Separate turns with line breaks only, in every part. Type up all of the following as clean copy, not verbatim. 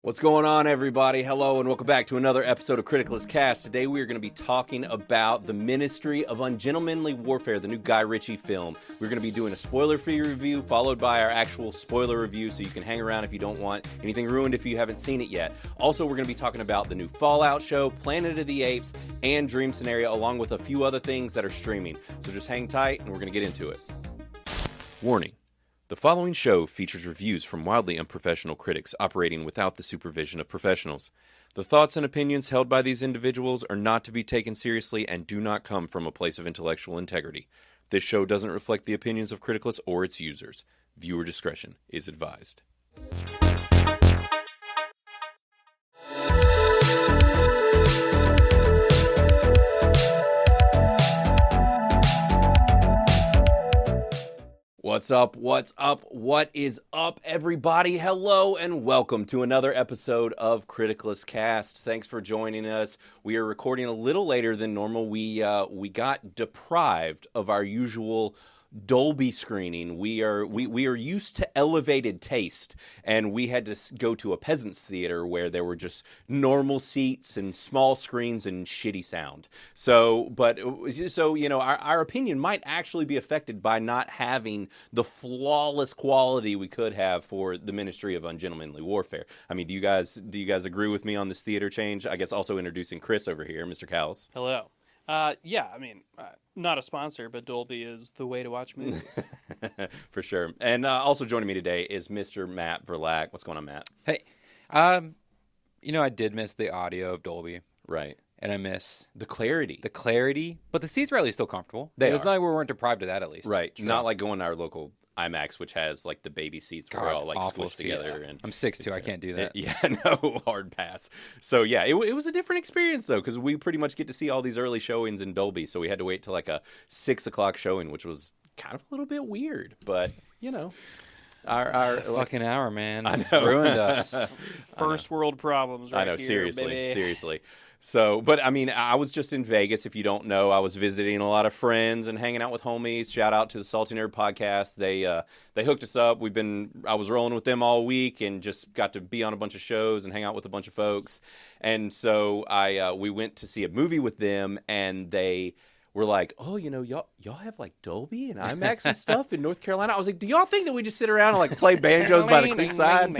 What's going on, everybody? Hello, and welcome back to another episode of Criticalist Cast. Today we are going to be talking about the Ministry of Ungentlemanly Warfare, the new Guy Ritchie film. We're going to be doing a spoiler-free review, followed by our actual spoiler review, so you can hang around if you don't want anything ruined if you haven't seen it yet. Also, we're going to be talking about the new Fallout show, Planet of the Apes, and Dream Scenario, along with a few other things that are streaming. So just hang tight, and we're going to get into it. Warning. The following show features reviews from wildly unprofessional critics operating without the supervision of professionals. The thoughts and opinions held by these individuals are not to be taken seriously and do not come from a place of intellectual integrity. This show doesn't reflect the opinions of Criticalist or its users. Viewer discretion is advised. What's up? What's up? What is up, everybody? Hello and welcome to another episode of Criticalist Cast. Thanks for joining us. We are recording a little later than normal. We got deprived of our usual Dolby screening. We are used to elevated taste, and we had to go to a peasant's theater where there were just normal seats and small screens and shitty sound. So you know, our opinion might actually be affected by not having the flawless quality we could have for the Ministry of Ungentlemanly Warfare. I mean, do you guys agree with me on this theater change? I guess also introducing Chris over here, Mr. Cowles.
Hello. Yeah, I mean, not a sponsor, but Dolby is the way to watch movies.
For sure. And also joining me today is Mr. Matt Verlack. What's going on, Matt?
Hey, you know, I did miss the audio of Dolby.
Right.
And I miss
the clarity.
But the seats were at least still comfortable.
It
was not like we weren't deprived of that, at least.
Right.
So.
Not like going to our local IMAX, which has like the baby seats where we're all like squished together. And
I'm 6'2", I can't do that.
Yeah, no, hard pass. So yeah, it was a different experience though, because we pretty much get to see all these early showings in Dolby. So we had to wait till like a 6 o'clock showing, which was kind of a little bit weird, but you know.
Our fucking hour, man.
I know.
Ruined us.
First world problems right
I know,
here,
seriously. So, but I mean, I was just in Vegas. If you don't know, I was visiting a lot of friends and hanging out with homies. Shout out to the Salty Nerd podcast. They hooked us up. I was rolling with them all week and just got to be on a bunch of shows and hang out with a bunch of folks. And so we went to see a movie with them, and they were like, "Oh, you know, y'all have like Dolby and IMAX and stuff in North Carolina." I was like, "Do y'all think that we just sit around and like play banjos by the creekside?"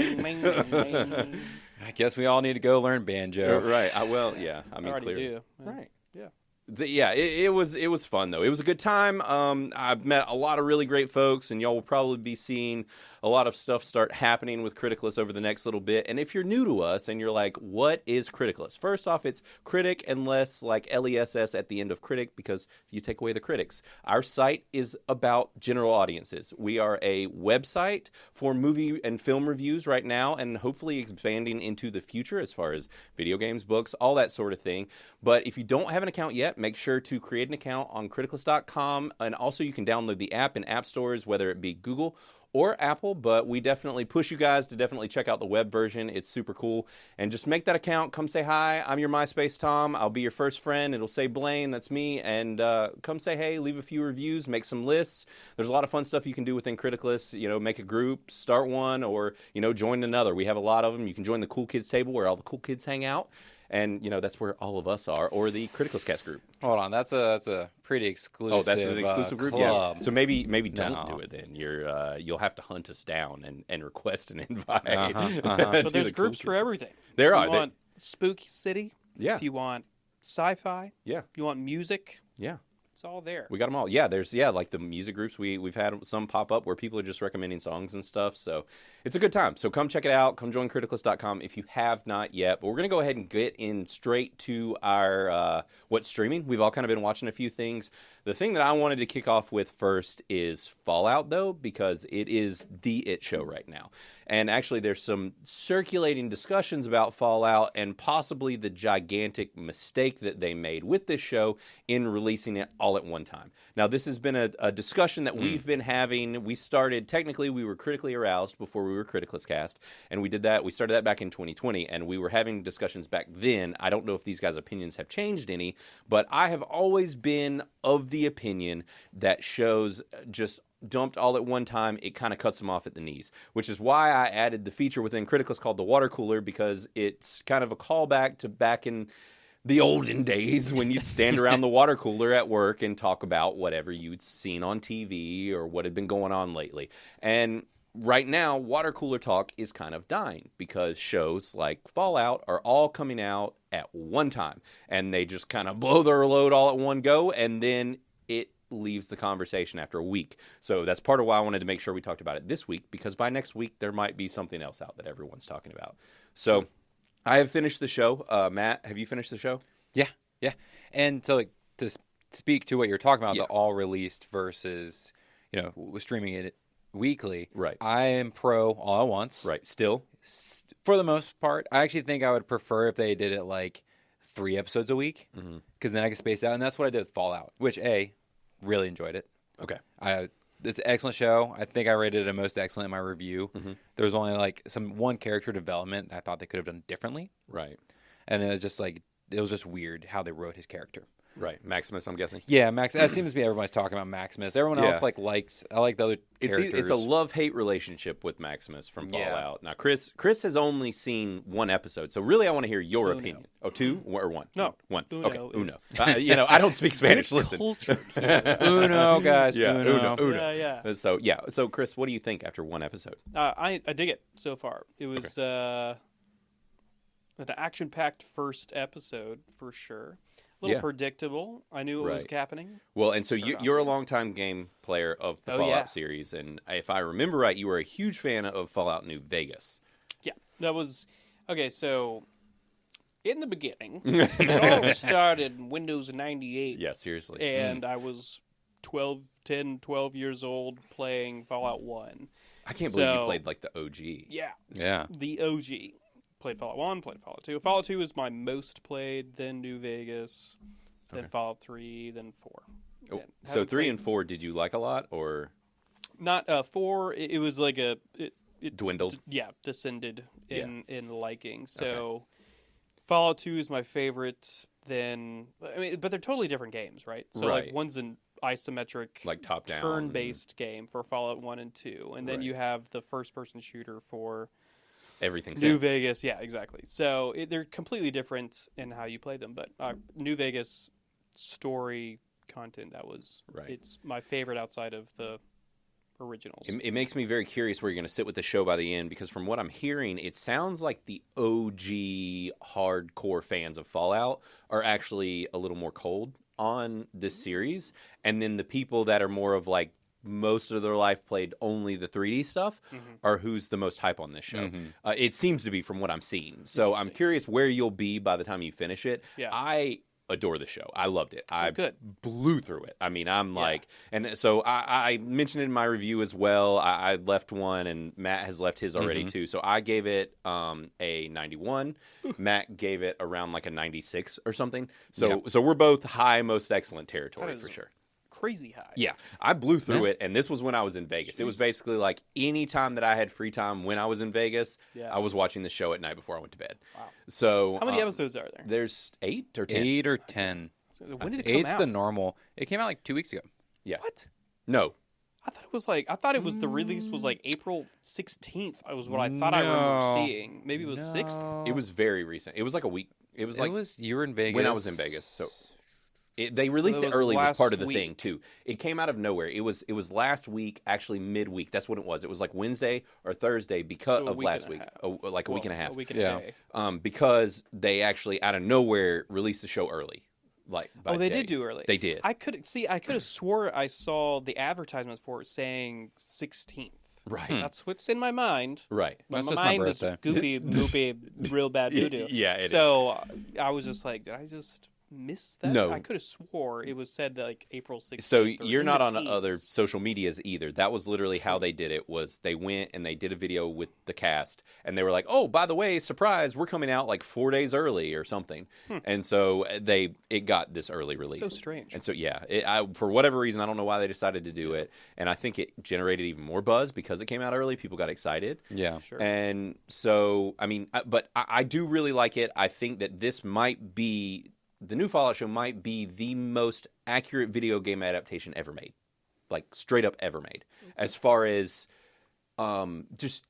I guess we all need to go learn banjo.
Right. Yeah. I mean,
already do.
Right.
Yeah.
It was fun though. It was a good time. I've met a lot of really great folks, and y'all will probably be seeing a lot of stuff start happening with Criticalist over the next little bit. And if you're new to us and you're like, what is Criticalist? First off, it's Critic and less like LESS at the end of Critic, because you take away the critics. Our site is about general audiences. We are a website for movie and film reviews right now, and hopefully expanding into the future as far as video games, books, all that sort of thing. But if you don't have an account yet, make sure to create an account on criticalist.com. And also you can download the app in app stores, whether it be Google or Apple, but we definitely push you guys to definitely check out the web version. It's super cool. And just make that account. Come say hi. I'm your MySpace Tom. I'll be your first friend. It'll say Blaine. That's me. And come say hey, leave a few reviews, make some lists. There's a lot of fun stuff you can do within Criticalist. You know, make a group, start one, or, you know, join another. We have a lot of them. You can join the Cool Kids table where all the cool kids hang out. And, you know, that's where all of us are, or the Criticalist Cast group.
Hold on, that's a pretty exclusive.
Oh, that's an exclusive group.
Club.
Yeah. So maybe don't do it then. You'll have to hunt us down and request an invite.
But there's groups for everything.
There are.
If you want Spooky City.
Yeah.
If you want sci-fi.
Yeah.
If you want music.
Yeah.
It's all there.
We got them all. Yeah, there's like the music groups. We've had some pop up where people are just recommending songs and stuff. So it's a good time. So come check it out. Come join criticalist.com if you have not yet. But we're going to go ahead and get in straight to our what's streaming. We've all kind of been watching a few things. The thing that I wanted to kick off with first is Fallout, though, because it is the it show right now. And actually, there's some circulating discussions about Fallout and possibly the gigantic mistake that they made with this show in releasing it all at one time. Now, this has been a discussion that we've been having. We were Critically Aroused before we were Criticalist Cast, and we started that back in 2020, and we were having discussions back then. I don't know if these guys' opinions have changed any, but I have always been of the opinion that shows just dumped all at one time, it kind of cuts them off at the knees, which is why I added the feature within Criticless called the water cooler, because it's kind of a callback to back in the olden days when you'd stand around the water cooler at work and talk about whatever you'd seen on TV or what had been going on lately. And right now, water cooler talk is kind of dying because shows like Fallout are all coming out at one time, and they just kind of blow their load all at one go, and then it leaves the conversation after a week. So that's part of why I wanted to make sure we talked about it this week, because by next week there might be something else out that everyone's talking about. So I have finished the show. Matt, have you finished the show?
Yeah. And so to speak to what you're talking about,
Yeah.
the all released versus, streaming it weekly.
Right.
I am pro all at once.
Right. Still?
For the most part. I actually think I would prefer if they did it like 3 episodes a week, because then I could space out. And that's what I did with Fallout, which, really enjoyed it.
Okay.
It's an excellent show. I think I rated it most excellent in my review. There was only like one character development I thought they could have done differently.
Right.
And it was just weird how they wrote his character.
Right. Maximus, I'm guessing.
Yeah, Max. That seems to be everybody's talking about Maximus. Everyone else likes. I like the other characters.
It's a love-hate relationship with Maximus from Fallout. Now, Chris has only seen 1 episode, so really I want to hear your opinion. Oh, 2 or 1?
No.
1.
Uno
Okay,
is-
Uno. I don't speak Spanish. Listen.
Culture.
Uno, guys.
Yeah,
Uno.
Uno.
Yeah.
So Chris, what do you think after 1 episode?
I dig it so far. It was an action-packed first episode for sure. A little predictable. I knew what was happening.
Well, and so you're a longtime game player of the Fallout series, and if I remember right, you were a huge fan of Fallout New Vegas.
Yeah, that was okay. So in the beginning, it all started in Windows 98.
Yeah, seriously.
And I was 12 years old playing Fallout 1.
I can't believe you played like the OG.
Yeah. The OG. Played Fallout 1, played Fallout 2. Fallout 2 was my most played, then New Vegas, then Fallout 3, then 4.
Oh, so 3 and 4, did you like a lot, or?
Not 4, it was like it
dwindled?
Descended in liking. So Fallout 2 is my favorite, then, but they're totally different games, right? So like one's an isometric,
like top-down,
turn-based game for Fallout 1 and 2, and then you have the first-person shooter for
everything
New
since.
Vegas. Yeah, exactly. So they're completely different in how you play them, but New Vegas story content, it's my favorite outside of the originals.
It makes me very curious where you're going to sit with the show by the end, because from what I'm hearing, it sounds like the OG hardcore fans of Fallout are actually a little more cold on this series, and then the people that are more of like most of their life played only the 3D stuff are who's the most hype on this show. It seems to be, from what I'm seeing. So I'm curious where you'll be by the time you finish it.
Yeah.
I adore the show. I loved it. I
good.
blew through it. I mean, I'm like, and so I mentioned in my review as well, I left 1 and Matt has left his already too. So I gave it a 91. Matt gave it around like a 96 or something. So we're both high, most excellent territory for sure.
Crazy high.
Yeah, I blew through it, and this was when I was in Vegas. Jeez. It was basically like any time that I had free time when I was in Vegas, I was watching the show at night before I went to bed.
Wow.
So
how many episodes are there?
There's 8 or 10.
8 or 10.
When did it come out?
8's the normal. It came out like 2 weeks ago.
Yeah.
What?
No.
I thought it was the release was like April 16th. Was what I thought I remember seeing. Maybe it was 6th.
It was very recent. It was like a week. It was
you were in Vegas
when I was in Vegas. So they released it early was part of the thing too. It came out of nowhere. It was last week, actually midweek. That's what it was. It was like Wednesday or Thursday because of last week, like a week and a half.
A week and a day.
Because they actually out of nowhere released the show early. Like
they did do early.
They did.
I could have swore I saw the advertisements for it saying 16th.
Right.
That's what's in my mind.
Right.
My
That's
mind
just my
is goopy, real bad voodoo.
Yeah, it is.
So I was just like, did I just miss that?
No.
I could have swore it was said that like April 16th.
So you're not on
teens.
other social medias either. That was literally how they did it. Was they went and they did a video with the cast, and they were like, "Oh, by the way, surprise, we're coming out like 4 days early or something." And so it got this early release.
So strange.
And so for whatever reason, I don't know why they decided to do it, and I think it generated even more buzz because it came out early. People got excited.
Yeah,
sure.
And so I do really like it. I think that this might be. The new Fallout show might be the most accurate video game adaptation ever made. like straight up ever made, as far as just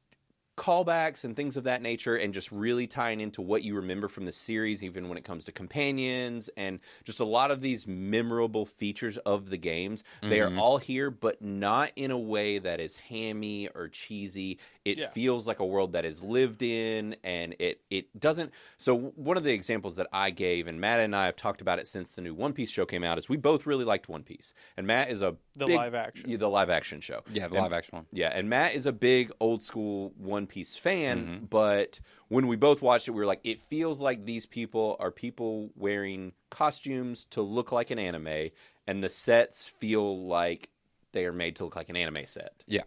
callbacks and things of that nature, and just really tying into what you remember from the series, even when it comes to companions and just a lot of these memorable features of the games. They are all here, but not in a way that is hammy or cheesy. It feels like a world that is lived in, and it doesn't. So one of the examples that I gave, and Matt and I have talked about it since the new One Piece show came out, is we both really liked One Piece, and Matt is the live action show.
Yeah, the live action one.
Yeah, and Matt is a big old school One Piece fan, but when we both watched it, we were like, it feels like these people are people wearing costumes to look like an anime, and the sets feel like they are made to look like an anime set.
Yeah.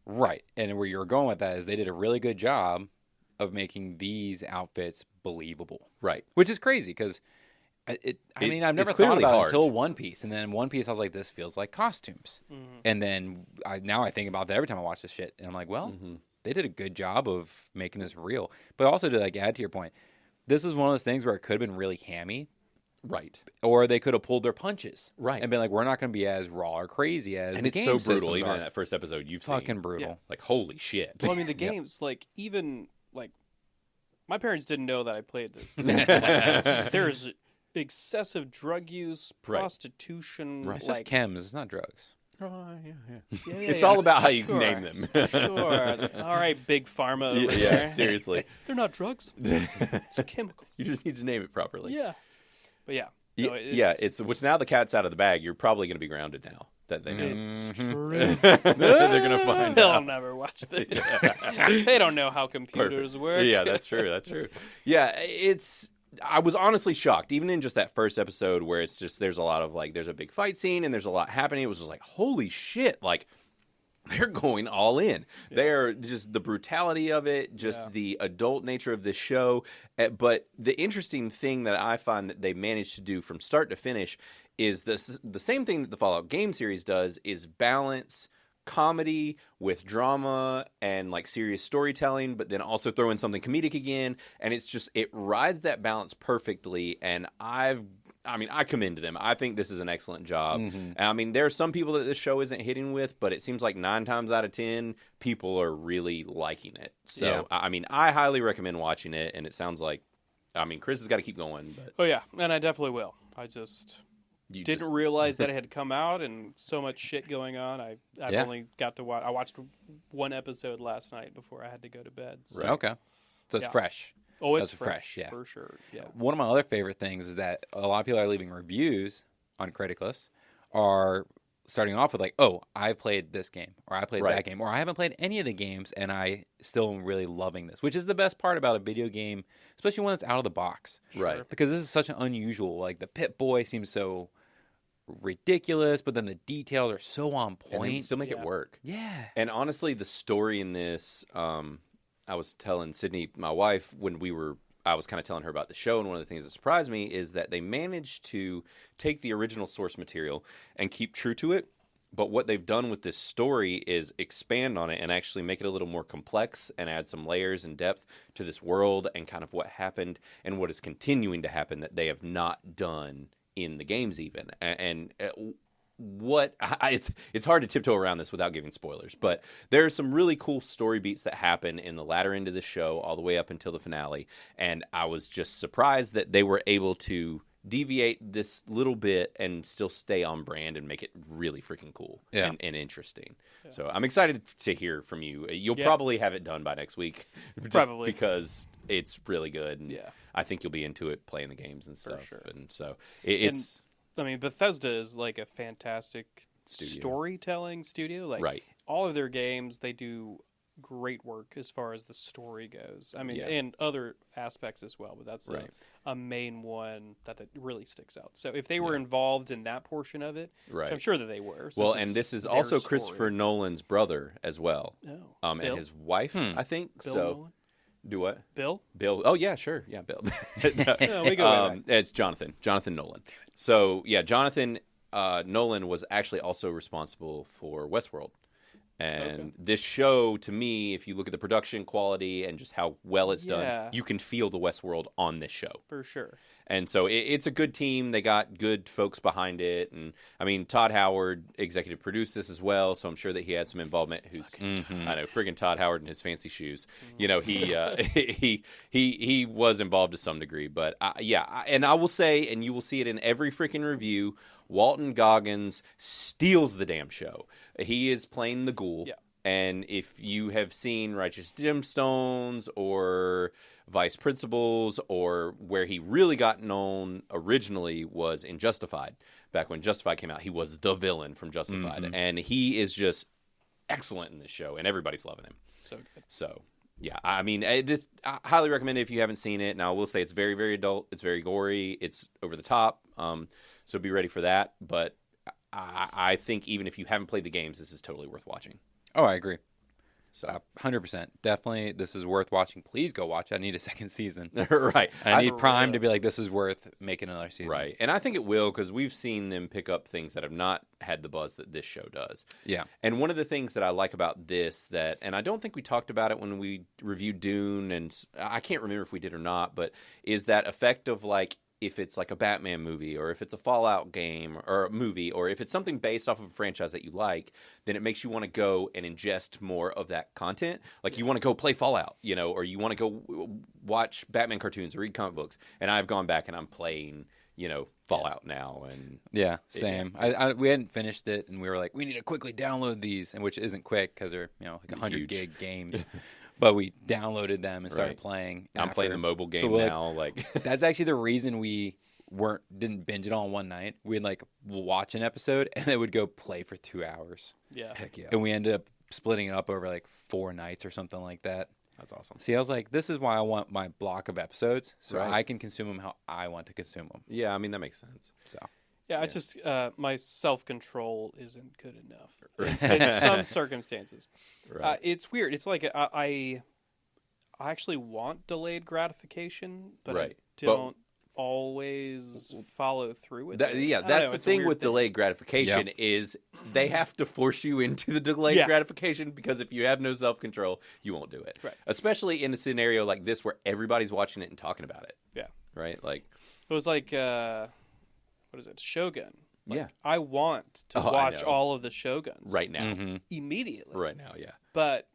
Right. And where you're going with that is they did a really good job of making these outfits believable.
Right.
Which is crazy because, I've never thought about it until One Piece. And then One Piece, I was like, this feels like costumes. And then now I think about that every time I watch this shit. And I'm like, well, they did a good job of making this real. But also to like add to your point, this is one of those things where it could have been really hammy.
Right.
Or they could have pulled their punches.
Right.
And been like, we're not going to be as raw or crazy as
and
the
it's
game
so brutal.
systems
Even
are.
in that first episode, you've
Fucking
seen.
brutal.
Yeah.
Like, holy shit.
Well, I mean, the games, like, even, like, my parents didn't know that I played this. There's excessive drug use, prostitution.
Right. It's just chems. It's not drugs.
Oh, yeah. It's all about how you name them.
Sure. All right, big pharma over
Yeah,
there.
seriously.
They're not drugs. It's chemicals.
You just need to name it properly.
Yeah. But yeah.
No, it's which now the cat's out of the bag. You're probably going to be grounded now that they know.
It's true.
They're going to find
They'll
out.
never watch this. They don't know how computers work.
Yeah, that's true. That's true. Yeah, I was honestly shocked, even in just that first episode where it's just there's a lot of like there's a big fight scene and there's a lot happening. It was just like, holy shit, like they're going all in. Yeah. They're just the brutality of it, just the adult nature of this show. But the interesting thing that I find that they managed to do from start to finish is the same thing that the Fallout game series does, is balance comedy with drama and like serious storytelling, but then also throw in something comedic again. And it's just, it rides that balance perfectly. And I commend them. I think this is an excellent job. I mean, there are some people that this show isn't hitting with, but it seems like 9 times out of 10, people are really liking it. So, I mean, I highly recommend watching it. And it sounds like, I mean, Chris has got to keep going. But
oh, yeah. And I definitely will. I just didn't realize that it had come out and so much shit going on. I've only got to watch. I watched one episode last night before I had to go to bed. So.
Right. Okay. So it's fresh.
Oh, it's
fresh, yeah.
For sure. Yeah.
One of my other favorite things is that a lot of people are leaving reviews on Critic List are starting off with like, oh, I played this game, or I played that game, or I haven't played any of the games, and I still am really loving this, which is the best part about a video game, especially when it's out of the box.
Right.
Because this is such an unusual, like the Pip-Boy seems so ridiculous, but then the details are so on point.
And they still make it work.
Yeah.
And honestly, the story in this, I was telling Sydney, my wife, I was kind of telling her about the show, and one of the things that surprised me is that they managed to take the original source material and keep true to it. But what they've done with this story is expand on it and actually make it a little more complex and add some layers and depth to this world and kind of what happened and what is continuing to happen that they have not done in the games even. And it's hard to tiptoe around this without giving spoilers, but there are some really cool story beats that happen in the latter end of the show all the way up until the finale, and I was just surprised that they were able to deviate this little bit and still stay on brand and make it really freaking cool and interesting. So I'm excited to hear from you. You'll probably have it done by next week,
probably,
because it's really good, and I think you'll be into it playing the games and stuff.
For sure.
And so it's
I mean, Bethesda is like a fantastic storytelling studio. Like all of their games, they do great work as far as the story goes. I mean, and other aspects as well, but that's a main one that really sticks out. So if they were involved in that portion of it, which I'm sure that they were.
Well, and this is also Christopher Nolan's brother as well.
Oh,
and his wife, I think.
Bill
so.
Nolan?
Do what?
Bill?
Oh, yeah, sure. Yeah, Bill.
No, we go way back.
It's Jonathan Nolan. So, yeah, Jonathan Nolan was actually also responsible for Westworld. And this show, to me, if you look at the production quality and just how well it's done, you can feel the Westworld on this show.
For sure.
And so it's a good team. They got good folks behind it. And, I mean, Todd Howard executive produced this as well, so I'm sure that he had some involvement. I know, friggin' Todd Howard in his fancy shoes. You know, he was involved to some degree. But, and I will say, and you will see it in every freaking review, Walton Goggins steals the damn show. He is playing the ghoul. Yeah. And if you have seen Righteous Gemstones or Vice Principals, or where he really got known originally was in Justified. Back when Justified came out, he was the villain from Justified. And he is just excellent in this show, and everybody's loving him.
So good.
So, yeah, I mean, I highly recommend it if you haven't seen it. Now, I will say it's very, very adult. It's very gory. It's over the top. So be ready for that. But I think even if you haven't played the games, this is totally worth watching.
Oh, I agree. So 100%. Definitely, this is worth watching. Please go watch it. I need a second season.
Right.
I need Prime to be like, this is worth making another season.
Right. And I think it will, because we've seen them pick up things that have not had the buzz that this show does.
Yeah.
And one of the things that I like about this and I don't think we talked about it when we reviewed Dune, and I can't remember if we did or not, but is that effect of like, if it's like a Batman movie, or if it's a Fallout game or a movie, or if it's something based off of a franchise that you like, then it makes you want to go and ingest more of that content. Like you want to go play Fallout, you know, or you want to go watch Batman cartoons or read comic books. And I've gone back and I'm playing, you know, Fallout now. And
yeah, same. We hadn't finished it, and we were like, we need to quickly download these, and which isn't quick because they're, you know, like 100 gig games. But we downloaded them and started playing.
I'm playing the mobile game now. Like
that's actually the reason we didn't binge it all in one night. We'd like watch an episode and then would go play for 2 hours.
Yeah.
Heck yeah.
And we ended up splitting it up over like 4 nights or something like that.
That's awesome.
See, I was like, this is why I want my block of episodes, so I can consume them how I want to consume them.
Yeah, I mean, that makes sense.
So.
Yeah, it's just my self-control isn't good enough in some circumstances.
Right.
It's weird. It's like I actually want delayed gratification, but I don't always follow through with it.
Yeah, that's the thing with delayed gratification is they have to force you into the delayed gratification, because if you have no self-control, you won't do it.
Right.
Especially in a scenario like this where everybody's watching it and talking about it.
Yeah.
Right? Like
it was like what is it? Shogun.
Like,
I want to watch all of the Shoguns
right now.
Immediately.
Right now, yeah.
But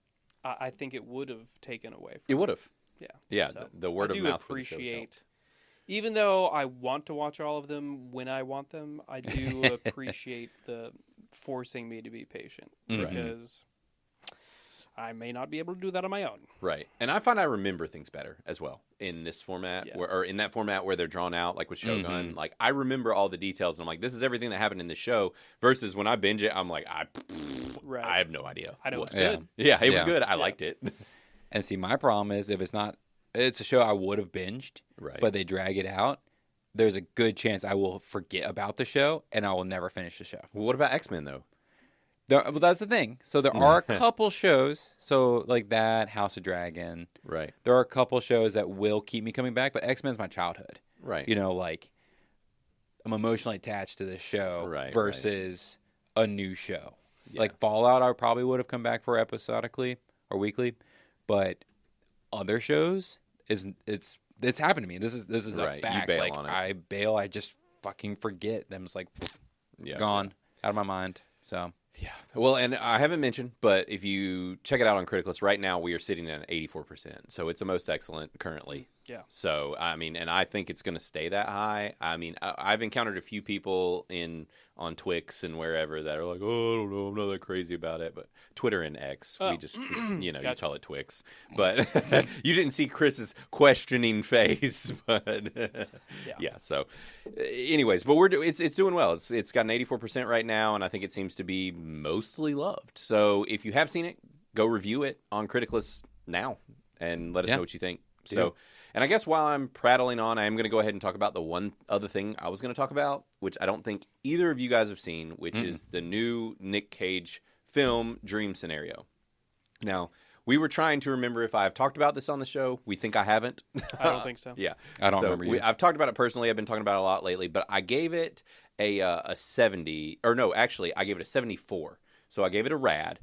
I think it would have taken away from
it. Would have.
Yeah.
Yeah, so the word of mouth
appreciate, even though I want to watch all of them when I want them, I do appreciate the forcing me to be patient, because I may not be able to do that on my own.
Right. And I find I remember things better as well in this format, or in that format where they're drawn out, like with Shogun. Like, I remember all the details, and I'm like, this is everything that happened in the show, versus when I binge it, I'm like, I have no idea.
I know it's good.
Yeah, it was good. I liked it.
And see, my problem is if it's a show I would have binged, but they drag it out, there's a good chance I will forget about the show, and I will never finish the show.
Well, what about X-Men, though?
Well, that's the thing. So there are a couple shows, so like that, House of Dragon.
Right.
There are a couple shows that will keep me coming back, but X-Men's my childhood.
Right.
You know, like, I'm emotionally attached to this show versus a new show. Yeah. Like Fallout, I probably would have come back for episodically or weekly, but other shows, it's happened to me. This is a fact.
You bail
like,
on it.
I bail, I just fucking forget. Them it's like, gone, out of my mind, so...
Yeah. Well, and I haven't mentioned, but if you check it out on Criticlist, right now we are sitting at 84%. So it's the most excellent currently.
Yeah.
So, I mean, and I think it's going to stay that high. I mean, I've encountered a few people on Twix and wherever that are like, oh, I don't know, I'm not that crazy about it. But Twitter and X, we just, you call it Twix. But you didn't see Chris's questioning face. But yeah. So, anyways, but it's doing well. It's got an 84% right now, and I think it seems to be mostly loved. So if you have seen it, go review it on Criticlist now and let us know what you think. So, and I guess while I'm prattling on, I am going to go ahead and talk about the one other thing I was going to talk about, which I don't think either of you guys have seen, which is the new Nick Cage film, Dream Scenario. Now, we were trying to remember if I've talked about this on the show. We think I haven't.
I don't think so.
Yeah.
I don't remember you.
I've talked about it personally. I've been talking about it a lot lately, but I gave it a 70, or no, actually, I gave it a 74. So I gave it a rad.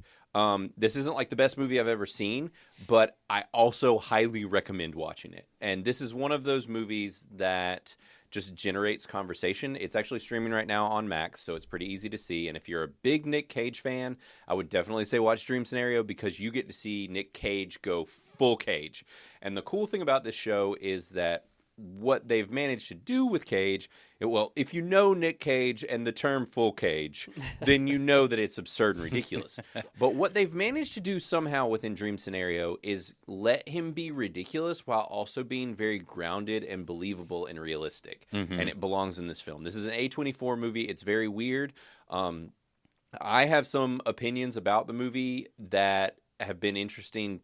This isn't like the best movie I've ever seen, but I also highly recommend watching it. And this is one of those movies that just generates conversation. It's actually streaming right now on Max, so it's pretty easy to see. And if you're a big Nick Cage fan, I would definitely say watch Dream Scenario, because you get to see Nick Cage go full Cage. And the cool thing about this show is that what they've managed to do with Cage, well, if you know Nick Cage and the term full Cage, then you know that it's absurd and ridiculous. But what they've managed to do somehow within Dream Scenario is let him be ridiculous while also being very grounded and believable and realistic. And it belongs in this film. This is an A24 movie. It's very weird. I have some opinions about the movie that have been interesting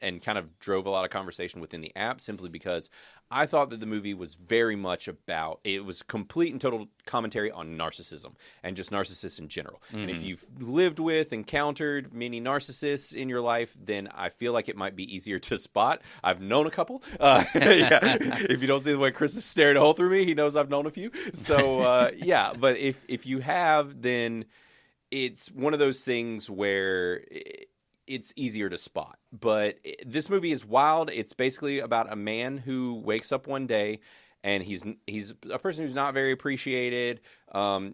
and kind of drove a lot of conversation within the app, simply because I thought that the movie was very much about, it was complete and total commentary on narcissism and just narcissists in general. And if you've lived with, encountered many narcissists in your life, then I feel like it might be easier to spot. I've known a couple. If you don't see the way Chris is staring a hole through me, he knows I've known a few. So but if you have, then it's one of those things where it's easier to spot. But this movie is wild. It's basically about a man who wakes up one day and he's a person who's not very appreciated.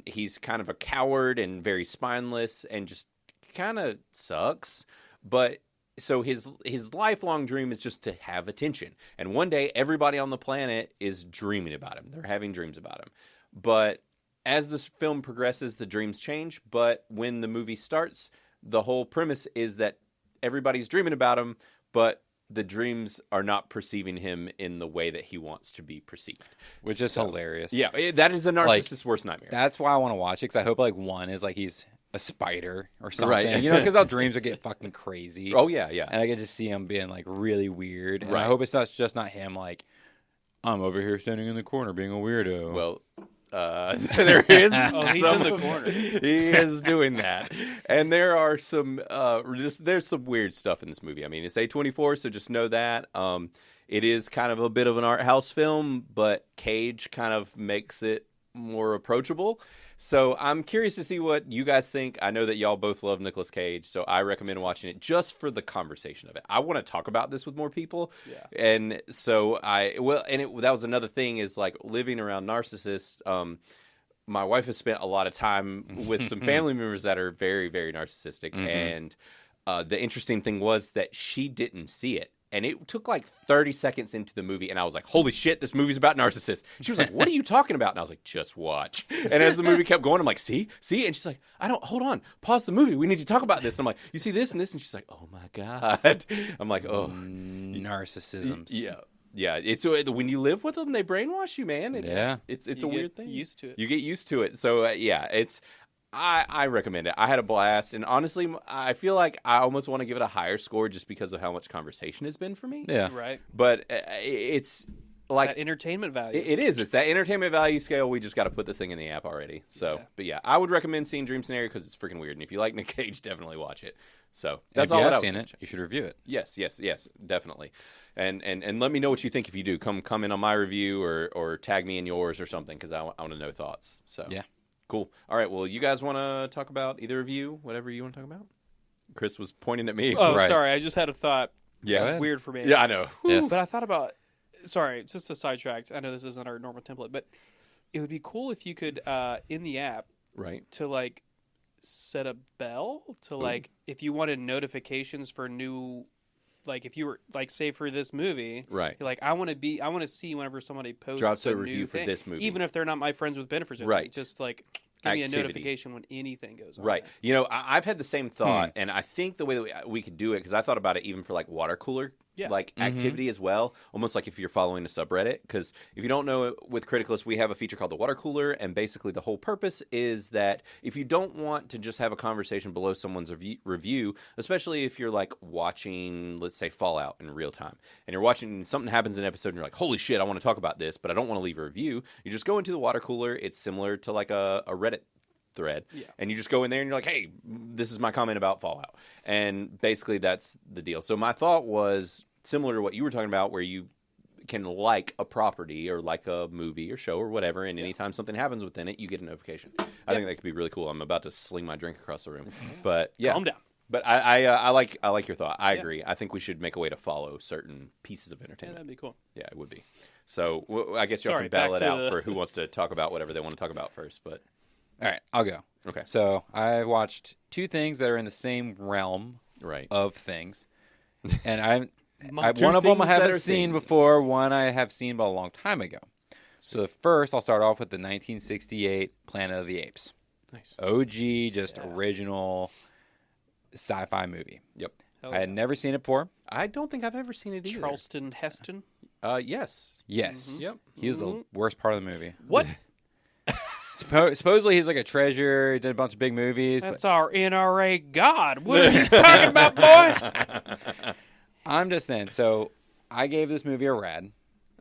He's kind of a coward and very spineless and just kind of sucks. But so his lifelong dream is just to have attention. And one day everybody on the planet is dreaming about him. They're having dreams about him. But as this film progresses, the dreams change. But when the movie starts, the whole premise is that everybody's dreaming about him, but the dreams are not perceiving him in the way that he wants to be perceived.
Which is hilarious.
Yeah, that is a narcissist's worst nightmare.
That's why I want to watch it, because I hope one is he's a spider or something. Right. Because our dreams are getting fucking crazy.
Oh, yeah.
And I get to see him being really weird. And I hope it's just not him I'm over here standing in the corner being a weirdo.
Well, there is.
He's in the corner.
He is doing that, and there are some. There's some weird stuff in this movie. I mean, it's A24, so just know that. It is kind of a bit of an art house film, but Cage kind of makes it more approachable. So I'm curious to see what you guys think. I know that y'all both love Nicolas Cage, so I recommend watching it just for the conversation of it. I want to talk about this with more people. Yeah. And so that was another thing, is living around narcissists. My wife has spent a lot of time with some family members that are very, very narcissistic. And the interesting thing was that she didn't see it. And it took 30 seconds into the movie, and I was like, holy shit, this movie's about narcissists. She was like, what are you talking about? And I was like, just watch. And as the movie kept going, I'm like, see? And she's like, hold on, pause the movie. We need to talk about this. And I'm like, you see this and this? And she's like, oh my God. I'm like, oh.
Narcissisms.
Yeah. Yeah, it's when you live with them, they brainwash you, man. It's a weird thing.
You get used to it.
You get used to it. So, I recommend it. I had a blast, and honestly, I feel like I almost want to give it a higher score just because of how much conversation has been for me.
Yeah,
right.
But it's
that entertainment value.
It is. It's that entertainment value scale. We just got to put the thing in the app already. So, But I would recommend seeing Dream Scenario because it's freaking weird, and if you like Nick Cage, definitely watch it. So that's all. If you have
seen it, you should review it.
Yes, definitely. And let me know what you think if you do. Come in on my review or tag me in yours or something, because I want to know thoughts. So
yeah.
Cool. All right. Well, you guys want to talk about, either of you, whatever you want to talk about? Chris was pointing at me.
Oh, right. Sorry. I just had a thought.
Yeah.
It's weird for me.
Yeah, I know.
Yes. But I thought about, sorry, just a sidetrack. I know this isn't our normal template, but it would be cool if you could, in the app,
right,
to set a bell to if you wanted notifications for new, if you were say for this movie,
right?
You're I want to see whenever somebody posts
drops a
new
review
thing,
for this movie,
even if they're not my friends with benefits,
right?
Just give me a notification when anything goes on.
Right. I've had the same thought, and I think the way that we could do it, because I thought about it even for water cooler activity as well, almost like if you're following a subreddit. Because if you don't know, with Criticless, we have a feature called the water cooler, and basically the whole purpose is that if you don't want to just have a conversation below someone's review, especially if you're watching, let's say, Fallout in real time, and you're watching, something happens in an episode, and you're like, holy shit, I want to talk about this, but I don't want to leave a review, you just go into the water cooler. It's similar to a Reddit thread, and you just go in there and you're like, hey, this is my comment about Fallout, and basically that's the deal. So my thought was similar to what you were talking about, where you can like a property or a movie or show or whatever, and anytime something happens within it, you get a notification. I think that could be really cool. I'm about to sling my drink across the room, but
calm down.
But I like your thought. I agree. I think we should make a way to follow certain pieces of entertainment.
Yeah, that'd be cool.
Yeah, it would be. So I guess y'all can battle it out for who wants to talk about whatever they want to talk about first. But
all right, I'll go.
Okay.
So I watched 2 things that are in the same realm of things, and one of them I haven't seen before. One I have seen but a long time ago. So first, I'll start off with the 1968 Planet of the Apes.
Nice.
OG, original sci-fi movie.
Yep.
I had never seen it before.
I don't think I've ever seen it either.
Charleston Heston?
Yes.
Yes.
Yep.
He was the worst part of the movie.
What?
Supposedly he's like a treasure. He did a bunch of big movies.
That's our NRA god. What are you talking about, boy?
I'm just saying. So I gave this movie a rad.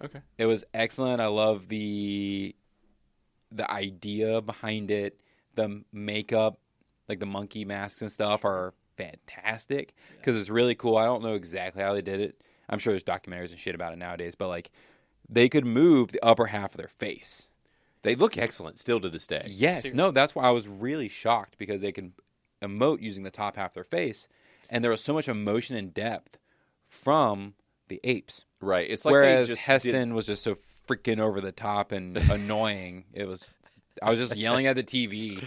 Okay.
It was excellent. I love the idea behind it. The makeup, like the monkey masks and stuff, are fantastic because it's really cool. I don't know exactly how they did it. I'm sure there's documentaries and shit about it nowadays, but like they could move the upper half of their face.
They look excellent still to this day.
Yes. Seriously. No, that's why I was really shocked because they can emote using the top half of their face, and there was so much emotion and depth from the apes.
Right. It's like
whereas Heston was just so freaking over the top and annoying. I was just yelling at the TV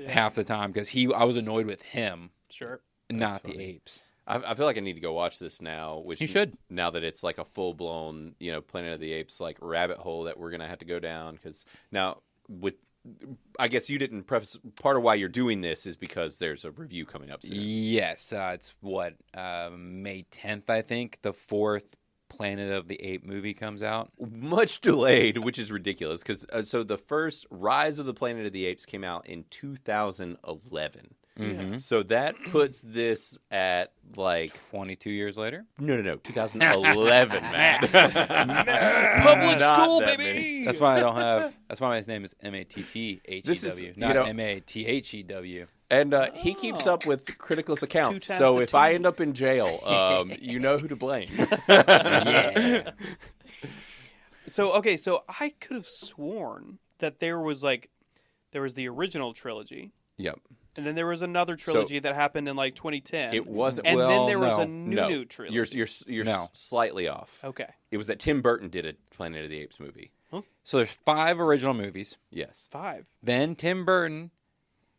half the time because I was annoyed with him.
Sure.
Not the apes.
I feel like I need to go watch this now. Which
you should.
Now that it's like a full blown, Planet of the Apes like rabbit hole that we're gonna have to go down. Because now I guess you didn't preface part of why you're doing this is because there's a review coming up soon.
Yes, it's May 10th, I think. The 4th Planet of the Ape movie comes out.
Much delayed, which is ridiculous. Because so the first Rise of the Planet of the Apes came out in 2011.
Mm-hmm.
So that puts this at like
22 years later.
No, 2011, man.
Public school, baby.
Many. That's why I don't have. That's why my name is Mathew, not Mathew.
And he keeps up with criticless accounts. So if I end up in jail, you know who to blame.
Yeah.
So I could have sworn that there was the original trilogy.
Yep.
And then there was another trilogy that happened in like 2010.
It wasn't.
And then there was a new trilogy.
You're slightly off.
Okay.
It was that Tim Burton did a Planet of the Apes movie.
Huh?
So there's 5 original movies.
Yes.
5.
Then Tim Burton,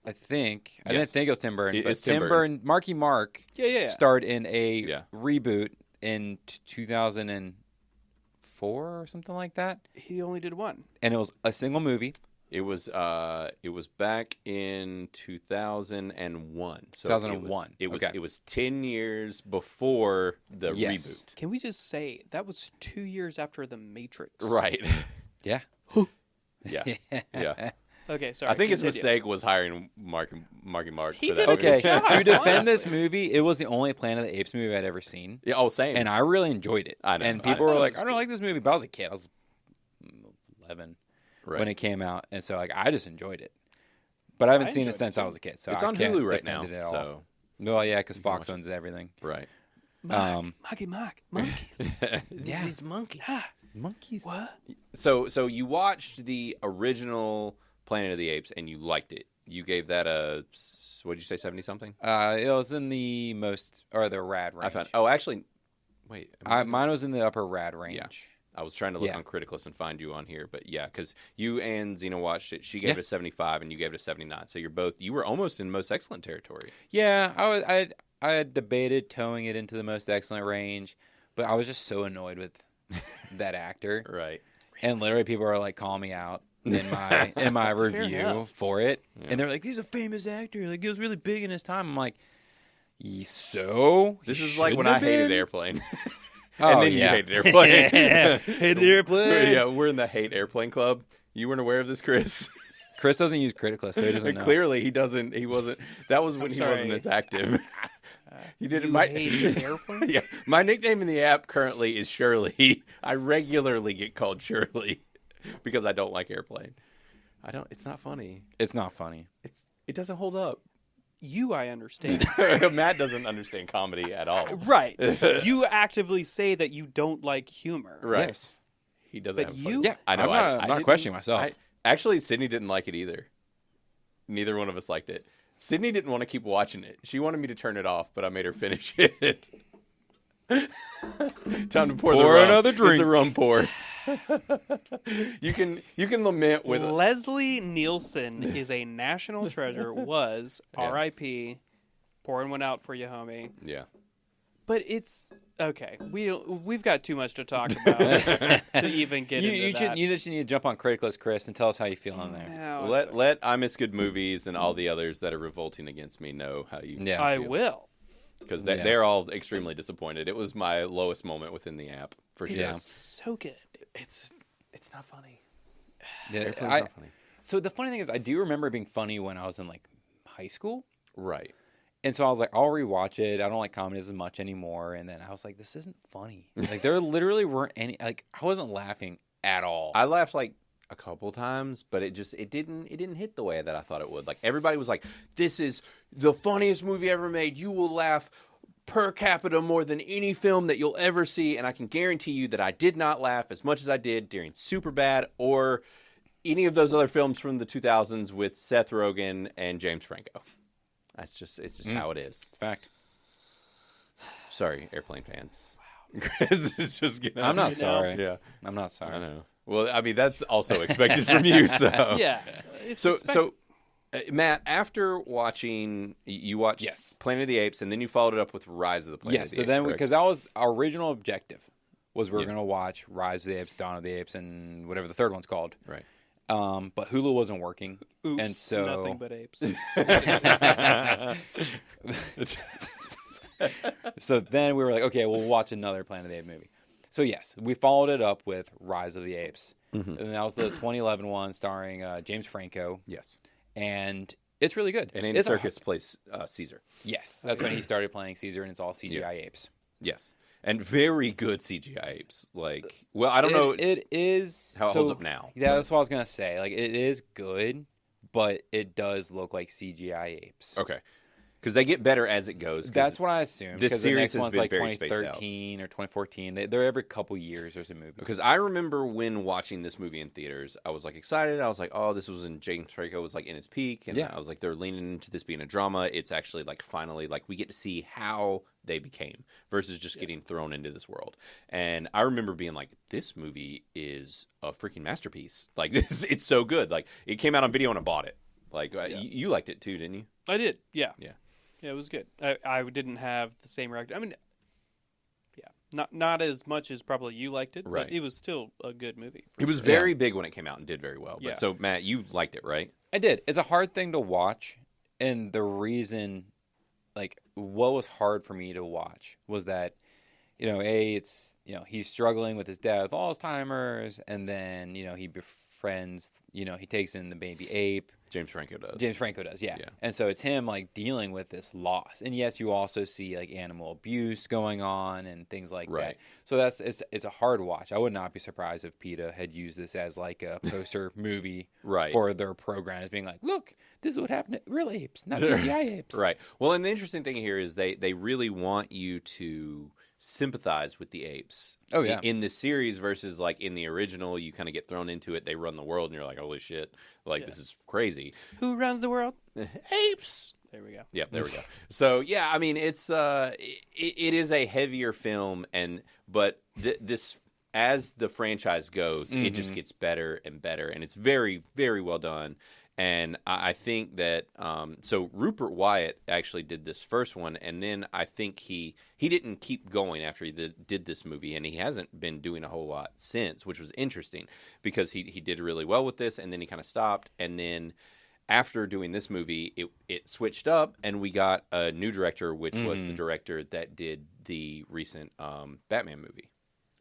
I think. I didn't think it was Tim Burton. But
Tim
Burton, Marky Mark, starred in a reboot in 2004 or something like that.
He only did one.
And it was a single movie.
It was back in 2001. So
2001.
It was 10 years before the reboot.
Can we just say that was 2 years after The Matrix?
Right.
Yeah.
Yeah.
Okay, sorry.
I think his mistake was hiring Marky Mark.
He
for
did
that
a
okay.
good job,
To defend
honestly.
this movie, it was the only Planet of the Apes movie I'd ever seen.
Yeah, same.
And I really enjoyed it.
I know.
And people were like, I don't like this movie, but I was a kid. I was 11.
Right.
When it came out, and so I just enjoyed it. But I haven't seen it since I was a kid. So
it's
I
on
can't
Hulu right
defend
now.
it at all.
So
well, yeah, because Fox owns everything.
right.
Marky, monkeys.
Yeah,
these monkeys.
Monkeys.
What?
So you watched the original Planet of the Apes and you liked it. You gave that a what did you say 70 something?
It was in the rad range.
Wait.
Mine was in the upper rad range.
Yeah. I was trying to look on Criticless and find you on here, but yeah, because you and Xena watched it. She gave it a 75, and you gave it a 79. So you were almost in most excellent territory.
Yeah, I had debated towing it into the most excellent range, but I was just so annoyed with that actor.
Right.
And literally, people are like calling me out in my review for it, and they're like, "He's a famous actor. Like he was really big in his time." I'm like, "So
this is like when I hated Airplane."
And
then you hated Airplane.
Hated Airplane.
Yeah, we're in the Hate Airplane Club. You weren't aware of this, Chris?
Chris doesn't use Criticless, so he doesn't know.
Clearly, he doesn't. He wasn't. That was when he wasn't as active. He didn't.
Hate Airplane?
Yeah, my nickname in the app currently is Shirley. I regularly get called Shirley because I don't like Airplane. It's not funny.
It's not funny.
It doesn't hold up.
I understand.
Matt doesn't understand comedy at all.
Right. You actively say that you don't like humor.
Right.
Yes.
He doesn't
But
have fun.
you?
Yeah, I know.
I'm not questioning myself.
Actually, Sydney didn't like it either. Neither one of us liked it. Sydney didn't want to keep watching it. She wanted me to turn it off, but I made her finish it. Time to pour the rum.
Another drink.
It's a rum pour. You can lament with
Leslie Nielsen is a national treasure. Was R.I.P. Pouring one out for you, homie.
Yeah.
But it's okay. We've got too much to talk about to even get into that.
You just need to jump on Criticless, Chris, and tell us how you feel on there.
No,
let I Miss Good Movies and all the others that are revolting against me know how you.
Yeah,
I will.
Because they're all extremely disappointed. It was my lowest moment within the app for sure.
It's so good.
It's not funny.
Yeah, not funny. So the funny thing is, I do remember it being funny when I was in like high school.
Right.
And so I was like, I'll rewatch it. I don't like comedies as much anymore. And then I was like, this isn't funny. Like, there literally weren't any. Like, I wasn't laughing at all.
I laughed like a couple times, but it didn't hit the way that I thought it would. Like, everybody was like, "This is the funniest movie ever made. You will laugh per capita more than any film that you'll ever see." And I can guarantee you that I did not laugh as much as I did during Superbad or any of those other films from the 2000s with Seth Rogen and James Franco. It's just how it is.
It's a fact.
Sorry, Airplane fans. Wow. Chris is just gonna.
I'm not sorry.
Yeah,
I'm not sorry.
I know. Well, I mean that's also expected from you. So
Yeah.
So Matt, after watching, you watched Planet of the Apes, and then you followed it up with Rise of the Planet of the Apes.
So then, because that was our original objective, was we were
Yeah.
going to watch Rise of the Apes, Dawn of the Apes, and whatever the third one's called.
Right.
But Hulu wasn't working.
Oops,
and so
nothing but apes.
So then we were like, okay, we'll watch another Planet of the Apes movie. So yes, we followed it up with Rise of the Apes.
Mm-hmm.
And that was the 2011 one starring James Franco.
Yes.
And it's really good.
And Andy Serkis plays Caesar.
Yes, that's when he started playing Caesar, and it's all CGI apes.
Yes. And very good CGI apes. Like, well, I don't know.
It is
how it holds up now.
Yeah, that's what I was gonna say. Like, it is good, but it does look like CGI apes.
Okay. Because they get better as it goes.
That's what I assume.
This series has
one's
been
like
very spaced out.
2013 or 2014. They're every couple years there's a movie.
Because I remember when watching this movie in theaters, I was like excited. I was like, oh, this was when James Franco was like in his peak. And I was like, they're leaning into this being a drama. It's actually like finally like we get to see how they became versus just getting thrown into this world. And I remember being like, this movie is a freaking masterpiece. Like this, it's so good. Like it came out on video and I bought it. Like you liked it too, didn't you?
I did. Yeah.
Yeah.
Yeah, it was good. I didn't have the same reaction. I mean, yeah, not as much as probably you liked it,
right.
But it was still a good movie.
It was very big when it came out and did very well. But
Yeah.
so, Matt, you liked it, right?
I did. It's a hard thing to watch, and the reason, like, what was hard for me to watch was that, it's, he's struggling with his dad with Alzheimer's, and then, he befriends, he takes in the baby ape.
James Franco does.
Yeah. And so it's him, like, dealing with this loss. And yes, you also see, like, animal abuse going on and things like that. So it's a hard watch. I would not be surprised if PETA had used this as, like, a poster movie for their program, as being like, look, this is what happened to real apes, not CGI apes.
Right. Well, and the interesting thing here is they really want you to sympathize with the apes in this series versus like in the original you kind of get thrown into it, they run the world and you're like, holy shit, like this is crazy.
Who runs the world?
Apes.
There we go.
Yeah, there we go. So yeah, I mean it's it is a heavier film, but this as the franchise goes, it just gets better and better, and it's very, very well done. And I think that so Rupert Wyatt actually did this first one, and then I think he didn't keep going after he did this movie, and he hasn't been doing a whole lot since, which was interesting because he did really well with this, and then he kind of stopped, and then after doing this movie, it switched up, and we got a new director, which was the director that did the recent Batman movie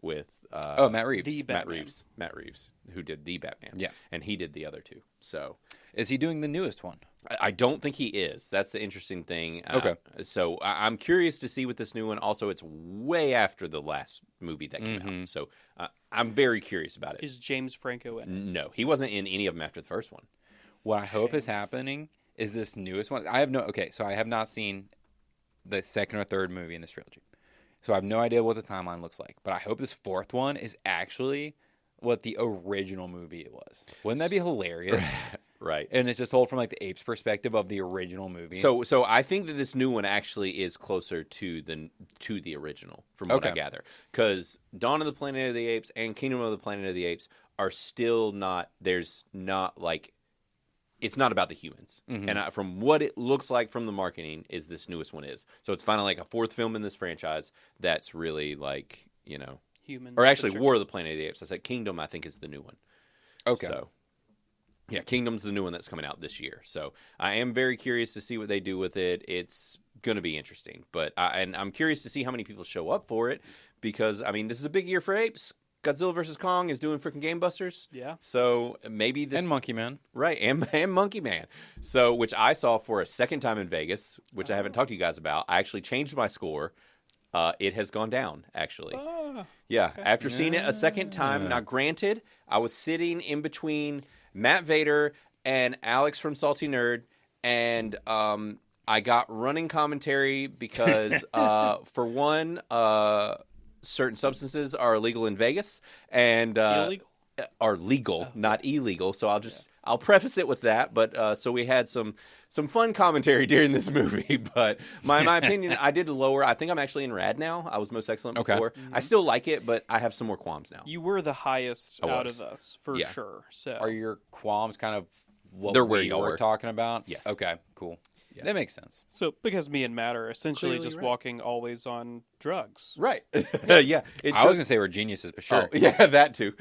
with
Matt Reeves.
Matt Reeves, who did the Batman.
Yeah.
And he did the other two. So
is he doing the newest one?
I don't think he is. That's the interesting thing.
Okay.
So I'm curious to see what this new one. Also, it's way after the last movie that came out. So I'm very curious about it.
Is James Franco in it?
No, he wasn't in any of them after the first one.
What I hope is happening is this newest one. I have not seen the second or third movie in this trilogy. So I have no idea what the timeline looks like. But I hope this fourth one is actually what the original movie it was. Wouldn't that be hilarious?
Right.
And it's just told from like the apes' perspective of the original movie.
So I think that this new one actually is closer to the original, from what I gather. Because Dawn of the Planet of the Apes and Kingdom of the Planet of the Apes are still not. There's not like. It's not about the humans. Mm-hmm. And from what it looks like from the marketing, is this newest one is. So it's finally like a fourth film in this franchise that's really like,
human.
Or actually, War of the Planet of the Apes. I said Kingdom, I think, is the new one.
Okay.
So, yeah, Kingdom's the new one that's coming out this year. So I am very curious to see what they do with it. It's going to be interesting. But I'm curious to see how many people show up for it. Because, I mean, this is a big year for apes. Godzilla vs. Kong is doing freaking Game Busters.
Yeah.
So maybe this...
And Monkey Man.
Right, and Monkey Man. So, which I saw for a second time in Vegas, which I haven't talked to you guys about. I actually changed my score. It has gone down, actually. Yeah, okay. After seeing it a second time. Now, granted, I was sitting in between Matt Vader and Alex from Salty Nerd, and I got running commentary because, for one... certain substances are illegal in Vegas, and
illegal?
Are legal, not illegal. So I'll preface it with that. But so we had some fun commentary during this movie. But my opinion, I did lower. I think I'm actually in rad now. I was most excellent before. Mm-hmm. I still like it, but I have some more qualms now.
You were the highest out of us for sure. So
are your qualms kind of what
they're where
we
you
were talking about?
Yes.
Okay. Cool. Yeah. That makes sense.
So, because me and Matt are essentially
Clearly
just walking always on drugs.
Right. Yeah.
I was going to say we're geniuses, but sure.
Oh, yeah, that too.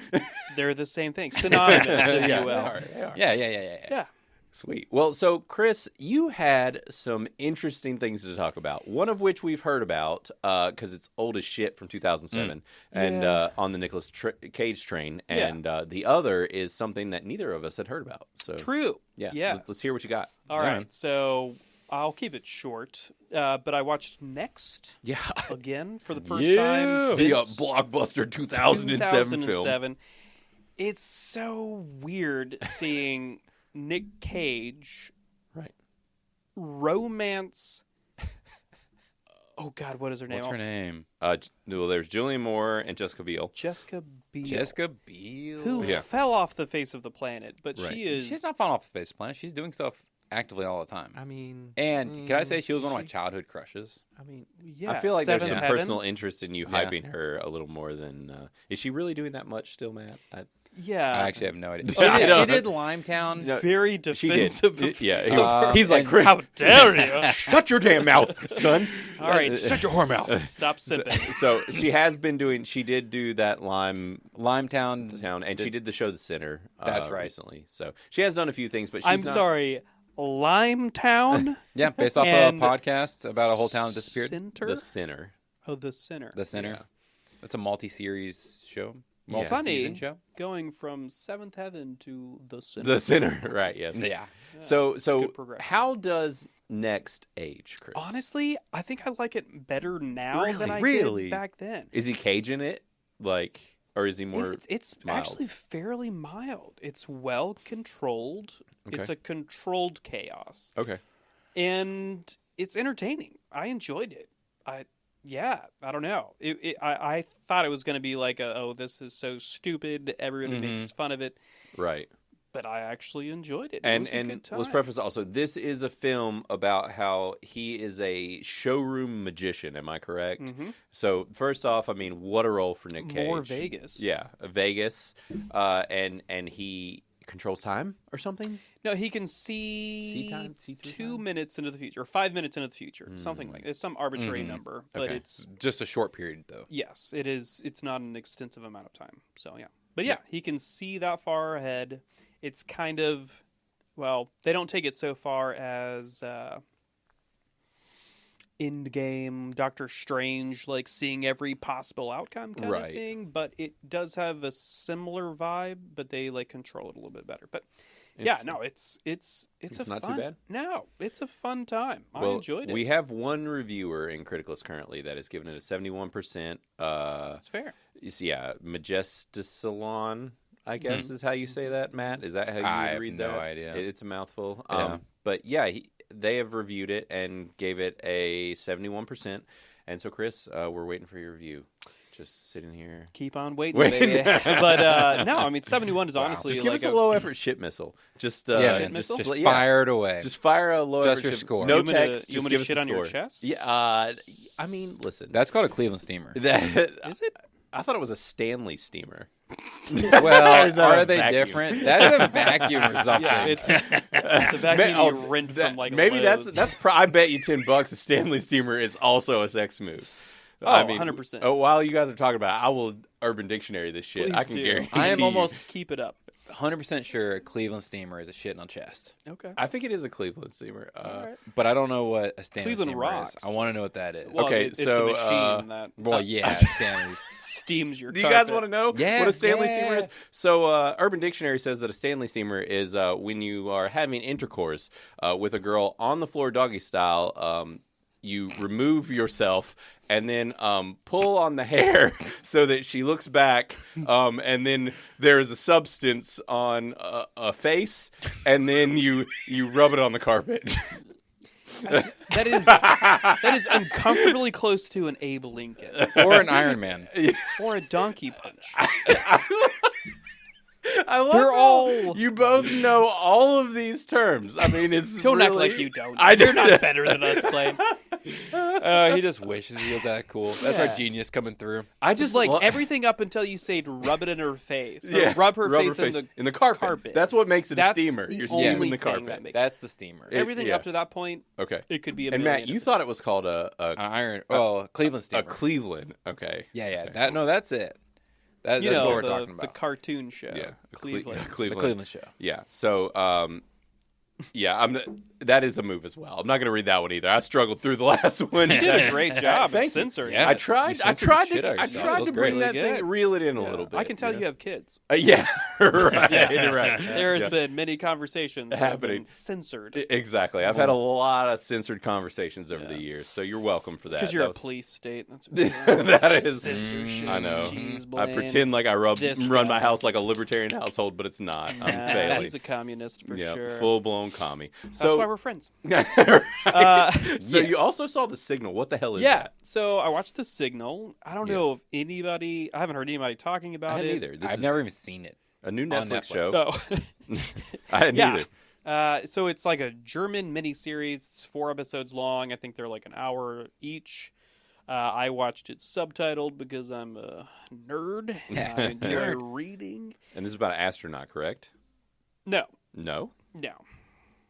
They're the same thing. Synonymous, if you will.
They are.
Yeah.
Sweet. Well, so, Chris, you had some interesting things to talk about, one of which we've heard about because it's old as shit from 2007 and on the Nicolas Cage train. And the other is something that neither of us had heard about. So
True.
Yeah.
Yes.
Let's hear what you got.
All right. So I'll keep it short. But I watched Next again for the first time since
the blockbuster 2007 film.
It's so weird seeing Nick Cage romance. Oh God, what is her name?
What's her name?
Well, there's Julianne Moore and Jessica Biel.
Jessica Biel,
who
fell off the face of the planet, but she's
not fallen off the face of the planet. She's doing stuff actively all the time.
I mean,
and can I say she was one of my childhood crushes?
I mean,
yeah.
I feel like there's some
Heaven.
Personal interest in you hyping her a little more than. Is she really doing that much still, Matt?
Yeah,
I actually have no idea.
She
did Limetown.
Very defensive.
He's like,
how dare you?
Shut your damn mouth, son.
All right,
shut your whore mouth.
Stop sipping.
So she has been doing. She did do that
Limetown,
and she did the show The Sinner.
That's right.
Recently, so she has done a few things. But she's
I'm sorry, Limetown.
Yeah, based off a podcast about a whole town that disappeared.
The Sinner.
Oh, The Sinner.
The Sinner. Yeah. That's a multi-series show.
Funny, show? Going from Seventh Heaven to The Sinner.
The Sinner, right, yes.
Yeah.
So how does Next age, Chris?
Honestly, I think I like it better now than I did back then.
Is he Cage in it? Or is he more
It's
mild?
Actually fairly mild. It's well controlled.
Okay.
It's a controlled chaos.
Okay.
And it's entertaining. I enjoyed it. I don't know. I thought it was going to be like, this is so stupid. Everyone makes fun of it.
Right.
But I actually enjoyed it.
And let's preface also, this is a film about how he is a showroom magician. Am I correct? Mm-hmm. So first off, I mean, what a role for Nick Cage.
More Vegas.
Yeah, Vegas. And he controls time or something?
No, he can see 2 minutes into the future, or 5 minutes into the future, something like that. It's some arbitrary number, but it's
just a short period, though.
Yes, it is. It's not an extensive amount of time. So yeah, but he can see that far ahead. It's kind of, they don't take it so far as Endgame, Doctor Strange, like seeing every possible outcome kind of thing. But it does have a similar vibe, but they like control it a little bit better. But yeah, no, it's
not too bad.
No, it's a fun time. I enjoyed it.
We have one reviewer in Criticless currently that has given it a 71%.
That's fair.
Yeah, Majesticilon, I guess is how you say that, Matt. Is that how you would read that?
I have no idea.
It's a mouthful.
Yeah.
But yeah, they have reviewed it and gave it a 71%. And so, Chris, we're waiting for your review. just sitting here.
Keep on waiting, baby. But no, I mean 71 is honestly
just give us a low effort shit missile. Just
fire it away.
Just fire a low effort.
Just your score.
No text.
You want to shit on your chest?
Yeah. I mean, listen.
That's called a Cleveland steamer.
Is it? I thought it was a Stanley steamer.
Well, are they different? That's a vacuum or something.
Yeah, it's a vacuum you rent from like
maybe
Lowe's.
that's. I bet you $10 a Stanley steamer is also a sex move.
Oh, I mean, 100%.
While you guys are talking about it, I will Urban Dictionary this shit.
Please
I can guarantee.
I am almost
keep it up.
100% sure a Cleveland steamer is a shit on chest.
Okay.
I think it is a Cleveland steamer.
Right.
But I don't know what a Stanley
Cleveland
steamer
rocks.
is. I want to know what that is.
Well,
okay,
it's a machine that...
Well, yeah, Stanley's.
steams your
Do
carpet.
you guys want to know what a Stanley steamer is?
Yeah.
So Urban Dictionary says that a Stanley steamer is when you are having intercourse with a girl on the floor doggy style, you remove yourself and then pull on the hair so that she looks back, and then there is a substance on a face, and then you rub it on the carpet.
That is uncomfortably close to an Abe Lincoln.
Or an Iron Man.
Or a donkey punch.
I love
They're all...
You both know all of these terms. I mean, it's
Don't
really...
act like you don't.
You're
not better than us, Blaine.
He just wishes he was that cool. That's our genius coming through.
I just like everything up until you say rub it in her face.
Yeah,
rub her face in the
carpet. That's what makes it a steamer.
You're
steaming the carpet.
That's the steamer.
Everything up to that point,
okay,
it could be a
And Matt, you thought it was called a
Cleveland steamer.
A Cleveland, okay.
Yeah. Okay. That's it. That's what we're talking about.
The cartoon show.
Yeah,
Cleveland.
The Cleveland show.
Yeah. So, that is a move as well. I'm not going to read that one either. I struggled through the last one.
You did a great job at censoring.
Yeah,
I tried to bring that thing, reel it in a little bit.
I can tell you have kids.
Yeah, right.
There has been many conversations happening censored.
Exactly. I've had a lot of censored conversations over the years, so you're welcome for that.
Because you're a police state. That's
that is
censorship.
I know.
Jeez,
I pretend like I run my house like a libertarian household, but it's not. I'm failing.
He's a communist for sure.
Full blown commie.
That's why we're friends.
So you also saw The Signal. What the hell is that?
Yeah. So I watched The Signal. I don't know if anybody... I haven't heard anybody talking about it.
Either.
I've never even seen it.
A new Netflix show.
So,
I hadn't either.
So it's like a German miniseries. It's 4 episodes long. I think they're like an hour each. I watched it subtitled because I'm a nerd. I enjoy reading.
And this is about an astronaut, correct?
No.
No?
No.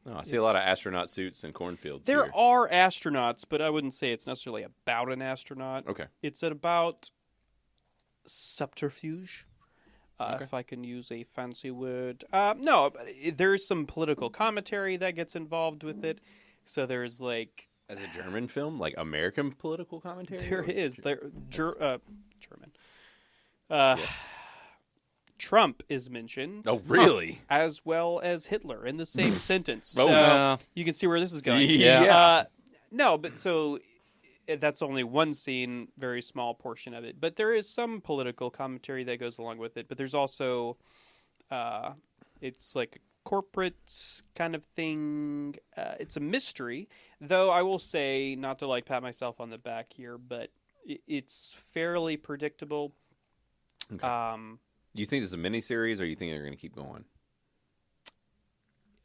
No, I see a lot of astronaut suits and cornfields
There
here.
are astronauts, but I wouldn't say it's necessarily about an astronaut.
Okay.
It's about subterfuge, if I can use a fancy word. No, there's some political commentary that gets involved with it. So there's like...
As a German film? Like American political commentary?
There is. German. Trump is mentioned.
Oh, really?
As well as Hitler in the same sentence.
Oh,
so you can see where this is going.
Yeah.
No, but so that's only one scene, very small portion of it. But there is some political commentary that goes along with it. But there's also, it's like a corporate kind of thing. It's a mystery. Though I will say, not to like pat myself on the back here, but it's fairly predictable.
Okay. You think this is a miniseries, or you think they're going to keep going?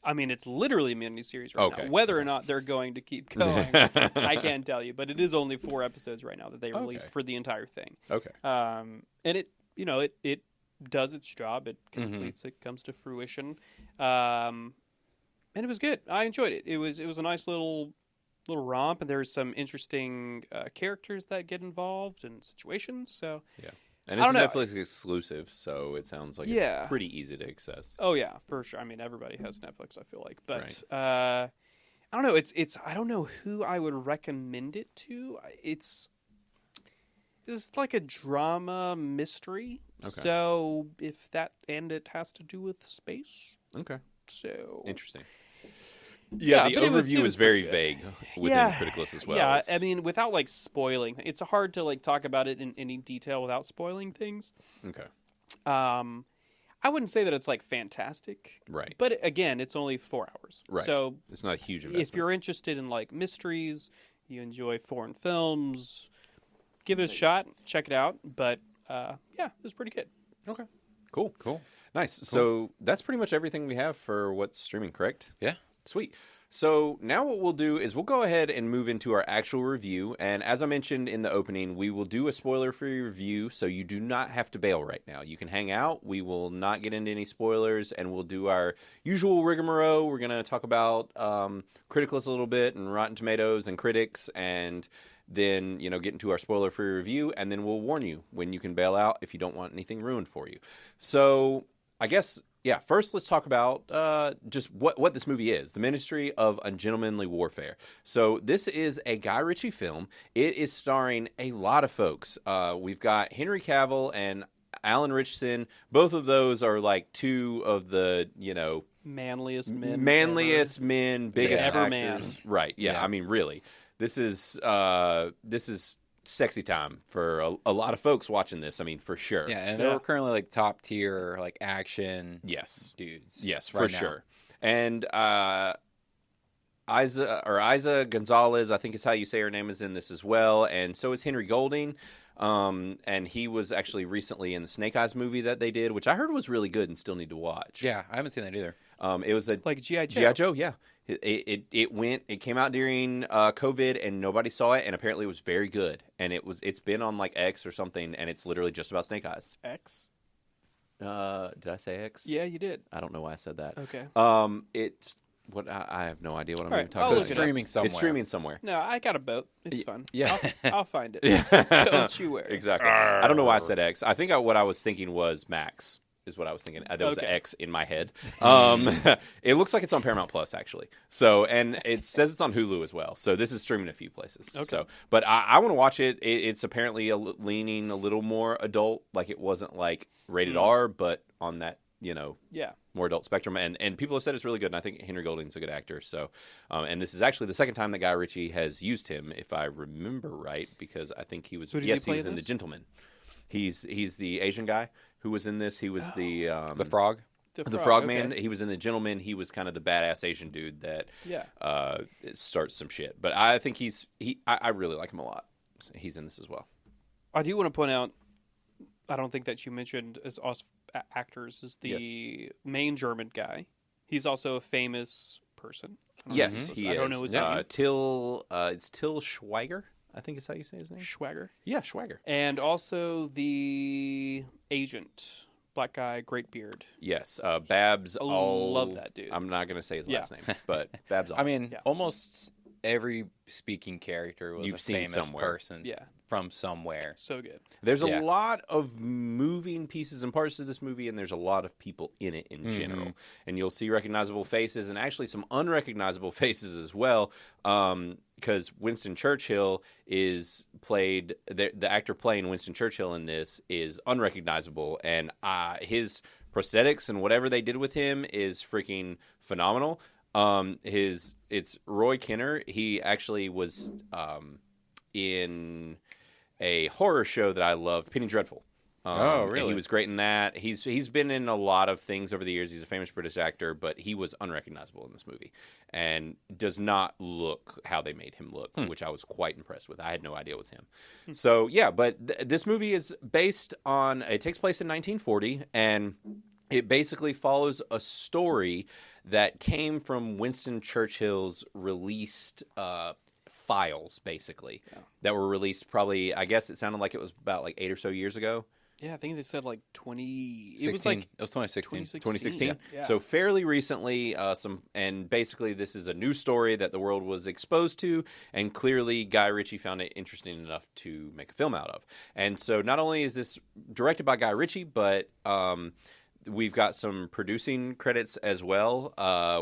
I mean, it's literally a miniseries right now. Whether or not they're going to keep going, I can't tell you. But it is only 4 episodes right now that they released for the entire thing.
Okay.
And it does its job. It completes. It comes to fruition. And it was good. I enjoyed it. It was a nice little romp, and there's some interesting characters that get involved and situations. So yeah.
And it's a Netflix exclusive, so it sounds like it's pretty easy to access.
Oh yeah, for sure. I mean, everybody has Netflix, I feel like, but I don't know. It's I don't know who I would recommend it to. It's like a drama mystery. Okay. So if it has to do with space.
Okay.
So
interesting. Yeah, the overview is very vague within Criticless as well.
Yeah, I mean, without like spoiling, it's hard to like talk about it in any detail without spoiling things.
Okay.
I wouldn't say that it's like fantastic.
Right.
But again, it's only 4 hours.
Right.
So
it's not a huge investment.
If you're interested in like mysteries, you enjoy foreign films, give it a shot. Check it out. But yeah, it was pretty good.
Okay. Cool. Nice.
Cool.
So that's pretty much everything we have for what's streaming, correct?
Yeah.
Sweet. So now what we'll do is we'll go ahead and move into our actual review. And as I mentioned in the opening, we will do a spoiler-free review, so you do not have to bail right now. You can hang out. We will not get into any spoilers, and we'll do our usual rigmarole. We're going to talk about Criticless a little bit and Rotten Tomatoes and Critics, and then, get into our spoiler-free review, and then we'll warn you when you can bail out if you don't want anything ruined for you. So I guess... yeah, first let's talk about just what this movie is, the Ministry of Ungentlemanly Warfare. So this is a Guy Ritchie film. It is starring a lot of folks. We've got Henry Cavill and Alan Ritchson. Both of those are like two of the,
manliest men,
biggest
ever
actors.
Man.
Right, yeah, I mean, really. This is sexy time for a lot of folks watching this. I mean, for sure.
Yeah, and they're currently like top tier, like action.
Yes,
dudes.
Yes, for sure. And Eiza Gonzalez, I think is how you say her name, is in this as well, and so is Henry Golding. And he was actually recently in the Snake Eyes movie that they did, which I heard was really good and still need to watch.
Yeah, I haven't seen that either.
It was
like G.I. Joe.
G.I. Joe, yeah. It came out during COVID and nobody saw it, and apparently it was very good. And it's been on like X or something, and it's literally just about Snake Eyes.
X?
Did I say X?
Yeah, you did.
I don't know why I said that.
Okay.
It's what I have no idea what I'm
All
even
right,
talking
I'll
about.
look it up.
Streaming somewhere.
It's streaming somewhere.
No, I got a boat. It's fun.
Yeah.
I'll find it.
Yeah.
Don't you worry.
Exactly. I don't know why I said X. I think what I was thinking was Max. Is what I was thinking. There was an X in my head. It looks like it's on Paramount Plus, actually. So, and it says it's on Hulu as well. So this is streaming a few places. Okay. So, but I want to watch it. It's apparently leaning a little more adult. Like it wasn't like rated R, but on that, more adult spectrum. And people have said it's really good. And I think Henry Golding's a good actor. So, and this is actually the second time that Guy Ritchie has used him, if I remember right, because I think he was. He was in The Gentleman. He's the Asian guy who was in this. He was the
frog.
The frog man. He was in The Gentleman. He was kind of the badass Asian dude that starts some shit. But I think I really like him a lot. He's in this as well.
I do want to point out, I don't think that you mentioned as us actors, is the main German guy. He's also a famous person.
Yes, he is.
I don't know his name.
It's Till Schweiger, I think is how you say his name.
Schweiger?
Yeah, Schweiger.
And also the agent, black guy, great beard.
Yes, Babs.
I love that dude.
I'm not going to say his last name, but Babs.
I mean, almost every speaking character was a famous person from somewhere.
So good.
There's a lot of moving pieces and parts to this movie, and there's a lot of people in it in general. And you'll see recognizable faces and actually some unrecognizable faces as well. Because Winston Churchill is played, the actor playing Winston Churchill in this is unrecognizable, and his prosthetics and whatever they did with him is freaking phenomenal. It's Roy Kinner. He actually was in a horror show that I loved, Penny Dreadful.
Oh, really?
And he was great in that. He's been in a lot of things over the years. He's a famous British actor, but he was unrecognizable in this movie and does not look how they made him look, which I was quite impressed with. I had no idea it was him. So, yeah, but this movie is based on, it takes place in 1940, and it basically follows a story that came from Winston Churchill's released files, basically, that were released probably, I guess it sounded like it was about like 8 or so years ago.
Yeah, I think they said like 20...
16. It was 2016.
2016?
Yeah.
So fairly recently, and basically this is a new story that the world was exposed to, and clearly Guy Ritchie found it interesting enough to make a film out of. And so not only is this directed by Guy Ritchie, but... we've got some producing credits as well,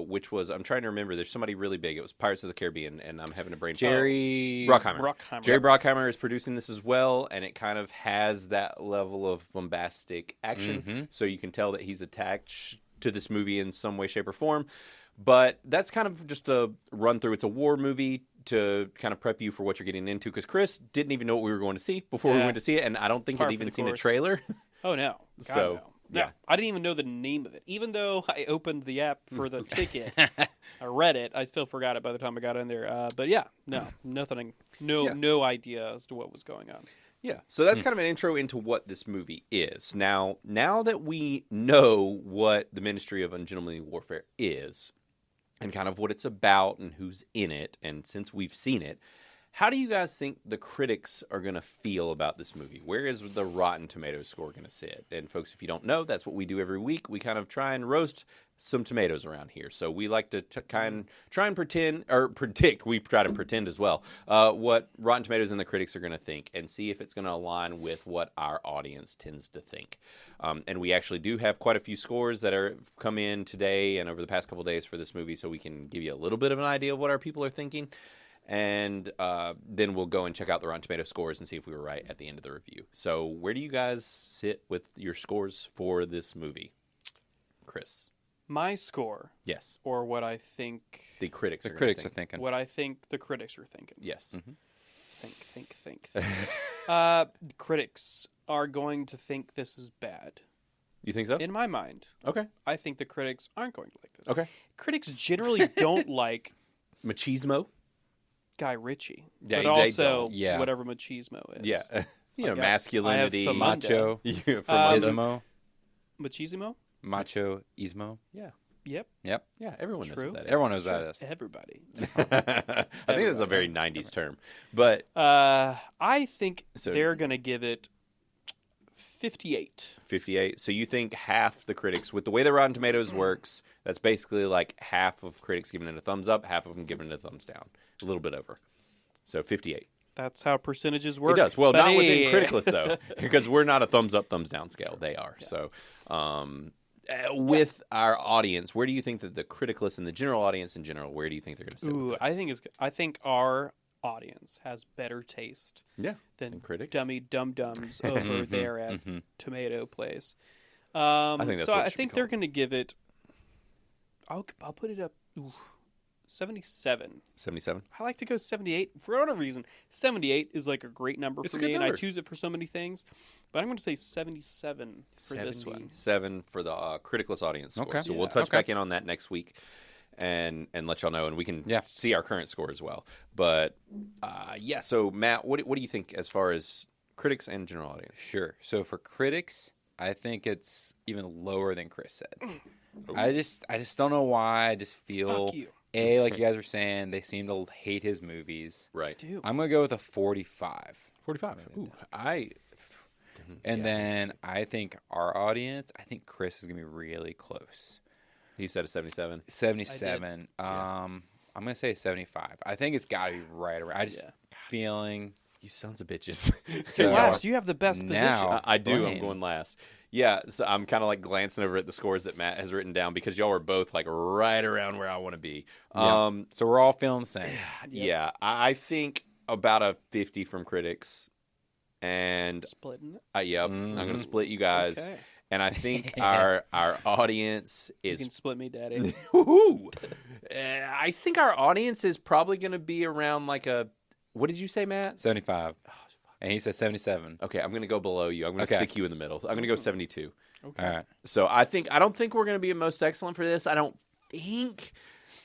which was, I'm trying to remember, there's somebody really big. It was Pirates of the Caribbean, and I'm having a brain
Jerry
Bruckheimer. Jerry Bruckheimer is producing this as well, and it kind of has that level of bombastic action, so you can tell that he's attached to this movie in some way, shape, or form. But that's kind of just a run through. It's a war movie to kind of prep you for what you're getting into, because Chris didn't even know what we were going to see before we went to see it, and I don't think he'd even seen a trailer.
Oh, no. God, no. Yeah, I didn't even know the name of it. Even though I opened the app for the ticket, I read it. I still forgot it by the time I got in there. But yeah, no idea as to what was going on.
Yeah, so that's kind of an intro into what this movie is. Now that we know what the Ministry of Ungentlemanly Warfare is, and kind of what it's about and who's in it, and since we've seen it, how do you guys think the critics are going to feel about this movie? Where is the Rotten Tomatoes score going to sit? And folks, if you don't know, that's what we do every week. We kind of try and roast some tomatoes around here. So we like to try and pretend, or predict, we try to pretend as well, what Rotten Tomatoes and the critics are going to think and see if it's going to align with what our audience tends to think. And we actually do have quite a few scores that are come in today and over the past couple of days for this movie, so we can give you a little bit of an idea of what our people are thinking. And then we'll go and check out the Rotten Tomatoes scores and see if we were right at the end of the review. So where do you guys sit with your scores for this movie? Chris?
My score?
Yes.
Or what I think...
The critics are
thinking.
What I think the critics are thinking.
Yes.
Mm-hmm. Think. Critics are going to think this is bad.
You think so?
In my mind.
Okay.
I think the critics aren't going to like this.
Okay.
Critics generally don't like...
Machismo?
Guy Ritchie,
yeah,
but also whatever machismo is.
Yeah, masculinity,
macho-ismo,
macho-ismo.
Yeah.
Yep.
Yeah, everyone knows what that is.
Everyone knows that is.
Everybody.
I think that's a very 90s term. But
I think they're going to give it 58.
58. So you think half the critics, with the way that Rotten Tomatoes works, that's basically like half of critics giving it a thumbs up, half of them giving it a thumbs down. A little bit over. So 58.
That's how percentages work.
It does. Well, not within Criticless, though, because we're not a thumbs up, thumbs down scale. They are. Yeah. So with our audience, where do you think that the Criticless and the general audience in general, where do you think they're going to sit with this?
I think our audience has better taste than
critics,
dummy dum-dums over there at Tomato Place. I think they're going to give it, I'll put it up 77.
77?
I like to go 78 for whatever reason. 78 is like a great number for me, and I choose it for so many things. But I'm going to say 77 for this one.
7 for the Criticless audience score. Okay. So we'll touch back in on that next week and let y'all know, and we can see our current score as well. But, so Matt, what do you think as far as critics and general audience?
Sure. So for critics, I think it's even lower than Chris said. I just don't know why. I just feel...
Fuck you.
Like you guys were saying, they seem to hate his movies.
Right.
Dude.
I'm going to go with a 45.
45. Ooh,
then I think our audience, I think Chris is going to be really close.
He said a 77.
77. I'm going to say 75. I think it's got to be right around. I just feeling...
You sons of bitches.
Last, you have the best position.
I do. I'm going last. Yeah, so I'm kind of like glancing over at the scores that Matt has written down because y'all are both like right around where I want to be.
So we're all feeling the same.
Yeah, I think about a 50 from critics, and
splitting it.
I'm going to split you guys. Okay. And I think our audience is...
You can split me, Daddy.
I think our audience is probably going to be around like a... What did you say, Matt?
75. Oh, and he said 77.
Okay, I'm going to go below you. I'm going to stick you in the middle. I'm going to go 72.
Okay. All right.
So I don't think we're going to be most excellent for this. I don't think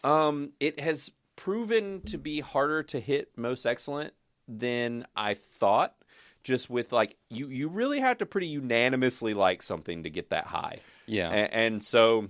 it has proven to be harder to hit most excellent than I thought. Just with like you really have to pretty unanimously like something to get that high.
Yeah.
And so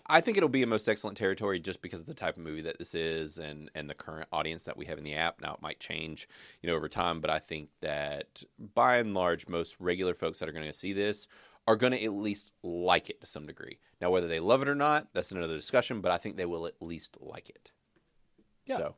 I think it'll be in most excellent territory just because of the type of movie that this is and the current audience that we have in the app. Now it might change, over time, but I think that by and large, most regular folks that are going to see this are going to at least like it to some degree. Now, whether they love it or not, that's another discussion, but I think they will at least like it.
Yeah.
So,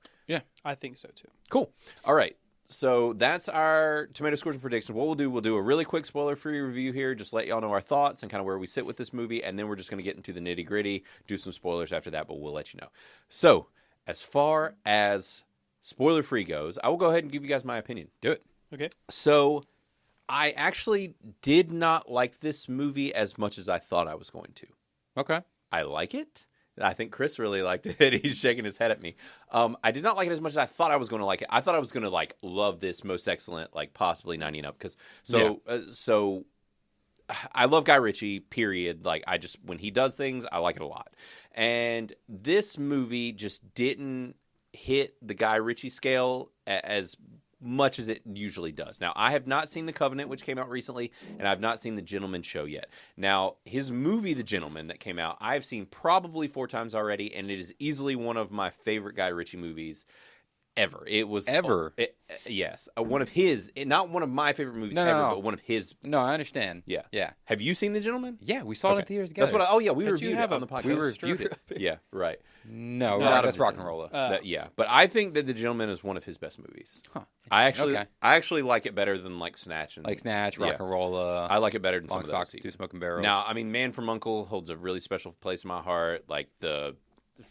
I think so too.
Cool. All right. So that's our tomato scores and predictions. What we'll do a really quick spoiler-free review here, just let y'all know our thoughts and kind of where we sit with this movie, and then we're just going to get into the nitty-gritty, do some spoilers after that, but we'll let you know. So as far as spoiler-free goes, I will go ahead and give you guys my opinion.
Do it.
Okay.
So I actually did not like this movie as much as I thought I was going to.
Okay.
I like it. I think Chris really liked it. He's shaking his head at me. I did not like it as much as I thought I was going to like it. I thought I was going to like love this most excellent, like possibly 90 and up. Because so I love Guy Ritchie. Period. Like when he does things, I like it a lot. And this movie just didn't hit the Guy Ritchie scale as much as it usually does. Now, I have not seen The Covenant, which came out recently, and I've not seen The Gentleman Show yet. Now, his movie, The Gentleman, that came out, I've seen probably 4 times already, and it is easily one of my favorite Guy Ritchie movies ever. It was yes, one of his, not one of my favorite movies but one of his.
No, I understand.
Yeah. Have you seen The Gentleman?
Yeah, we saw it in theaters together.
That's what. We reviewed it on the podcast.
We reviewed it.
Yeah, right.
No, that's Rock and Rolla.
Yeah, but I think that The Gentleman is one of his best movies. Huh. I actually like it better than like Snatch and
Rock and Rolla.
I like it better than some of those.
Two Smoking Barrels.
Now, I mean, Man from U.N.C.L.E. holds a really special place in my heart. Like the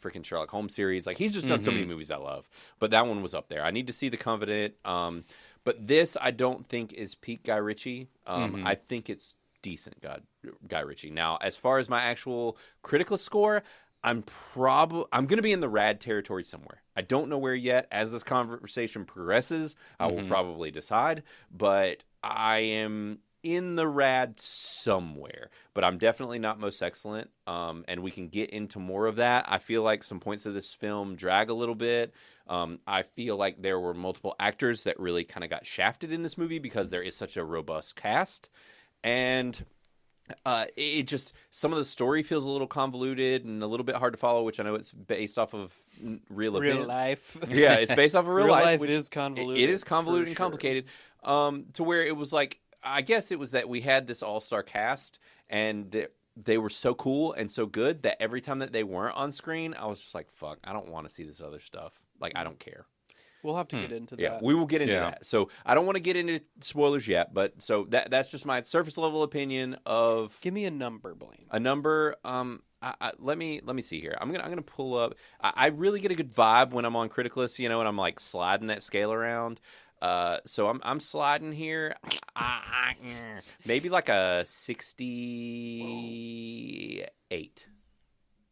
freaking Sherlock Holmes series. Like, he's just done so many movies I love. But that one was up there. I need to see The Covenant. But this, I don't think, is peak Guy Ritchie. I think it's decent Guy Ritchie. Now, as far as my actual critical score, I'm going to be in the rad territory somewhere. I don't know where yet. As this conversation progresses, I will probably decide. But I am in the rad somewhere, but I'm definitely not most excellent, and we can get into more of that. I feel like some points of this film drag a little bit. I feel like there were multiple actors that really kind of got shafted in this movie because there is such a robust cast, and it just, some of the story feels a little convoluted and a little bit hard to follow, which I know it's based off of real events.
Life.
Yeah, it's based off of real life.
Which is convoluted.
It is convoluted and complicated, to where it was like, I guess it was that we had this all-star cast, and they were so cool and so good that every time that they weren't on screen, I was just like, fuck, I don't want to see this other stuff. Like, I don't care.
We'll have to get into that.
Yeah, we will get into that. So I don't want to get into spoilers yet, but so that's just my surface level opinion of.
Give me a number, Blaine.
A number. Let me see here. I'm gonna pull up. I really get a good vibe when I'm on Criticlist, and I'm like sliding that scale around. So I'm sliding here. Maybe like a 68.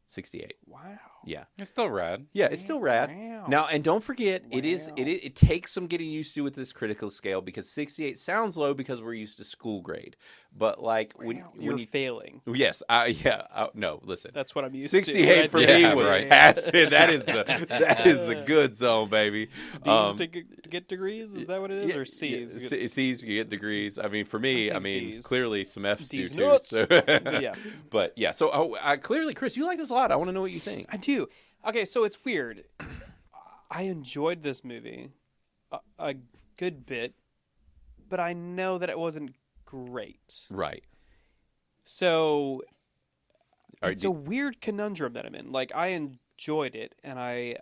68.
Wow.
Yeah.
It's still rad.
Yeah, it's still rad. Wow. Now, and don't forget, it takes some getting used to with this critical scale, because 68 sounds low because we're used to school grade. But like when
you're failing.
Yes. No, listen.
That's what I'm used
68
to.
for me was passive. That is the good zone, baby.
D's to get degrees? Is that what it is? Or C's?
C's, you get degrees. I mean, for me,
D's.
Clearly some F's
D's
do too. So.
Yeah.
But yeah, so clearly, Chris, you like this a lot. I want to know what you think.
I do. Okay, so it's weird. I enjoyed this movie a good bit, but I know that it wasn't great.
Right.
So it's a weird conundrum that I'm in. Like, I enjoyed it, and I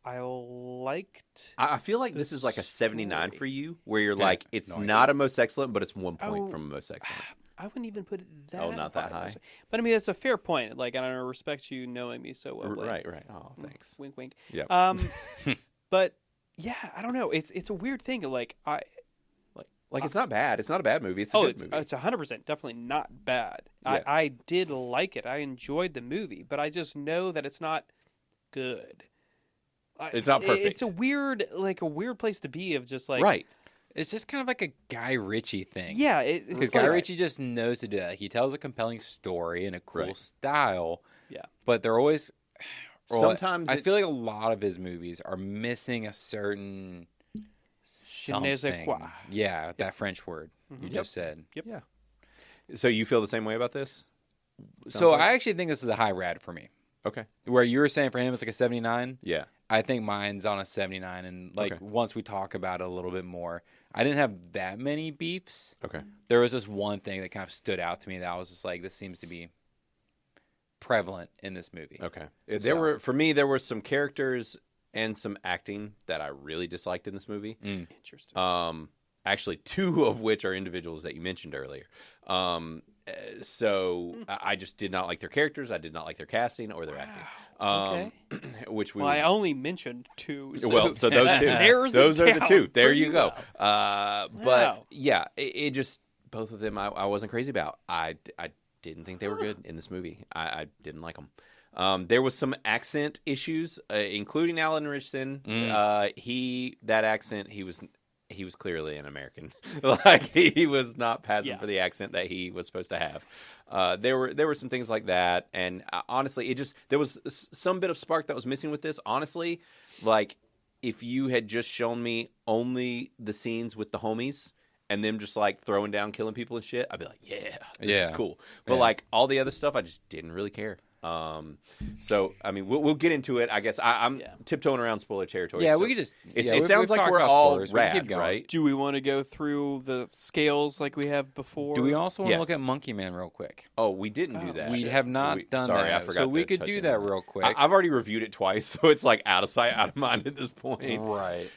liked.
I feel like this is like a 79 for you, where you're like, it's not a most excellent, but it's 1 point from most excellent.
I wouldn't even put it that.
Oh, not that high.
But I mean, it's a fair point. Like, and I respect you knowing me so well. Blake.
Right. Oh, thanks.
Wink, wink.
Yeah.
But yeah, I don't know. It's a weird thing. Like
it's not bad. It's not a bad movie. It's a good movie.
It's 100% definitely not bad.
Yeah.
I did like it. I enjoyed the movie, but I just know that it's not good.
It's not perfect.
It's a weird place to be, of just like,
right.
It's just kind of like a Guy Ritchie thing.
Yeah.
Because Guy Ritchie just knows to do that. He tells a compelling story in a cool style.
Yeah.
But they're always...
Sometimes
I feel like a lot of his movies are missing a certain something. Yeah, that French word you just said.
Yep.
Yeah. So you feel the same way about this?
I actually think this is a high rad for me.
Okay.
Where you were saying for him it's like a 79.
Yeah.
I think mine's on a 79, and once we talk about it a little bit more, I didn't have that many beefs.
Okay.
There was this one thing that kind of stood out to me that I was just like, this seems to be prevalent in this movie.
Okay. There were some characters and some acting that I really disliked in this movie.
Interesting.
Actually, 2 of which are individuals that you mentioned earlier. So I just did not like their characters. I did not like their casting or their acting.
Okay. I only mentioned 2. So
those 2. Those are the 2. There you go. But yeah, it just, both of them I wasn't crazy about. I didn't think they were good in this movie. I didn't like them. There was some accent issues, including Alan Ritchson. That accent, he was clearly an American. Like, he was not passing for the accent that he was supposed to have. There were some things like that, and honestly, there was some bit of spark that was missing with this. Honestly, like, if you had just shown me only the scenes with the homies and them just like throwing down, killing people and shit, I'd be like, this is cool. But like all the other stuff, I just didn't really care. So I mean, we'll get into it. I guess I'm tiptoeing around spoiler territory.
Yeah,
so
we could just.
It sounds like we're all rad, right?
Do we want to go through the scales like we have before?
Do we also want to look at Monkey Man real quick?
Oh, we didn't do that.
We have not done
sorry,
that.
I forgot.
So we could do that real quick.
I've already reviewed it twice, so it's like out of sight, out of mind at this point.
Right.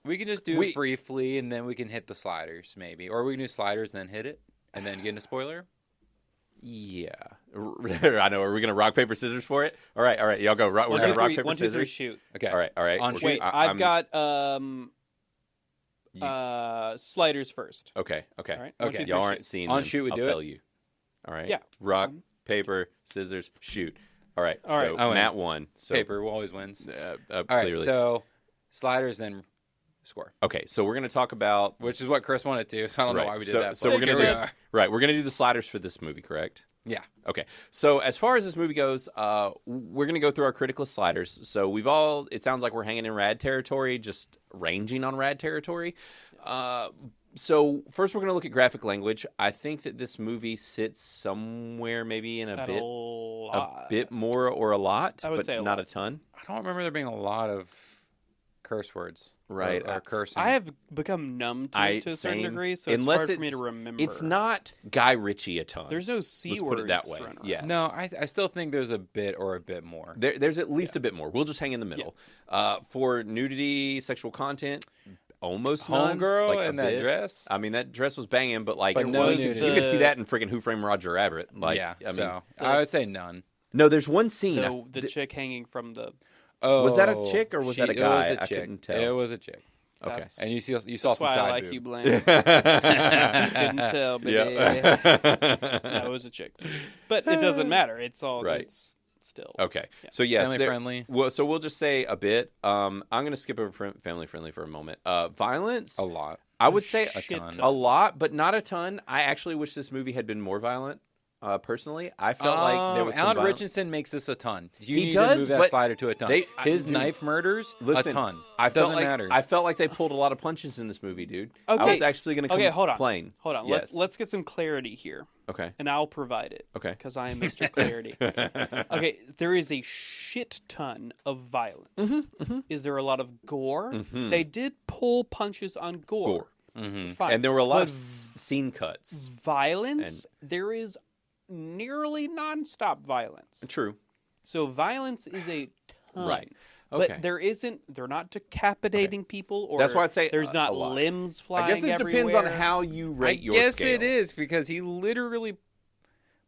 We can just do it briefly, and then we can hit the sliders, maybe, or we can do sliders and then hit it, and then get into spoiler.
Yeah, I know. Are we gonna rock paper scissors for it? All right. Y'all go. We're gonna rock paper scissors.
1, 2, 3, shoot.
Okay. All right.
On shoot.
Wait, I've got sliders first.
Okay.
All right.
Okay. Y'all aren't seeing.
On shoot, we do it.
I'll tell you. All right.
Yeah.
Rock, paper, scissors, shoot. All right.
All right.
So Matt won. So
paper always wins.
All
right. So sliders, then score.
Okay. So we're gonna talk about
which is what Chris wanted to. So I don't know why we did that.
So we're gonna do We're gonna do the sliders for this movie, correct?
Yeah.
Okay. So as far as this movie goes, we're going to go through our critical sliders. So it sounds like we're hanging in rad territory, just ranging on rad territory. So first we're going to look at graphic language. I think that this movie sits somewhere maybe in a bit more or a lot,
I would say
not a ton.
I don't remember there being a lot of curse words.
Right.
Or cursing.
I have become numb to it to a certain degree, so it's hard for me to remember.
It's not Guy Ritchie a ton.
There's no C
Let's
words
put it that way.
yes.
No, I still think there's a bit or a bit more.
There's at least a bit more. We'll just hang in the middle. Yeah. For nudity, sexual content, almost none.
Homegirl like in that dress.
I mean, that dress was banging, but like
no
you could see that in freaking Who Framed Roger Rabbit. Like,
yeah, I would say none.
No, there's one scene.
The chick hanging from the.
Oh, was that a chick or was that a guy?
It was a chick.
I couldn't tell.
It was a chick.
Okay,
and you saw some side
I like
boob.
you, Blaine. Couldn't tell, baby. That was a chick, but it doesn't matter. It's all
right.
It's still
okay. Yeah. So yes,
family friendly.
Well, so we'll just say a bit. I'm going to skip over family friendly for a moment. Violence,
a lot.
I would say
a ton.
A lot, but not a ton. I actually wish this movie had been more violent. Personally, I felt like there was some
Alan Ritchson makes this a ton.
He does,
to move that slider to a ton. His knife murders,
listen,
a ton.
Doesn't
matter.
I felt like they pulled a lot of punches in this movie, dude.
Okay.
I was actually going to complain.
Hold on.
Yes.
Let's get some clarity here.
Okay.
And I'll provide it.
Okay.
Because I am Mr. Clarity. Okay. There is a shit ton of violence.
Mm-hmm, mm-hmm.
Is there a lot of gore?
Mm-hmm.
They did pull punches on gore.
Mm-hmm.
Fine.
And there were a lot of scene cuts.
Violence, there is nearly nonstop violence.
True.
So violence is a ton.
Right. Okay.
But they're not decapitating people, or
that's why I'd say
there's not limbs flying everywhere.
I guess this depends on how you rate your scale.
I guess it is, because he literally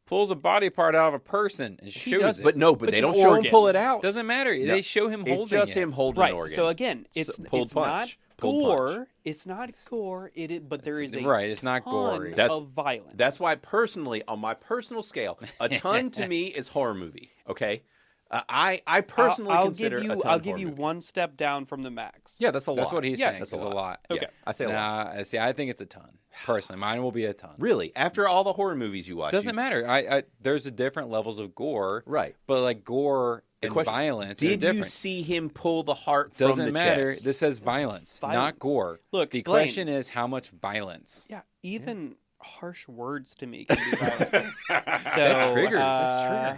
pulls a body part out of a person and shows it.
But they don't show him pull it out.
Doesn't matter. No. They show him holding it.
It's just him holding an organ.
So again, it's not gore. It's not gore. But there is a
it's not gory.
Of violence.
That's why personally, on my personal scale, a ton to me is horror movie. Okay, I personally consider a ton
I'll give
horror
you
movie.
one step down from the max.
Yeah, that's a lot.
That's what he's saying.
That's
a lot.
Okay,
I say a lot.
See, I think it's a ton. Personally, mine will be a ton.
Really, after all the horror movies you watch,
doesn't matter. There's a different levels of gore,
right?
But like gore and violence,
did you see him pull the heart from the
Doesn't matter.
chest?
This says violence, not gore.
Look,
the question is how much violence.
Yeah, even harsh words to me can be violence. So
that triggers. That's trigger.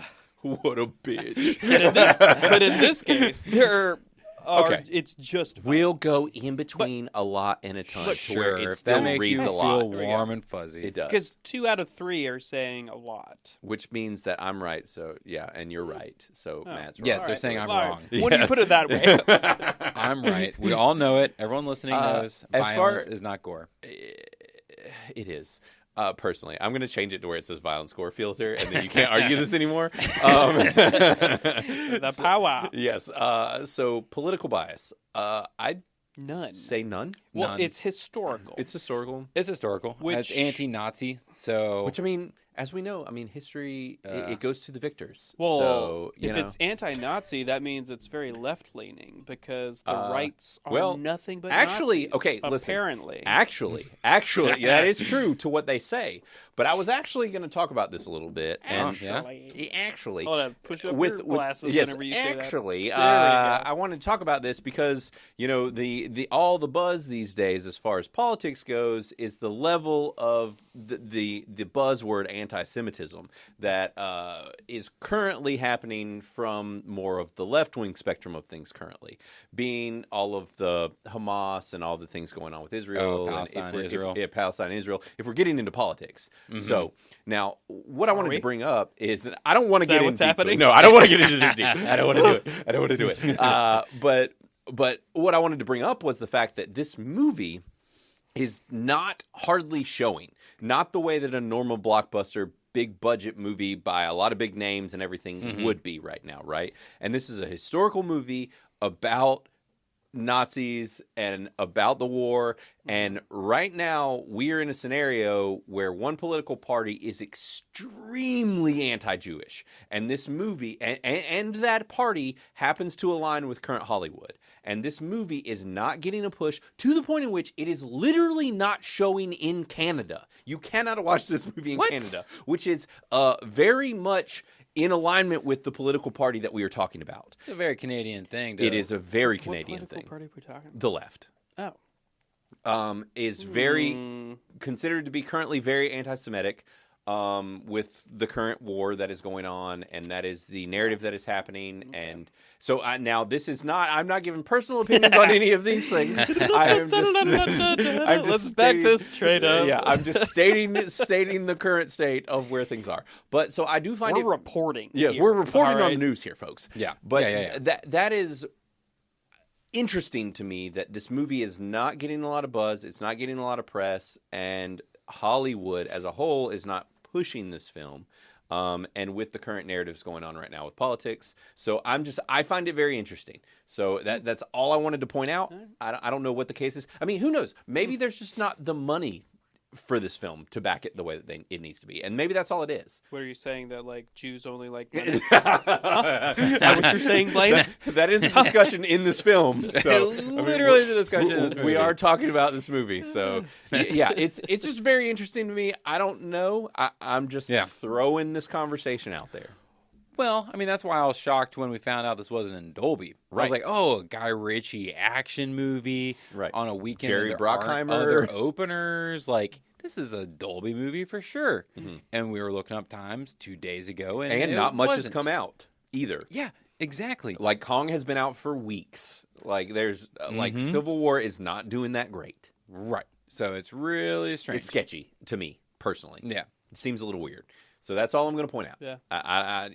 What a bitch.
But in this case, there are.
Okay.
It's just.
We'll go in between a lot and a ton to where it still reads a lot.
Feel warm and fuzzy.
It does.
Because 2 out of 3 are saying a lot,
which means that I'm right. So yeah, and you're right. So Matt's right.
Yes, they're saying I'm wrong.
When do you put it that way?
I'm right. We all know it. Everyone listening knows. Violence is not gore.
It is. Personally, I'm going to change it to where it says violent score filter, and then you can't argue this anymore.
The power.
Yes. So political bias. I'd say none.
Well,
none.
it's historical.
It's historical.
It's historical. It's anti-Nazi. So,
which I mean, as we know, I mean, history, it goes to the victors.
Well,
so,
if it's anti-Nazi, that means it's very left-leaning because the rights are nothing but
actually,
Nazis,
okay,
apparently.
Listen, actually, that is true to what they say. But I was actually going to talk about this a little bit. And actually.
Hold on, push up your glasses whenever you say that.
Actually, I wanted to talk about this because, you know, all the buzz these days as far as politics goes is the level of the buzzword anti-Semitism that is currently happening from more of the left-wing spectrum of things currently, being all of the Hamas and all the things going on with Israel.
Palestine, Israel.
Palestine, Israel. If we're getting into politics. Mm-hmm. So now what I wanted to bring up is I don't want to get into happening. No, I don't want to get into this deep. I don't want to do it. But what I wanted to bring up was the fact that this movie is not hardly showing, not the way that a normal blockbuster big budget movie by a lot of big names and everything would be right now, right? And this is a historical movie about Nazis and about the war, and right now we are in a scenario where one political party is extremely anti-Jewish, and this movie and that party happens to align with current Hollywood, and this movie is not getting a push to the point in which it is literally not showing in Canada. You cannot watch this movie in Canada, which is very much in alignment with the political party that we are talking about.
It's a very Canadian thing.
It is a very Canadian thing.
What party are we talking about?
The left. Is very considered to be currently very anti-Semitic with the current war that is going on, and that is the narrative that is happening. Okay. And so now this is not. I'm not giving personal opinions on any of these things. I am just
let's back this straight up.
Yeah, I'm just stating the current state of where things are. But so I do find
we're reporting.
Yeah, we're reporting on the news here, folks.
Yeah,
but that is interesting to me that this movie is not getting a lot of buzz. It's not getting a lot of press, and Hollywood as a whole is not pushing this film, and with the current narratives going on right now with politics. So I find it very interesting. So that's all I wanted to point out. I don't know what the case is. I mean, who knows? Maybe there's just not the money for this film to back it the way that it needs to be, and maybe that's all it is.
What are you saying, that like Jews only like money? Is that what you're saying, Blaine?
That is a discussion in this film. So,
literally the discussion in this movie.
We are talking about this movie, so yeah, it's just very interesting to me. I don't know. I'm just throwing this conversation out there.
Well, I mean, that's why I was shocked when we found out this wasn't in Dolby. Right. I was like, oh, a Guy Ritchie action movie on a weekend.
Jerry Bruckheimer.
Other openers. Like, this is a Dolby movie for sure. Mm-hmm. And we were looking up times 2 days ago. And
not much has come out either.
Yeah, exactly.
Like, Kong has been out for weeks. Like, there's, like, Civil War is not doing that great.
Right. So it's really strange.
It's sketchy to me, personally.
Yeah.
It seems a little weird. So that's all I'm going to point out.
Yeah.
I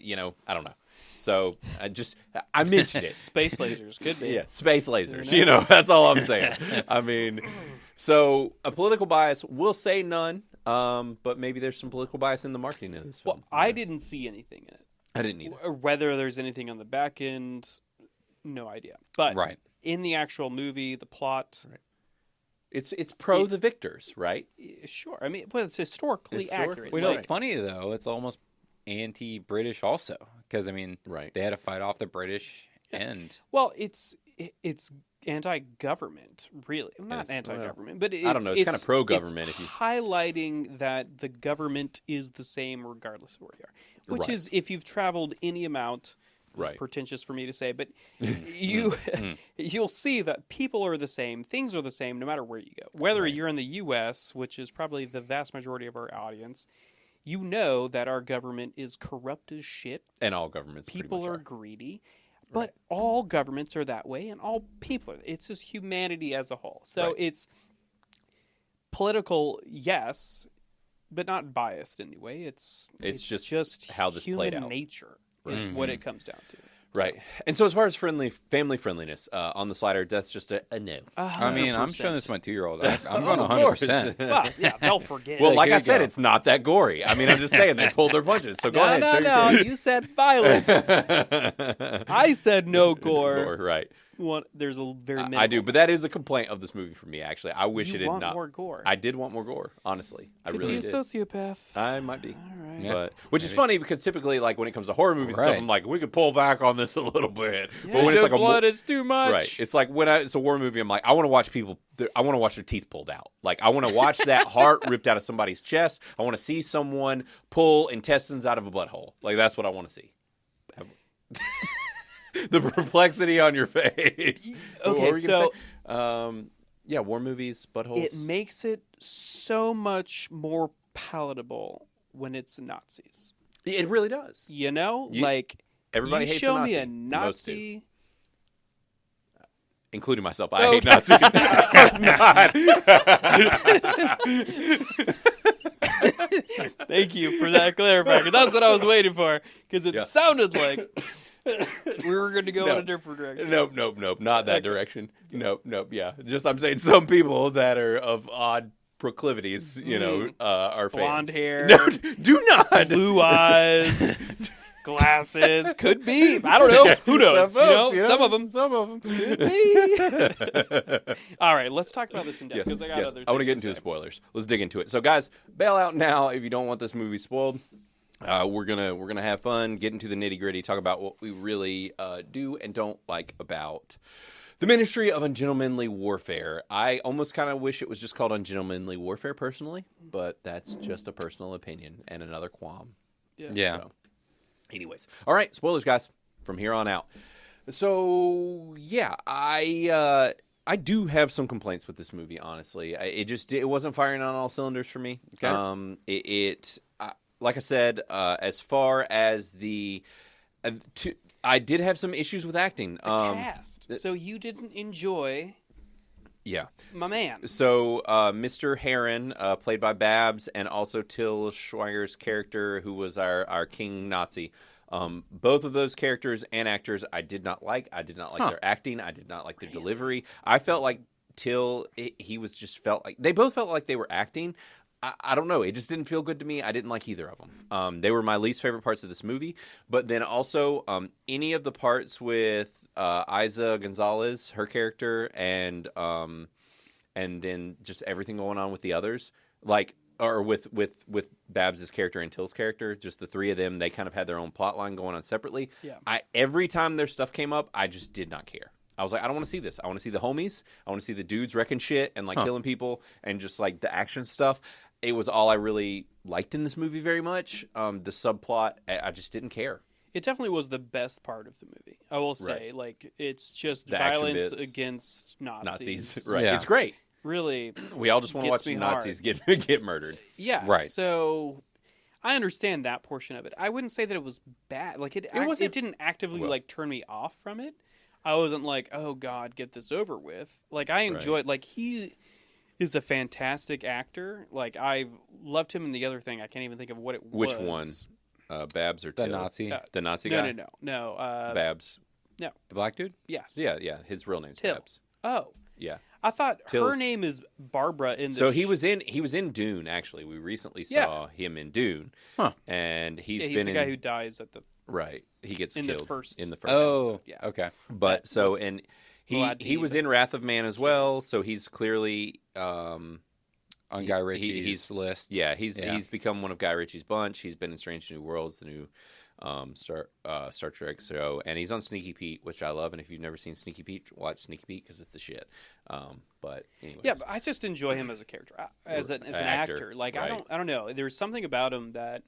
don't know. So I mentioned it.
Space lasers. Could be.
Yeah, space lasers. You know, that's all I'm saying. I mean, so a political bias, we'll say none, but maybe there's some political bias in the marketing of this film.
Well, I didn't see anything in it.
I didn't either.
Whether there's anything on the back end, no idea. But in the actual movie, the plot...
Right. It's pro the victors, right?
Sure. I mean, but it's historically accurate.
Well, funny though, it's almost anti-British also, because I mean, they had to fight off the British end.
Well, it's anti-government, really. Not anti-government, but
I don't know. It's kind of pro-government.
It's highlighting that the government is the same regardless of where you are, which is, if you've traveled any amount. It's pretentious for me to say, but you'll see that people are the same, things are the same, no matter where you go. Whether you're in the U.S., which is probably the vast majority of our audience, you know that our government is corrupt as shit.
And all governments
people are greedy, but all governments are that way, and all people are. It's just humanity as a whole. So it's political, yes, but not biased anyway. It's just
how this played out.
Nature. Is what it comes down to.
Right. So. And so as far as family friendliness on the slider, that's just a no.
100%.
I mean, I'm showing this to my 2-year-old. I'm going 100%.
Well, yeah, they'll forget.
Well, like I said, it's not that gory. I mean, I'm just saying they pulled their punches. So go ahead.
No, you said violence. I said no gore.
Right.
There's a very minimal.
I do, but that is a complaint of this movie for me. Actually, I wish it had not.
More gore.
I did want more gore. Honestly, I really did.
Could be a sociopath.
I might be.
All right.
Yeah,
but which is funny because typically, like when it comes to horror movies, and stuff, I'm like, we could pull back on this a little bit.
Yeah.
But when it's like
blood, it's too much.
Right. It's like when it's a war movie, I'm like, I want to watch people. I want to watch their teeth pulled out. Like I want to watch that heart ripped out of somebody's chest. I want to see someone pull intestines out of a butthole. Like that's what I want to see. The perplexity on your face.
Okay, so
yeah, war movies, buttholes.
It makes it so much more palatable when it's Nazis.
It really does.
You know, like
everybody hates
show
a Nazi.
me a Nazi,
including myself. I hate Nazis.
Thank you for that clarifier. That's what I was waiting for because it sounded like we were going to go in a different direction.
Nope. Not that direction. Nope. Yeah. Just I'm saying some people that are of odd proclivities, are
blonde
fans.
hair.
No, do not.
Blue eyes. Glasses. Could be. I don't know. Who knows? Some of them. Could be. All right. Let's talk about this in depth because I got other things.
I want to get into the spoilers. Let's dig into it. So, guys, bail out now if you don't want this movie spoiled. We're gonna have fun, get into the nitty gritty, talk about what we really do and don't like about the Ministry of Ungentlemanly Warfare. I almost kind of wish it was just called Ungentlemanly Warfare, personally, but that's just a personal opinion and another qualm.
Yeah.
So, anyways, all right, spoilers, guys, from here on out. So yeah, I do have some complaints with this movie. Honestly, it wasn't firing on all cylinders for me.
Okay.
Like I said, as far as I did have some issues with acting.
The cast. So you didn't enjoy...
Yeah.
My man.
So Mr. Heron, played by Babs, and also Till Schweiger's character, who was our King Nazi. Both of those characters and actors I did not like. I did not like their acting. I did not like their delivery. I felt like Till, they both felt like they were acting. I don't know. It just didn't feel good to me. I didn't like either of them. They were my least favorite parts of this movie. But then also any of the parts with Eiza Gonzalez, her character, and then just everything going on with the others, or with Babs' character and Till's character, just the three of them, they kind of had their own plot line going on separately.
Yeah.
Every time their stuff came up, I just did not care. I was like, I don't want to see this. I want to see the homies. I want to see the dudes wrecking shit and killing people and just the action stuff. It was all I really liked in this movie very much. The subplot, I just didn't care.
It definitely was the best part of the movie. I will say, it's just
the
violence against Nazis.
Right? Yeah. It's great.
Really,
we all just want to watch Nazis get murdered.
Yeah,
right.
So I understand that portion of it. I wouldn't say that it was bad. It didn't actively turn me off from it. I wasn't like, oh God, get this over with. I enjoyed. He is a fantastic actor. I've loved him in the other thing. I can't even think of what it was.
Which one? Babs or Till?
The Nazi?
The Nazi guy?
No.
Babs.
No.
The black dude?
Yes.
Yeah. His real name's
Till.
Babs.
Oh.
Yeah.
I thought her name is Barbara in the
So he was in Dune, actually. We recently saw him in Dune.
Huh.
And he's
the guy who dies at the...
Right. He gets
killed
in the first
episode.
Yeah.
Okay.
But he was in Wrath of Man as well, so he's clearly
on Guy Ritchie's list.
Yeah, he's become one of Guy Ritchie's bunch. He's been in Strange New Worlds, the new Star Trek show, and he's on Sneaky Pete, which I love. And if you've never seen Sneaky Pete, watch Sneaky Pete because it's the shit. But anyways,
but I just enjoy him as a character, as an actor.
Right.
I don't know. There's something about him that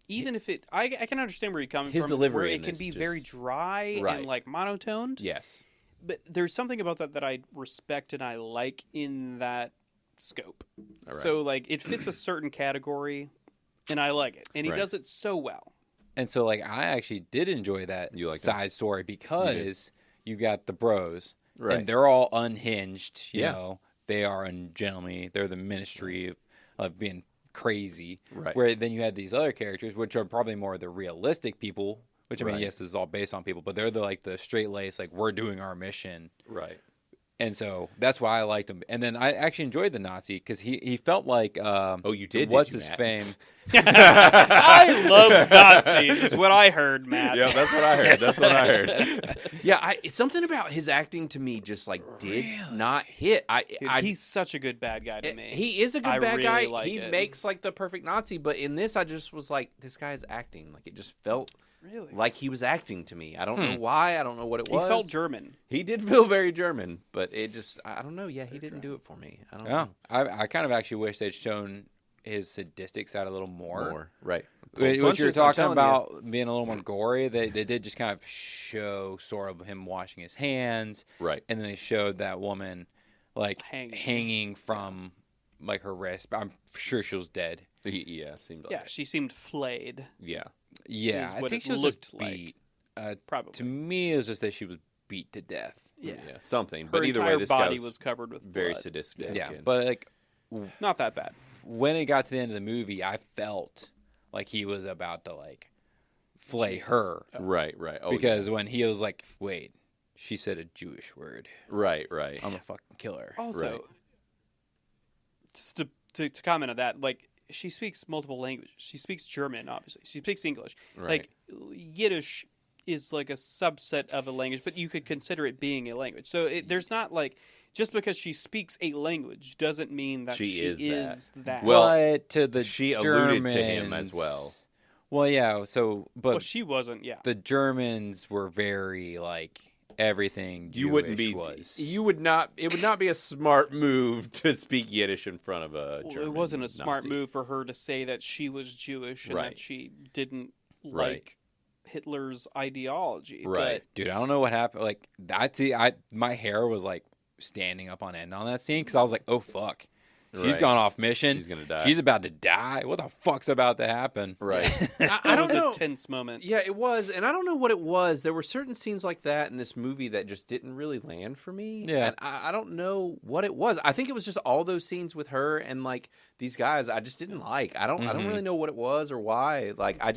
even if I can understand where you're coming from.
His delivery,
where it can be very dry and monotoned.
Yes,
but there's something about that I respect and I like in that scope. Right. So it fits a certain category. And I like it. And he does it so well.
And so, I actually did enjoy that side story because you got the bros. Right. And they're all unhinged. You know, they are ungentlemanly. They're the ministry of being crazy. Right. Where then you had these other characters, which are probably more the realistic people, which, I mean, yes, this is all based on people, but they're the straight-laced, we're doing our mission.
Right.
And so that's why I liked him. And then I actually enjoyed the Nazi because he felt like
you did.
What's his fame?
I love Nazis. Is what I heard, Matt.
Yeah, that's what I heard. Yeah, it's something about his acting to me just like did not hit.
He's such a good bad guy to me.
He is a good bad guy.
Like
he makes like the perfect Nazi. But in this, I just was like, this guy's acting. Like it just felt.
Really?
Like he was acting to me. I don't know why. I don't know what it was.
He felt German.
He did feel very German, but it just, I don't know. Yeah, he didn't do it for me. I don't know.
I kind of actually wish they'd shown his sadistic side a little more.
Right.
What you're talking about being a little more gory, they did just kind of show sort of him washing his hands.
Right.
And then they showed that woman like hanging from like her wrist. I'm sure she was dead.
Yeah, seemed like
she seemed flayed.
Yeah.
Yeah, I think she was just beat.
Probably.
To me, it was just that she was beat to death.
Yeah,
something.
Her
But either way, this
body
guy
was covered with
very
blood.
sadistic.
Yeah, but like
not that bad.
When it got to the end of the movie, I felt like he was about to like flay her.
Right.
Because when he was like, "Wait, she said a Jewish word."
Right.
I'm gonna fucking kill her.
Also, just to comment on that, like. She speaks multiple languages. She speaks German, obviously. She speaks English.
Right.
Like, Yiddish is like a subset of a language, but you could consider it being a language. So there's not like, just because she speaks a language doesn't mean that she is that.
Well,
but to the
she
Germans,
alluded to him as well.
Well, yeah. So, but
she wasn't. Yeah.
The Germans were very like. Everything Jewish was.
You would not. It would not be a smart move to speak Yiddish in front of a German.
It wasn't a smart
Nazi.
move for her to say that she was Jewish and that she didn't like Hitler's ideology.
Right,
but,
dude. I don't know what happened. Like that. My hair was like standing up on end on that scene because I was like, oh fuck. She's gone off mission.
She's gonna die.
She's about to die. What the fuck's about to happen?
Right.
I don't know. It was a tense moment.
Yeah, it was, and I don't know what it was. There were certain scenes like that in this movie that just didn't really land for me.
Yeah,
and I don't know what it was. I think it was just all those scenes with her and like these guys. I just didn't like. I don't really know what it was or why. Like I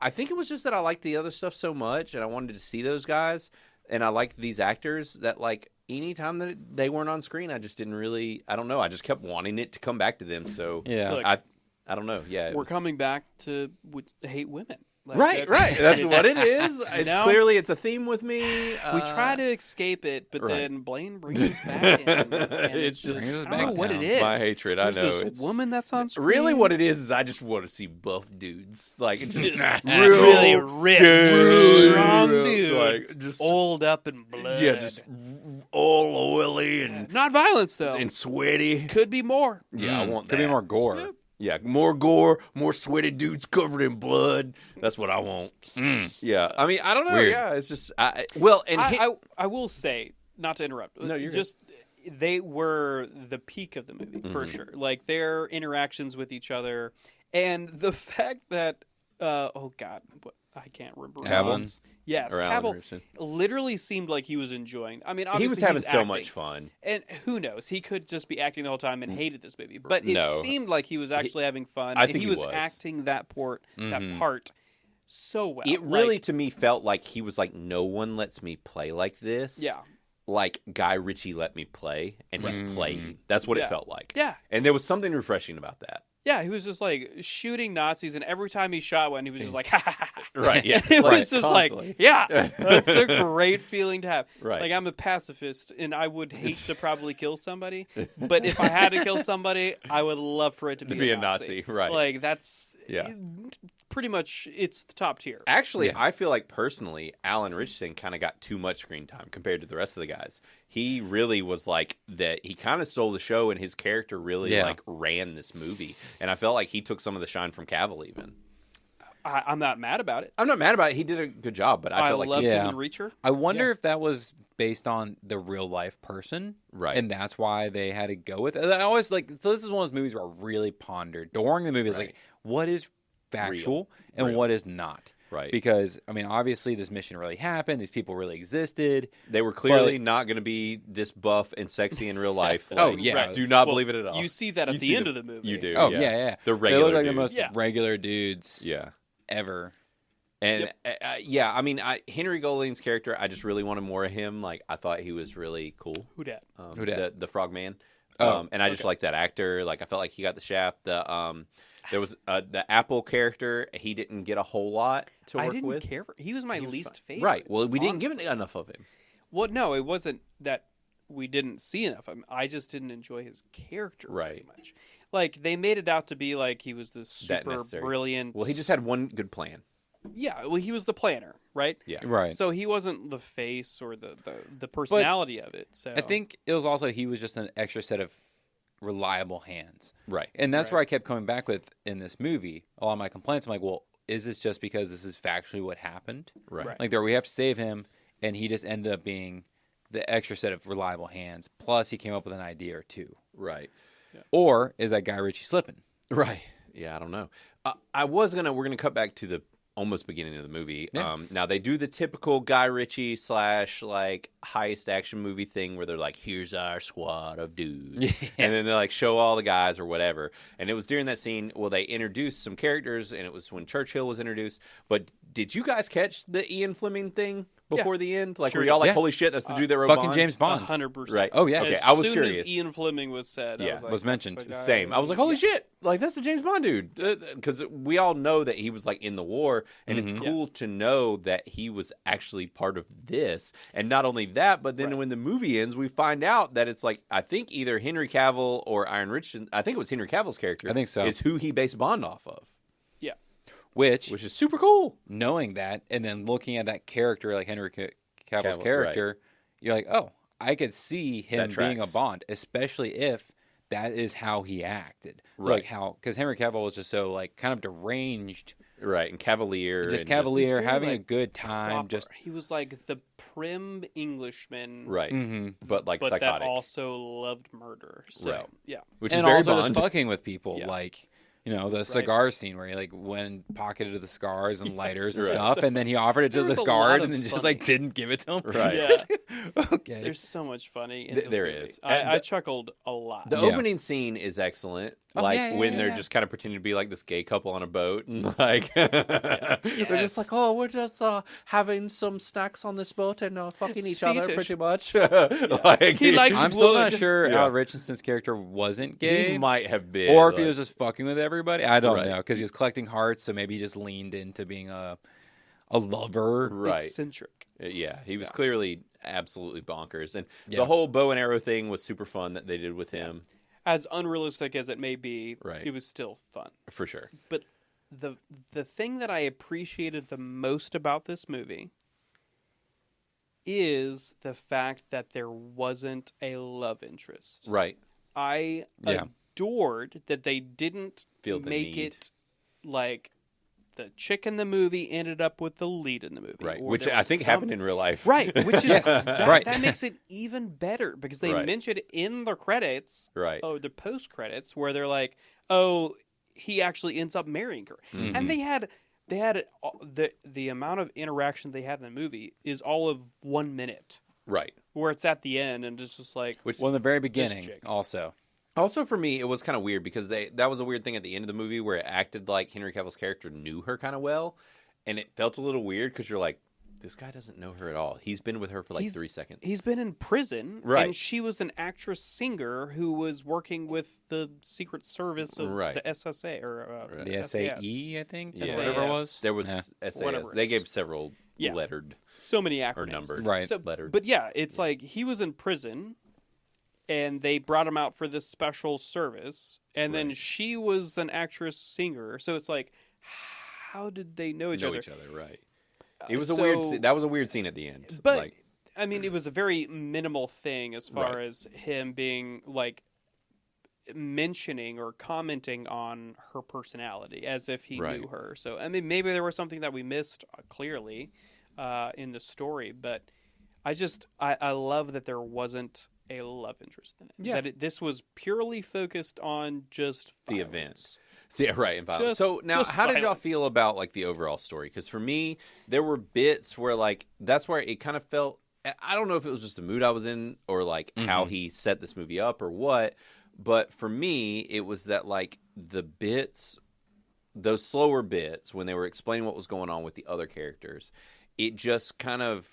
think it was just that I liked the other stuff so much, and I wanted to see those guys, and I liked these actors that like. Anytime that they weren't on screen, I just didn't really. I don't know. I just kept wanting it to come back to them. So
yeah,
look, I don't know. Yeah,
we're coming back to hate women.
Like, right. That's what it is. It's clearly it's a theme with me.
We try to escape it, but then Blaine brings us back in. And it's just I don't know what it is.
My hatred. I know.
This woman that's on screen.
Really, what it is I just want to see buff dudes, like just
really ripped, strong dudes,
like just
oiled up in blood.
Yeah, just all oily and
not violence though,
and sweaty.
Could be more.
Yeah, I want that.
Could be more gore.
Yeah.
Yeah, more gore, more sweaty dudes covered in blood. That's what I want. Yeah, I mean, I don't know.
Weird.
Yeah, it's just
I will say, not to interrupt.
No, you're
just good. They were the peak of the movie for sure. Like their interactions with each other, and the fact that oh god, I can't remember.
Cavill?
Yes, Cavill literally seemed like he was enjoying. I mean, obviously
he was having so
acting.
much fun.
And who knows? He could just be acting the whole time and hated this movie. But it seemed like he was actually having fun.
I think
he was acting that part so well.
It really, to me, felt like he was like, no one lets me play like this.
Yeah.
Like Guy Ritchie let me play, and he's playing. That's what it felt like.
Yeah.
And there was something refreshing about that.
Yeah, he was just like shooting Nazis, and every time he shot one, he was just like, ha ha ha.
Right, yeah.
It was just constantly. Like, yeah, that's a great feeling to have.
Right.
Like, I'm a pacifist, and I would hate to probably kill somebody, but if I had to kill somebody, I would love for it to be a Nazi.
Right.
Like, that's pretty much, it's the top tier.
Actually, I feel like personally, Alan Ritchson kind of got too much screen time compared to the rest of the guys. He really was like that. He kind of stole the show, and his character really like ran this movie. And I felt like he took some of the shine from Cavill even.
I'm not mad about it.
I'm not mad about it. He did a good job, but I feel like
loved him in Reacher.
I wonder if that was based on the real life person,
right?
And that's why they had to go with it. I always like. So this is one of those movies where I really pondered during the movie. It's like, what is factual and what is not?
Right.
Because, I mean, obviously this mission really happened. These people really existed.
They were clearly not going to be this buff and sexy in real life. Like,
oh, yeah.
Right. Do not believe it at all.
You see that at the end of the movie.
You do.
Oh, yeah.
The regular
They look like
dudes.
the most regular dudes ever.
And yeah, I mean, Henry Golding's character, I just really wanted more of him. Like, I thought he was really cool.
Who dat?
The Frogman. And I just like that actor. Like, I felt like he got the shaft. There was the Apple character. He didn't get a whole lot to work with.
I didn't care for. He was my least favorite.
Right. Well, we didn't give enough of him.
Well, no, it wasn't that we didn't see enough of him. I just didn't enjoy his character very much. Like, they made it out to be like he was this super brilliant.
Well, he just had one good plan.
Yeah, well, he was the planner, right?
Yeah,
right.
So he wasn't the face or the personality of it. So
I think it was also he was just an extra set of reliable hands,
right?
And that's where I kept coming back with in this movie. A lot of my complaints, I'm like, well, is this just because this is factually what happened?
Right.
Like, there we have to save him, and he just ended up being the extra set of reliable hands. Plus, he came up with an idea or two.
Right.
Yeah. Or is that Guy Ritchie slipping?
Right. Yeah, I don't know. We're gonna cut back to the almost beginning of the movie. Yeah. Now they do the typical Guy Ritchie / like heist action movie thing where they're like, here's our squad of dudes. And then they like show all the guys or whatever. And it was during that scene, they introduced some characters, and it was when Churchill was introduced. But did you guys catch the Ian Fleming thing before the end? Like, were y'all like, holy shit, that's the dude that wrote
fucking
Bond?
James Bond.
100%.
Right.
Oh, yeah.
Okay, I was
curious.
curious.
As Ian Fleming was said,
was mentioned.
Same. I was like, holy shit, like, that's the James Bond dude. Because we all know that he was like in the war, and it's cool to know that he was actually part of this. And not only that, but then when the movie ends, we find out that it's like, I think either Henry Cavill or Ritchson, I think it was Henry Cavill's character.
I think so.
Is who he based Bond off of.
Yeah.
Which
is super cool.
Knowing that, and then looking at that character, like Henry Cavill's character, you're like, oh, I could see him being a Bond, especially if that is how he acted.
Right.
Like because Henry Cavill was just so like kind of deranged.
Right, and cavalier.
Just cavalier, having a good time.
Proper. He was like the prim Englishman.
Right. Mm-hmm. But psychotic.
That also loved murder. So, yeah.
Which is very
also
Bond.
Just fucking with people, like... You know, the cigar scene where he like went and pocketed the cigars and lighters and stuff, and then he offered it to the guard and then just like didn't give it to him.
Right.
Yeah.
Okay.
There's so much funny in this
there
movie.
is.
I chuckled a lot.
The opening scene is excellent. When they're just kind of pretending to be like this gay couple on a boat, and like they're just like, oh, we're just having some snacks on this boat and fucking each other pretty much.
Like, he likes
I'm still not sure how Ritchson's character wasn't gay.
He might have been,
or if he was just fucking with everybody. I don't know, because he was collecting hearts, so maybe he just leaned into being a lover,
eccentric.
Yeah, he was clearly absolutely bonkers, and the whole bow and arrow thing was super fun that they did with him.
As unrealistic as it may be, it was still fun.
For sure.
But the thing that I appreciated the most about this movie is the fact that there wasn't a love interest.
Right.
I adored that they didn't make it like the chick in the movie ended up with the lead in the movie.
Right, which I think happened in real life.
Right, which is that makes it even better because they mentioned in the credits, the post credits, where they're like, "Oh, he actually ends up marrying her," and they had the amount of interaction they had in the movie is all of 1 minute,
right?
Where it's at the end and it's just like,
in the very beginning, also.
Also, for me, it was kind of weird because that was a weird thing at the end of the movie where it acted like Henry Cavill's character knew her kind of well, and it felt a little weird because you're like, this guy doesn't know her at all. He's been with her for like 3 seconds.
He's been in prison, and she was an actress-singer who was working with the Secret Service of the SSA, or
the SAE, I think?
Yeah.
Whatever it was.
There was SAS. They gave several lettered.
So many acronyms.
Or numbered.
Right.
So,
lettered.
But yeah, it's like he was in prison, and they brought him out for this special service, and then she was an actress-singer, so it's like, how did they know each other?
Right. It was that was a weird scene at the end.
But I mean, it was a very minimal thing as far as him being like mentioning or commenting on her personality as if he knew her. So I mean, maybe there was something that we missed clearly in the story, but I love that there wasn't a love interest in it. Yeah, that this was purely focused on just violence.
The events. Yeah, right. And so now, how did y'all feel about like the overall story? Because for me, there were bits where like that's where it kind of felt. I don't know if it was just the mood I was in or like how he set this movie up or what. But for me, it was that like the bits those slower bits when they were explaining what was going on with the other characters, it just kind of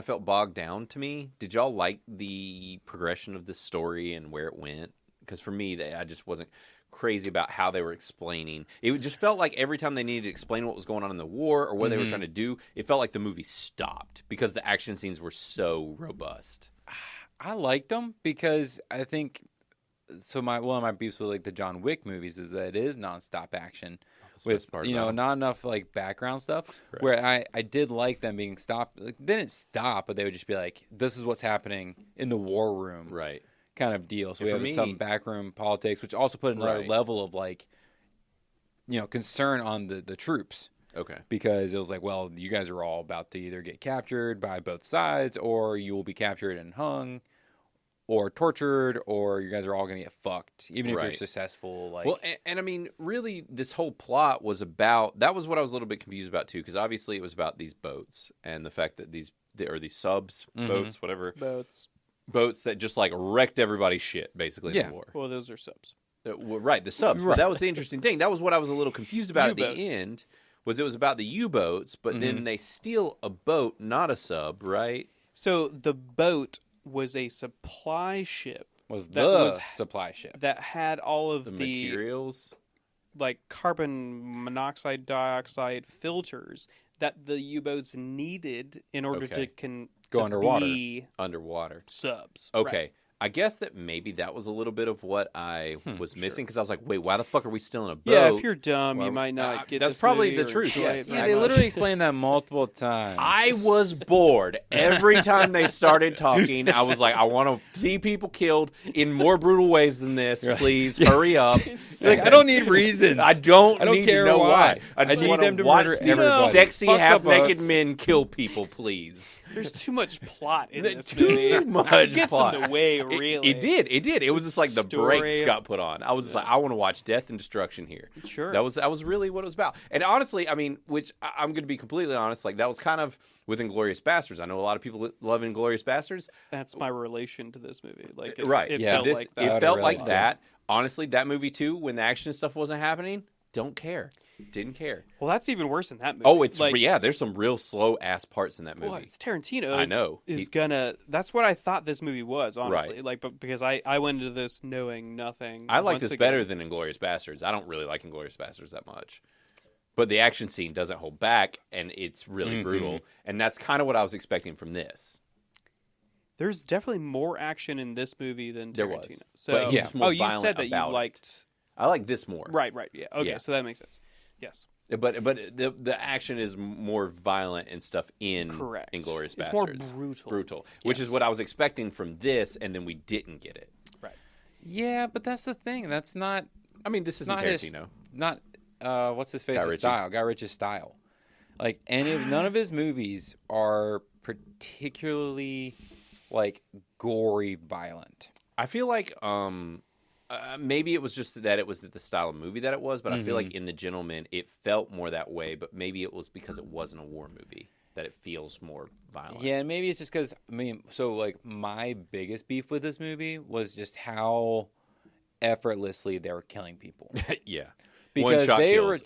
felt bogged down to me. Did y'all like the progression of this story and where it went? Because for me, I just wasn't crazy about how they were explaining. It just felt like every time they needed to explain what was going on in the war or what they were trying to do, it felt like the movie stopped because the action scenes were so robust.
I liked them because I think one of my beefs with like the John Wick movies is that it is nonstop action with not enough like background stuff. Right. Where I did like them being stopped. Like, they didn't stop, but they would just be like, "This is what's happening in the war room,"
right?
Kind of deal. So we have some backroom politics, which also put another level of like, concern on the troops.
Okay.
Because it was like, well, you guys are all about to either get captured by both sides, or you will be captured and hung, or tortured, or you guys are all going to get fucked, even if you're successful. Like,
well, and I mean, really, this whole plot was about. That was what I was a little bit confused about too, because obviously it was about these boats and the fact that these subs, boats, whatever, boats that just like wrecked everybody's shit basically in the war.
Well, those are subs.
Right, the subs. Right. But that was the interesting thing. That was what I was a little confused about at the end. It was about the U-boats, but then they steal a boat, not a sub, right?
So the boat was a supply ship.
Supply ship
that had all of the
materials,
like carbon monoxide, dioxide filters that the U-boats needed in order to
go underwater.
Underwater
subs.
Okay.
Right.
I guess that maybe that was a little bit of what I was missing because I was like, wait, why the fuck are we still in a boat?
Yeah, if you're dumb, you might not get
that's
this
probably
movie
the truth. Yes.
Yeah, they literally explained that multiple times.
I was bored. Every time they started talking, I was like, I want to see people killed in more brutal ways than this. Please hurry up.
Like, I don't need reasons.
I don't need
care
to know
why.
I just
need them to
watch
murder
these
everybody.
sexy half-naked men kill people, please.
There's too much plot in this
movie. Too much
it gets
plot.
in the way, really.
It did. It was just like the brakes got put on. I was just like, I want to watch death and destruction here.
Sure.
That was really what it was about. And honestly, I mean, which I'm going to be completely honest, like that was kind of with Inglourious Bastards. I know a lot of people love Inglourious Bastards.
That's my relation to this movie. Like,
it
felt like that.
It felt like that. Honestly, that movie too, when the action stuff wasn't happening, don't care. Didn't care.
Well, that's even worse than that movie.
Oh, it's like, there's some real slow ass parts in that movie.
Well, it's Tarantino.
I know.
That's what I thought this movie was, honestly. Right. Like, but because I went into this knowing nothing.
I like this better than Inglourious Bastards. I don't really like Inglourious Bastards that much. But the action scene doesn't hold back, and it's really brutal. And that's kind of what I was expecting from this.
There's definitely more action in this movie than Tarantino. There was. So,
but yeah.
You said that you liked...
I like this more.
Right, yeah. Okay, so that makes sense. Yes.
But the action is more violent and stuff in Inglourious Bastards.
It's more brutal.
Which is what I was expecting from this, and then we didn't get it.
Right.
Yeah, but that's the thing. That's not...
I mean, this isn't Tarantino.
What's his face's style? Guy Ritchie's style. Like, none of his movies are particularly, like, gory violent.
I feel like... maybe it was just that it was the style of movie that it was, but I feel like in The Gentleman, it felt more that way, but maybe it was because it wasn't a war movie that it feels more violent.
Yeah, and maybe it's just because, my biggest beef with this movie was just how effortlessly they were killing people.
Yeah.
Because they were,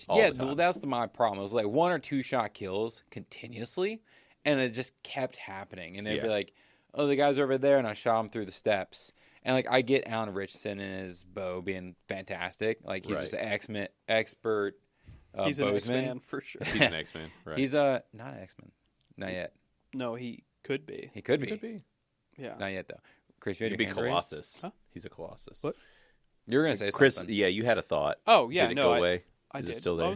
that's
my problem. It was like 1 or 2 shot kills continuously, and it just kept happening. And they'd be like, oh, the guy's over there, and I shot him through the steps. And, like, I get Alan Ritchson and his bow being fantastic. Like, he's just an expert
he's
bowsman.
An X-Man, for sure.
He's an X-Man, right.
He's not an X-Man. Not yet.
No, he could be.
He could be.
Yeah.
Not yet, though. Chris, you
He'd be Colossus. Huh? He's a Colossus.
What?
You were going to say
Chris,
something.
Yeah, you had a thought.
Oh, yeah.
Did it go away?
I
Is
did.
it still there?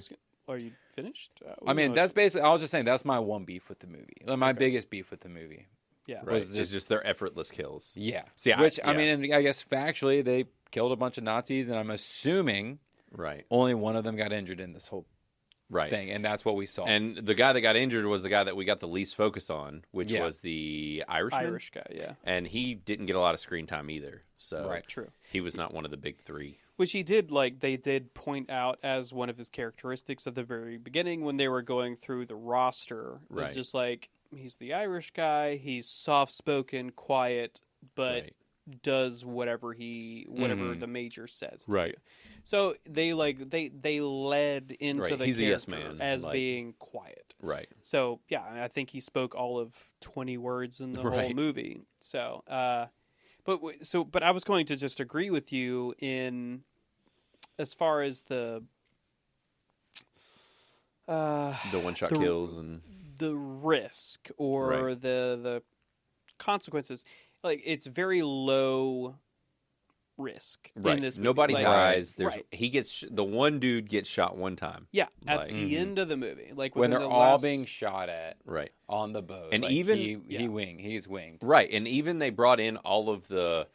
Are you finished?
That's basically, I was just saying, that's my one beef with the movie. Like, my biggest beef with the movie.
Yeah,
right. It's just their effortless kills.
Yeah.
See,
I guess factually they killed a bunch of Nazis, and I'm assuming only one of them got injured in this whole thing, and that's what we saw.
And the guy that got injured was the guy that we got the least focus on, which was the Irishman.
Irish guy, yeah.
And he didn't get a lot of screen time either. So
true.
He was not one of the big 3.
Which they did point out as one of his characteristics at the very beginning when they were going through the roster. Right. It's just like, he's the Irish guy, he's soft-spoken, quiet, but does whatever the major says to
right.
do. So they led into
right.
the
He's
character
a yes man,
as being quiet.
Right.
So yeah, I think he spoke all of 20 words in the whole movie. So but I was going to just agree with you in as far as the
one-shot kills and
the risk or the consequences. Like, it's very low risk in this movie.
Nobody dies. The one dude gets shot one time.
Yeah, at the end of the movie, like
when they're all being shot at, on the boat,
and
like
even
he's winged,
right, and even they brought in all of the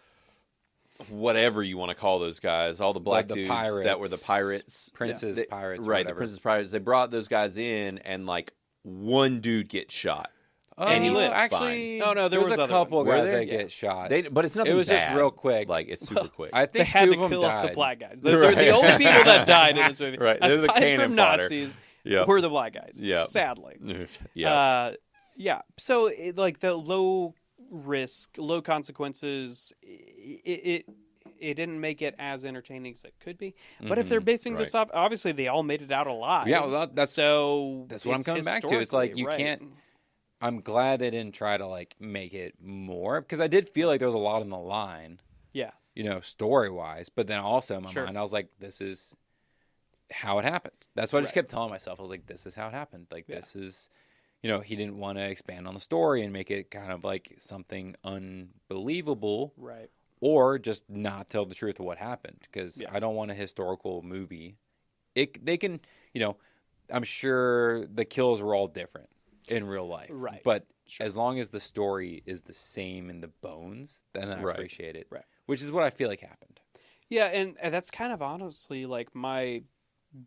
whatever you want to call those guys, all the black dudes pirates, that were the pirates,
pirates,
right?
Whatever.
The princess pirates. They brought those guys in, and like one dude gets shot.
And he lives.
Actually,
fine. No, there was
a couple guys that get shot.
But it's nothing.
It was
bad.
Just real quick.
Like it's super quick.
I think
they had to kill off the black guys. They're the only people that died in this movie.
Right,
aside from Nazis, were the black guys. Sadly. Yeah. So the low risk, low consequences. It didn't make it as entertaining as it could be. But if they're basing this off, obviously they all made it out alive.
Yeah, well, that's what I'm coming back to. It's like you can't. I'm glad they didn't try to like make it more, because I did feel like there was a lot on the line.
Yeah.
Story wise, but then also in my mind I was like, this is how it happened. That's what I just kept telling myself. I was like, this is how it happened. Like this is, he didn't want to expand on the story and make it kind of like something unbelievable.
Right.
Or just not tell the truth of what happened, because I don't want a historical movie. They can, I'm sure the kills were all different in real life.
Right.
But as long as the story is the same in the bones, then I appreciate it.
Right.
Which is what I feel like happened.
Yeah, and that's kind of honestly like my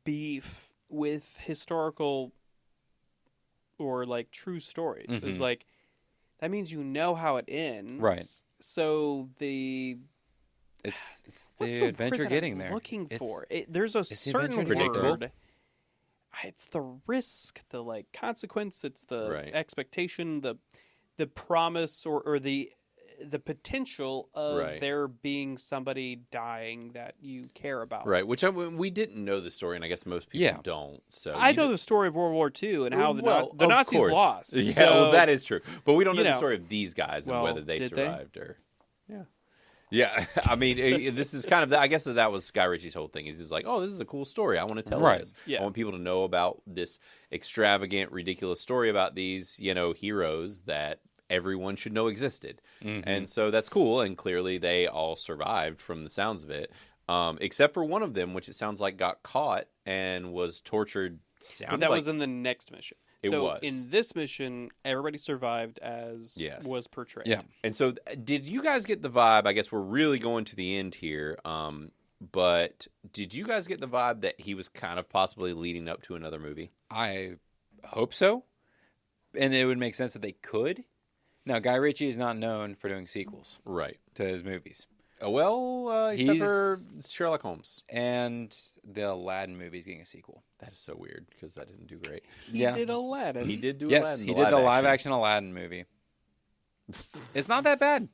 beef with historical or like true stories. Is like, that means you know how it ends.
Right.
So
it's the adventure getting there.
Looking for there's a certain word. It's the risk, the like consequence. It's the expectation, the promise, or the potential of there being somebody dying that you care about.
Right. Which we didn't know the story, and I guess most people don't. So
I know the story of World War II and how the Nazis lost.
Yeah,
so,
well, that is true. But we don't know the story of these guys and whether they survived or. Yeah. Yeah, I mean, this is kind of, I guess that was Guy Ritchie's whole thing. He's like, oh, this is a cool story. I want to tell this. Yeah. I want people to know about this extravagant, ridiculous story about these, heroes that everyone should know existed. And so that's cool. And clearly they all survived from the sounds of it, except for one of them, which it sounds like got caught and was tortured.
But that was in the next mission. In this mission, everybody survived as was portrayed.
Yeah.
And so did you guys get the vibe? I guess we're really going to the end here. But did you guys get the vibe that he was kind of possibly leading up to another movie?
I hope so. And it would make sense that they could. Now, Guy Ritchie is not known for doing sequels to his movies.
Except for Sherlock Holmes.
And the Aladdin movie is getting a sequel.
That is so weird, because that didn't do great.
He did Aladdin.
He did do
Aladdin.
Aladdin.
He did the live-action Aladdin movie. It's not that bad.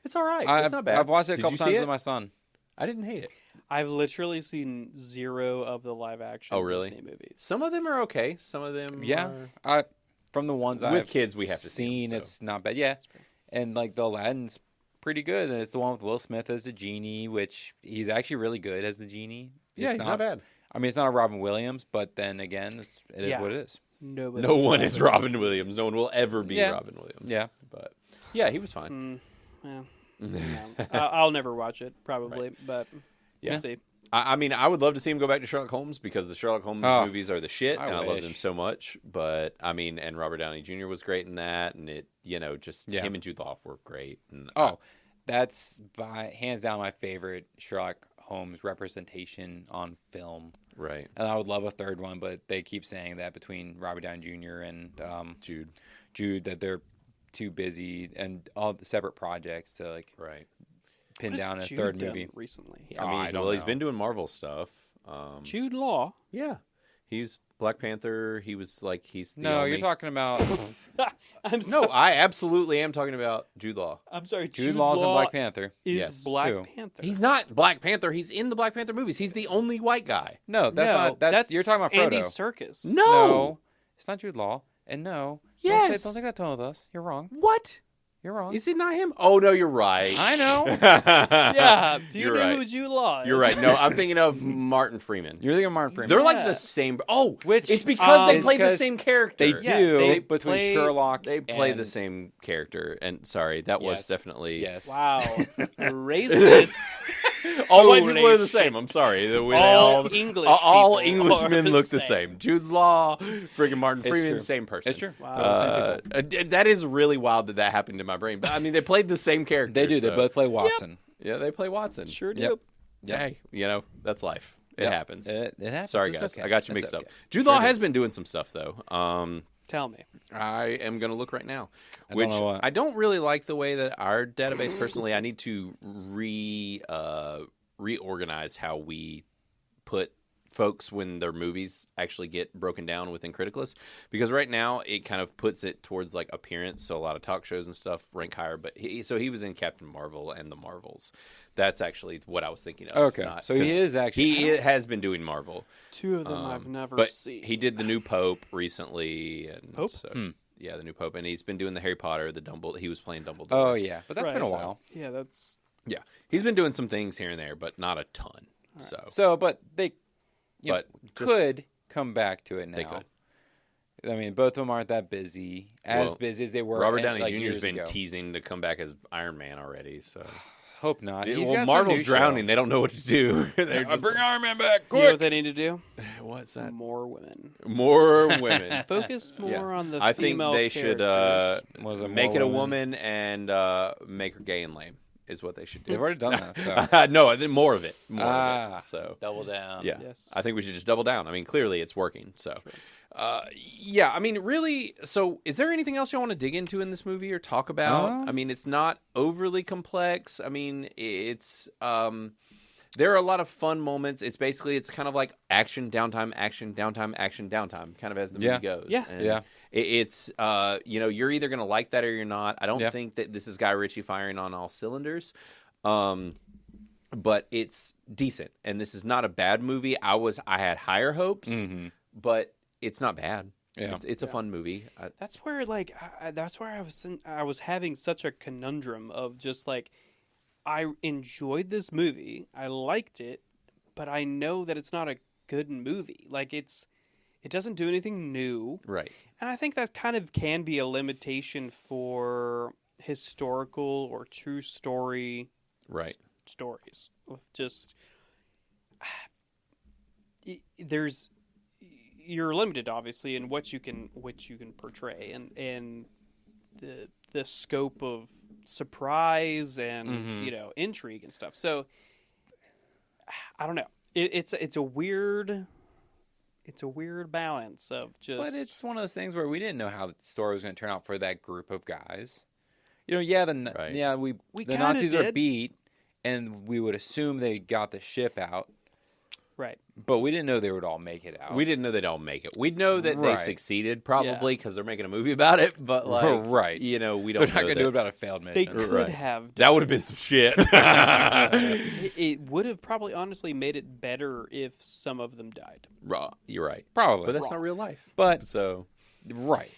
It's all right. It's not bad.
I've watched it a couple times with my son.
I didn't hate it.
I've literally seen 0 of the live-action Disney movies.
Some of them are okay. Some of them
are... From the ones
with kids, we have to
see them, it's not bad. Yeah. And like the Aladdin's pretty good. And it's the one with Will Smith as the genie, which he's actually really good as the genie.
He's not bad.
I mean, it's not a Robin Williams, but then again, it is what it is.
No one is Robin Williams. No one will ever be Robin Williams.
Yeah.
But yeah, he was fine.
I'll never watch it, probably, but we'll see.
I mean, I would love to see him go back to Sherlock Holmes, because the Sherlock Holmes movies are the shit, and I love them so much. But I mean, and Robert Downey Jr. was great in that, and it, him and Jude Law were great. And
that's hands down my favorite Sherlock Holmes representation on film.
Right.
And I would love a third one, but they keep saying that between Robert Downey Jr. and Jude, that they're too busy and all the separate projects to like pin down a third movie
recently.
He's been doing Marvel stuff.
Jude Law.
Yeah, he's Black Panther. He was like he's the
no.
only...
You're talking about.
No, I absolutely am talking about Jude Law.
I'm sorry,
Jude Law's in Black Panther.
Is Black Panther?
He's not Black Panther. He's in the Black Panther movies. He's the only white guy.
No, that's not. You're talking about Frodo.
Andy Serkis.
No,
it's not Jude Law. And no,
yes,
don't take that tone with us. You're wrong.
What?
You're wrong.
Is it not him? Oh no, you're right.
I know.
Yeah. Do you know
right.
who Jude Law is?
You're right. No, I'm thinking of Martin Freeman.
You're thinking of Martin Freeman.
They're like the same. Oh,
which
it's because they play the same character.
They do. Between Sherlock,
they play the same character. And sorry, that was definitely
Wow, racist.
All white people are the same. I'm sorry.
All English.
All Englishmen look the same. Jude Law, friggin' Martin Freeman, same person.
It's true.
Wow.
That is really wild that happened in my brain. But I mean, they played the same character.
They do. So. They both play Watson.
Yep. Yeah, they play Watson.
Sure do.
Yep. Hey, that's life. It happens.
It happens.
Sorry, guys.
Okay.
I got you mixed up. Jude Law has been doing some stuff, though.
Tell me.
I am going to look right now.
I
don't really like the way that our database, personally, I need to reorganize how we put folks when their movies actually get broken down within Critic List, because right now it kind of puts it towards like appearance, so a lot of talk shows and stuff rank higher, but he was in Captain Marvel and the Marvels. That's actually what I was thinking of.
Okay, so he
has been doing Marvel.
Two of them I've never seen.
He did the new Pope recently, and
Pope?
Yeah, the new Pope, and he's been doing the Harry Potter, the Dumbledore. He was playing Dumbledore.
Oh yeah, but that's been a while.
Yeah, that's
he's been doing some things here and there, but not a ton.
Right. But they could come back to it now.
They could.
I mean, both of them aren't that busy, busy as they were.
Robert Downey
like
Jr. has been
ago.
Teasing to come back as Iron Man already. So
hope not.
Marvel's drowning. They don't know what to do.
Bring Iron Man back quick.
You know what they need to do?
What's that?
More women.
More women.
Focus more on the
I think
female
they should make it a woman and make her gay and lame. Is what they should do.
They've already done that. So.
No, more of it. More of it. So
double down.
Yeah.
Yes.
I think we should just double down. I mean, clearly it's working. So, I mean, really. So, is there anything else you want to dig into in this movie or talk about? I mean, it's not overly complex. I mean, it's there are a lot of fun moments. It's kind of like action, downtime, action, downtime, action, downtime, kind of as the movie goes.
Yeah.
And it's you're either going to like that or you're not. I don't think that this is Guy Ritchie firing on all cylinders. But it's decent, and this is not a bad movie. I had higher hopes, but it's not bad. Yeah, it's a fun movie.
That's where I was having such a conundrum of just like, I enjoyed this movie, I liked it, but I know that it's not a good movie. Like it doesn't do anything new,
right?
And I think that kind of can be a limitation for historical or true story, stories. Just you're limited, obviously, in what you can portray, and the scope of surprise and intrigue and stuff. So I don't know. It's a weird balance of just.
But it's one of those things where we didn't know how the story was going to turn out for that group of guys. The Nazis are beat, and we would assume they got the ship out.
Right.
But we didn't know they would all make it out.
We didn't know they'd all make it. We'd know that they succeeded, probably, because they're making a movie about it. But, we don't
They're not going to do it about a failed mission.
They could have.
That would have been some shit.
It would have probably, honestly, made it better if some of them died.
You're right.
Probably.
But that's not real life.
But,
so.
Right.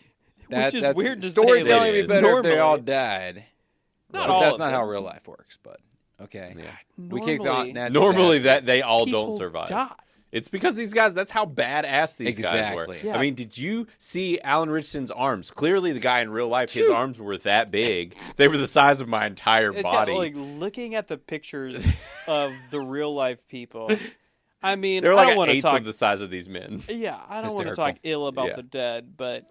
Which is weird to say.
Storytelling would be better
normally,
if they all died.
But
that's not how real life works, but. Okay.
Yeah.
Normally
that they all don't survive.
Die.
It's because these guys, that's how badass these guys were.
Yeah.
I mean, did you see Alan Ritchson's arms? Clearly the guy in real life, his arms were that big. They were the size of my entire body.
Like, looking at the pictures of the real life people, I mean,
they're like
I don't
an eighth
talk
of the size of these men.
Yeah, I don't want to talk ill about the dead, but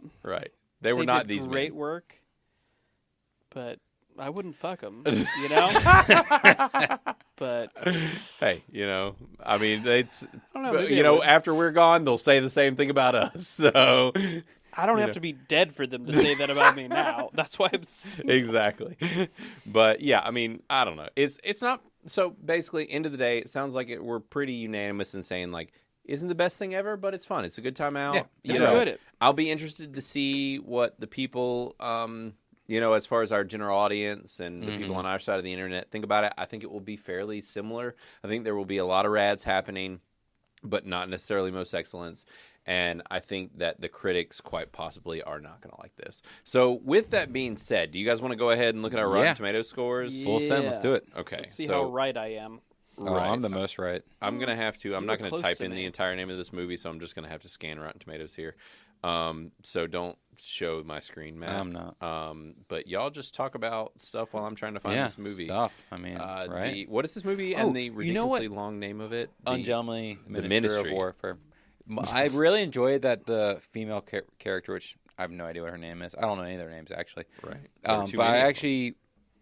they were not
did
these
great
men.
work, but I wouldn't fuck them, But
hey, I mean, I don't
know,
after we're gone, they'll say the same thing about us. So
I don't have to be dead for them to say that about me now. That's why I'm single.
Exactly. But yeah, I mean, I don't know. It's not. So basically, end of the day, it sounds like we're pretty unanimous in saying like isn't the best thing ever, but it's fun. It's a good time out.
Yeah, I enjoyed it.
I'll be interested to see what the people, as far as our general audience and the people on our side of the internet think about it. I think it will be fairly similar. I think there will be a lot of rads happening, but not necessarily most excellence. And I think that the critics quite possibly are not going to like this. So with that being said, do you guys want to go ahead and look at our Rotten Tomatoes scores?
Full send. Let's do it.
Okay.
Let's see how right I am.
Right. I'm the most right.
I'm going to have to. I'm not going to type in the entire name of this movie, so I'm just going to have to scan Rotten Tomatoes here. So don't show my screen, Matt.
I'm not.
But y'all just talk about stuff while I'm trying to find this movie.
Stuff. I mean, right?
What is this movie and the ridiculously long name of it?
Ungentlemanly Ministry of Warfare. I really enjoyed that the female character, which I have no idea what her name is. I don't know any of their names, actually.
Right.
But I actually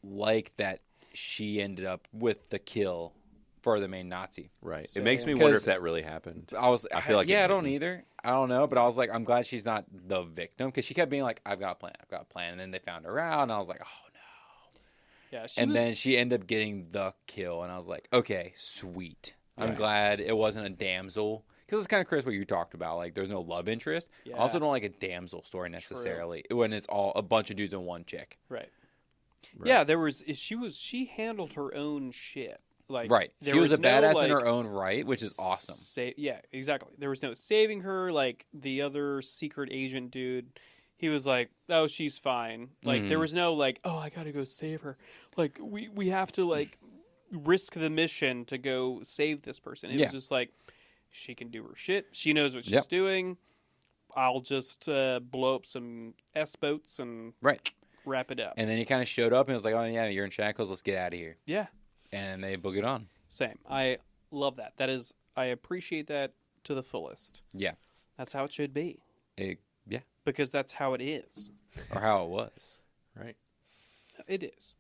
like that she ended up with the kill for the main Nazi.
Right. It makes me wonder if that really happened.
I feel like I don't either. I don't know, but I was like, I'm glad she's not the victim because she kept being like, I've got a plan, and then they found her out, and I was like, oh no. Yeah. Then she ended up getting the kill, and I was like, okay, sweet. I'm glad it wasn't a damsel. Because it's kind of Chris what you talked about. Like, there's no love interest. Yeah. I also don't like a damsel story necessarily when it's all a bunch of dudes and one chick.
Right. Yeah, she handled her own shit. Like,
right. She was a badass in her own right, which is awesome.
Yeah, exactly. There was no saving her. Like, the other secret agent dude, he was like, oh, she's fine. Like, there was no, like, oh, I got to go save her. Like, we have to, like, risk the mission to go save this person. It was just like, she can do her shit. She knows what she's doing. I'll just blow up some S-boats and wrap it up.
And then he kind of showed up and was like, oh, yeah, you're in shackles. Let's get out of here.
Yeah.
And they boogied on.
Same. I love that. I appreciate that to the fullest.
Yeah.
That's how it should be.
Yeah.
Because that's how it is.
Or how it was.
Right.
It is.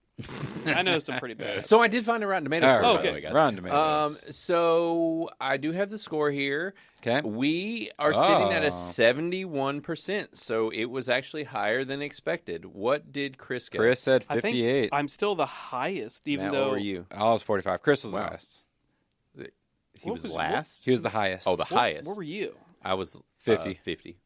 I know some pretty bad.
So I did find a Rotten Tomatoes score, by the way, guys.
Rotten Tomatoes.
So I do have the score here.
Okay.
We are sitting at a 71%, so it was actually higher than expected. What did Chris get?
Chris said 58.
I think I'm still the highest, even though...
What were you?
I was 45. Chris was the highest.
He was last?
He was the highest.
Oh, the highest.
What were you?
I was
50.
50.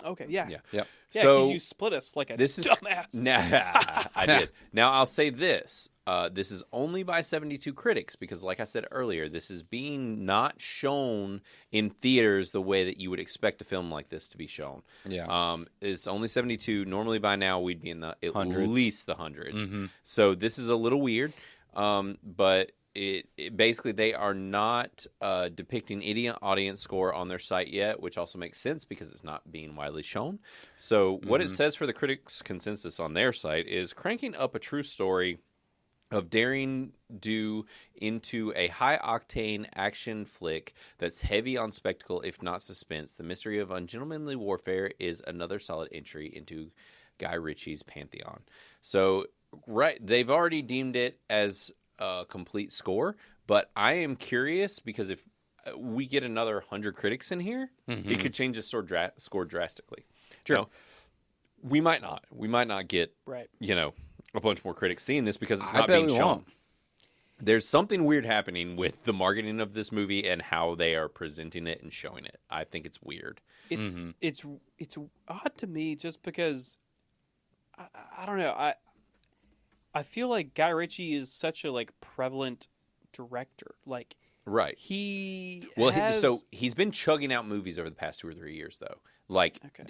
Okay, yeah.
Yep.
Yeah, because you split us like a dumbass.
Nah, I did. Now, I'll say this. This is only by 72 critics because, like I said earlier, this is being not shown in theaters the way that you would expect a film like this to be shown.
Yeah.
It's only 72. Normally, by now, we'd be in the at least the hundreds.
Mm-hmm.
So this is a little weird, but... It basically, they are not depicting any audience score on their site yet, which also makes sense because it's not being widely shown. So what it says for the critics' consensus on their site is cranking up a true story of daring do into a high-octane action flick that's heavy on spectacle, if not suspense. The Ministry of Ungentlemanly Warfare is another solid entry into Guy Ritchie's pantheon. So, they've already deemed it as a complete score, but I am curious because if we get another 100 critics in here, it could change the score drastically.
True.
Now, we might not. We might not get a bunch more critics seeing this because it's not being shown.
Won't.
There's something weird happening with the marketing of this movie and how they are presenting it and showing it. I think it's weird.
It's odd to me just because I don't know. I feel like Guy Ritchie is such a prevalent director. Like,
right. So he's been chugging out movies over the past 2 or 3 years, though.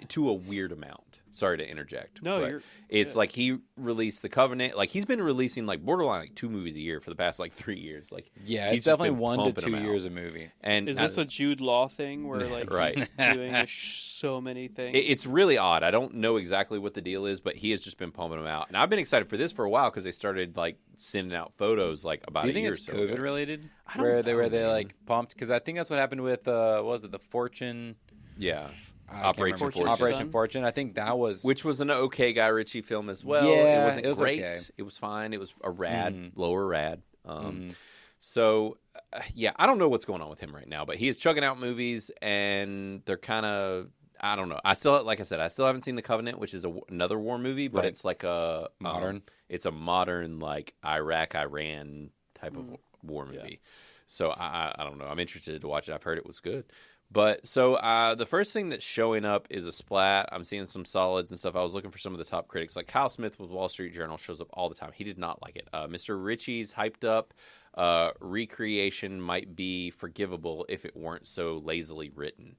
To a weird amount. Sorry to interject.
No,
it's good. Like he released The Covenant. Like he's been releasing borderline 2 movies a year for the past 3 years.
He's definitely 1 to 2 years a movie.
And is this a Jude Law thing where he's doing so many things?
It's really odd. I don't know exactly what the deal is, but he has just been pumping them out. And I've been excited for this for a while because they started sending out photos about a year.
Do you think it's COVID related? Where they pumped? Because I think that's what happened with what was it, The Fortune?
Yeah.
Operation Fortune. I think that was...
Which was an okay Guy Ritchie film as well.
Yeah,
it wasn't great.
Okay.
It was fine. It was a lower rad. So, I don't know what's going on with him right now, but he is chugging out movies, and they're kind of... I don't know. I still haven't seen The Covenant, which is another war movie, but it's like a...
modern.
It's a modern, Iraq, Iran type of war movie. Yeah. So, I don't know. I'm interested to watch it. I've heard it was good. But so the first thing that's showing up is a splat. I'm seeing some solids and stuff. I was looking for some of the top critics. Like Kyle Smith with Wall Street Journal shows up all the time. He did not like it. Mr. Ritchie's hyped up. Recreation might be forgivable if it weren't so lazily written.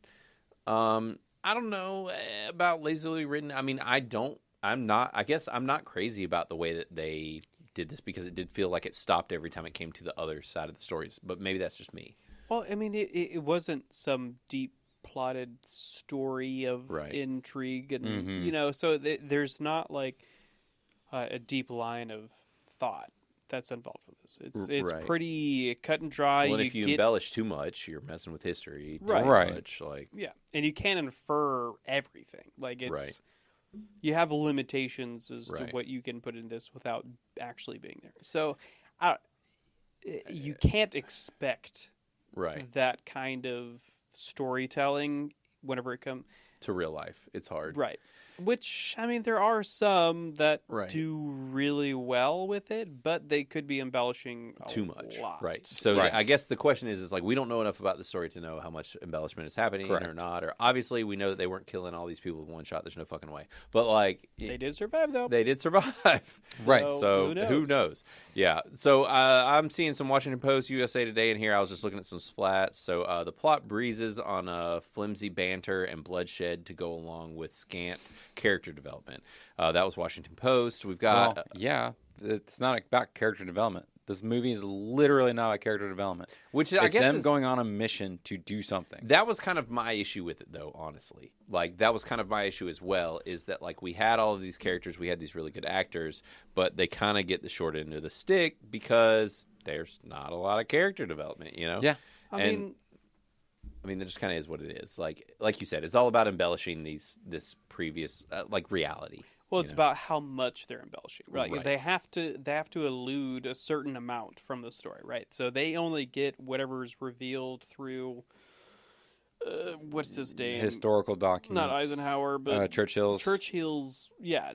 I don't know about lazily written. I mean, I guess I'm not crazy about the way that they did this because it did feel like it stopped every time it came to the other side of the stories. But maybe that's just me.
Well, I mean, it wasn't some deep plotted story of intrigue, and so there's not like a deep line of thought that's involved with this. It's pretty cut and dry.
Well, and if you embellish too much, you're messing with history too much. Like
and you can't infer everything. Like it's you have limitations as to what you can put in this without actually being there. So you can't expect. That kind of storytelling whenever it comes
to real life. It's hard.
Right. Which, I mean, there are some that do really well with it, but they could be embellishing
too much.
Lot.
Right. So I guess the question is like, we don't know enough about the story to know how much embellishment is happening or not. Or obviously we know that they weren't killing all these people with one shot. There's no fucking way. But like...
They did survive, though.
They did survive. So who knows? Yeah. So I'm seeing some Washington Post, USA Today in here. I was just looking at some splats. So the plot breezes on flimsy banter and bloodshed to go along with scant character development. That was Washington Post. We've got...
it's not about character development. This movie is literally not about character development.
Which
I
guess
them going on a mission to do something.
That was kind of my issue with it, though, honestly. Like, that was kind of my issue as well, is that, like, we had all of these characters, we had these really good actors, but they kind of get the short end of the stick because there's not a lot of character development, you know?
Yeah.
I mean, that just kind of is what it is. Like you said, it's all about embellishing this previous reality.
Well, it's about how much they're embellishing. Right? They have to elude a certain amount from the story, right? So they only get whatever's revealed through what's his name?
Historical documents.
Not Eisenhower, but
Churchill's,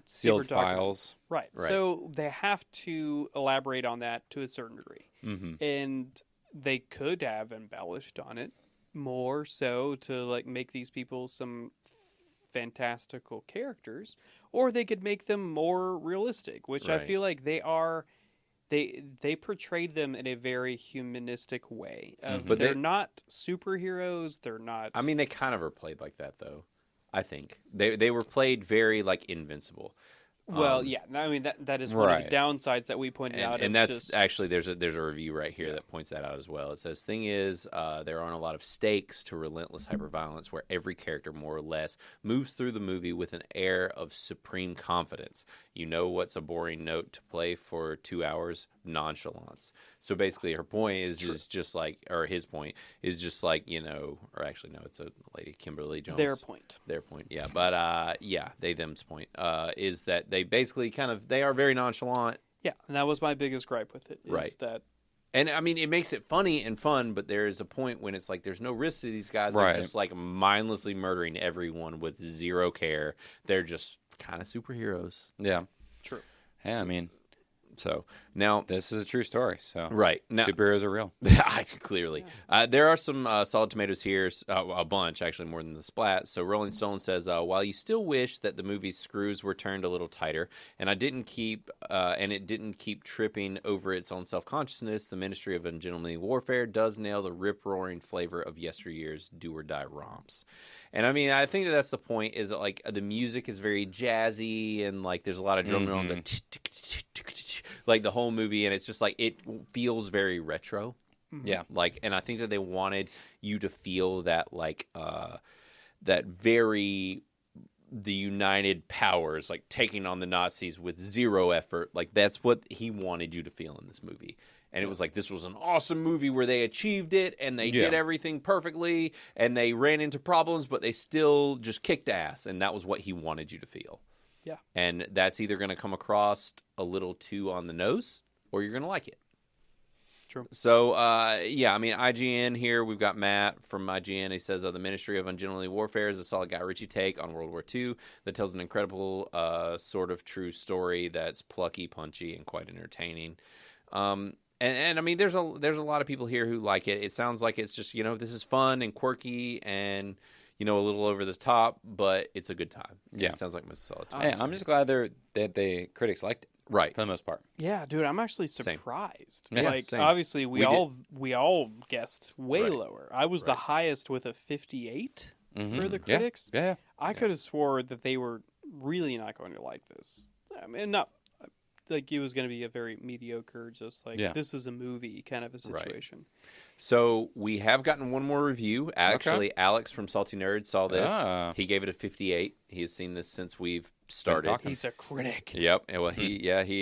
sealed
files.
Right. So they have to elaborate on that to a certain degree.
Mm-hmm.
And they could have embellished on it more so to like make these people some fantastical characters, or they could make them more realistic, which I feel like they portrayed them in a very humanistic way. But they're not superheroes. They're not.
I mean, they kind of are played like that, though. I think they were played very like invincible.
Well, I mean that is one of the downsides that we pointed out,
and that's actually there's a review right here that points that out as well. It says, "Thing is, there aren't a lot of stakes to relentless hyperviolence, where every character more or less moves through the movie with an air of supreme confidence. You know what's a boring note to play for 2 hours? Nonchalance." So basically, her point is just like, or his point is just like, you know, or actually no, it's a lady, Kimberly Jones.
Their point,
yeah, but they them's point is that they basically they are very nonchalant.
Yeah, and that was my biggest gripe with it. Is that.
And I mean, it makes it funny and fun, but there is a point when it's like there's no risk to these guys. They're just like mindlessly murdering everyone with zero care. They're just kind of superheroes.
Yeah,
true.
Yeah, I mean.
So now
this is a true story. So
now,
superheroes are real.
Clearly, there are some solid tomatoes here, a bunch actually, more than the splat. So Rolling Stone says, while you still wish that the movie's screws were turned a little tighter, and it didn't keep tripping over its own self-consciousness, the Ministry of Ungentlemanly Warfare does nail the rip-roaring flavor of yesteryear's do-or-die romps. And I mean, I think that's the point. Is that like the music is very jazzy and like there's a lot of drumming on the like the whole movie, and it's just like it feels very retro.
Yeah,
like, and I think that they wanted you to feel that like that very the United Powers like taking on the Nazis with zero effort. Like that's what he wanted you to feel in this movie. And it was like, this was an awesome movie where they achieved it and they did everything perfectly and they ran into problems, but they still just kicked ass. And that was what he wanted you to feel.
Yeah.
And that's either going to come across a little too on the nose or you're going to like it.
True.
So, I mean, IGN here, we've got Matt from IGN. He says, the Ministry of Ungentlemanly Warfare is a solid Guy Ritchie take on World War II that tells an incredible sort of true story that's plucky, punchy, and quite entertaining. And I mean, there's a lot of people here who like it. It sounds like it's just, this is fun and quirky and, a little over the top, but it's a good time. Yeah. It sounds like most solid time.
Yeah, I'm just glad that the critics liked it.
Right.
For the most part.
Yeah, dude, I'm actually surprised.
Same.
Like,
Same.
obviously, we all guessed way lower. I was the highest with a 58 for the critics.
Yeah.
I could have swore that they were really not going to like this. I mean, not like it was going to be a very mediocre, just like this is a movie kind of a situation. Right.
So we have gotten one more review. Actually, Alex from Salty Nerd saw this. He gave it a 58. He has seen this since we've started.
He's a critic.
Yep. Well, he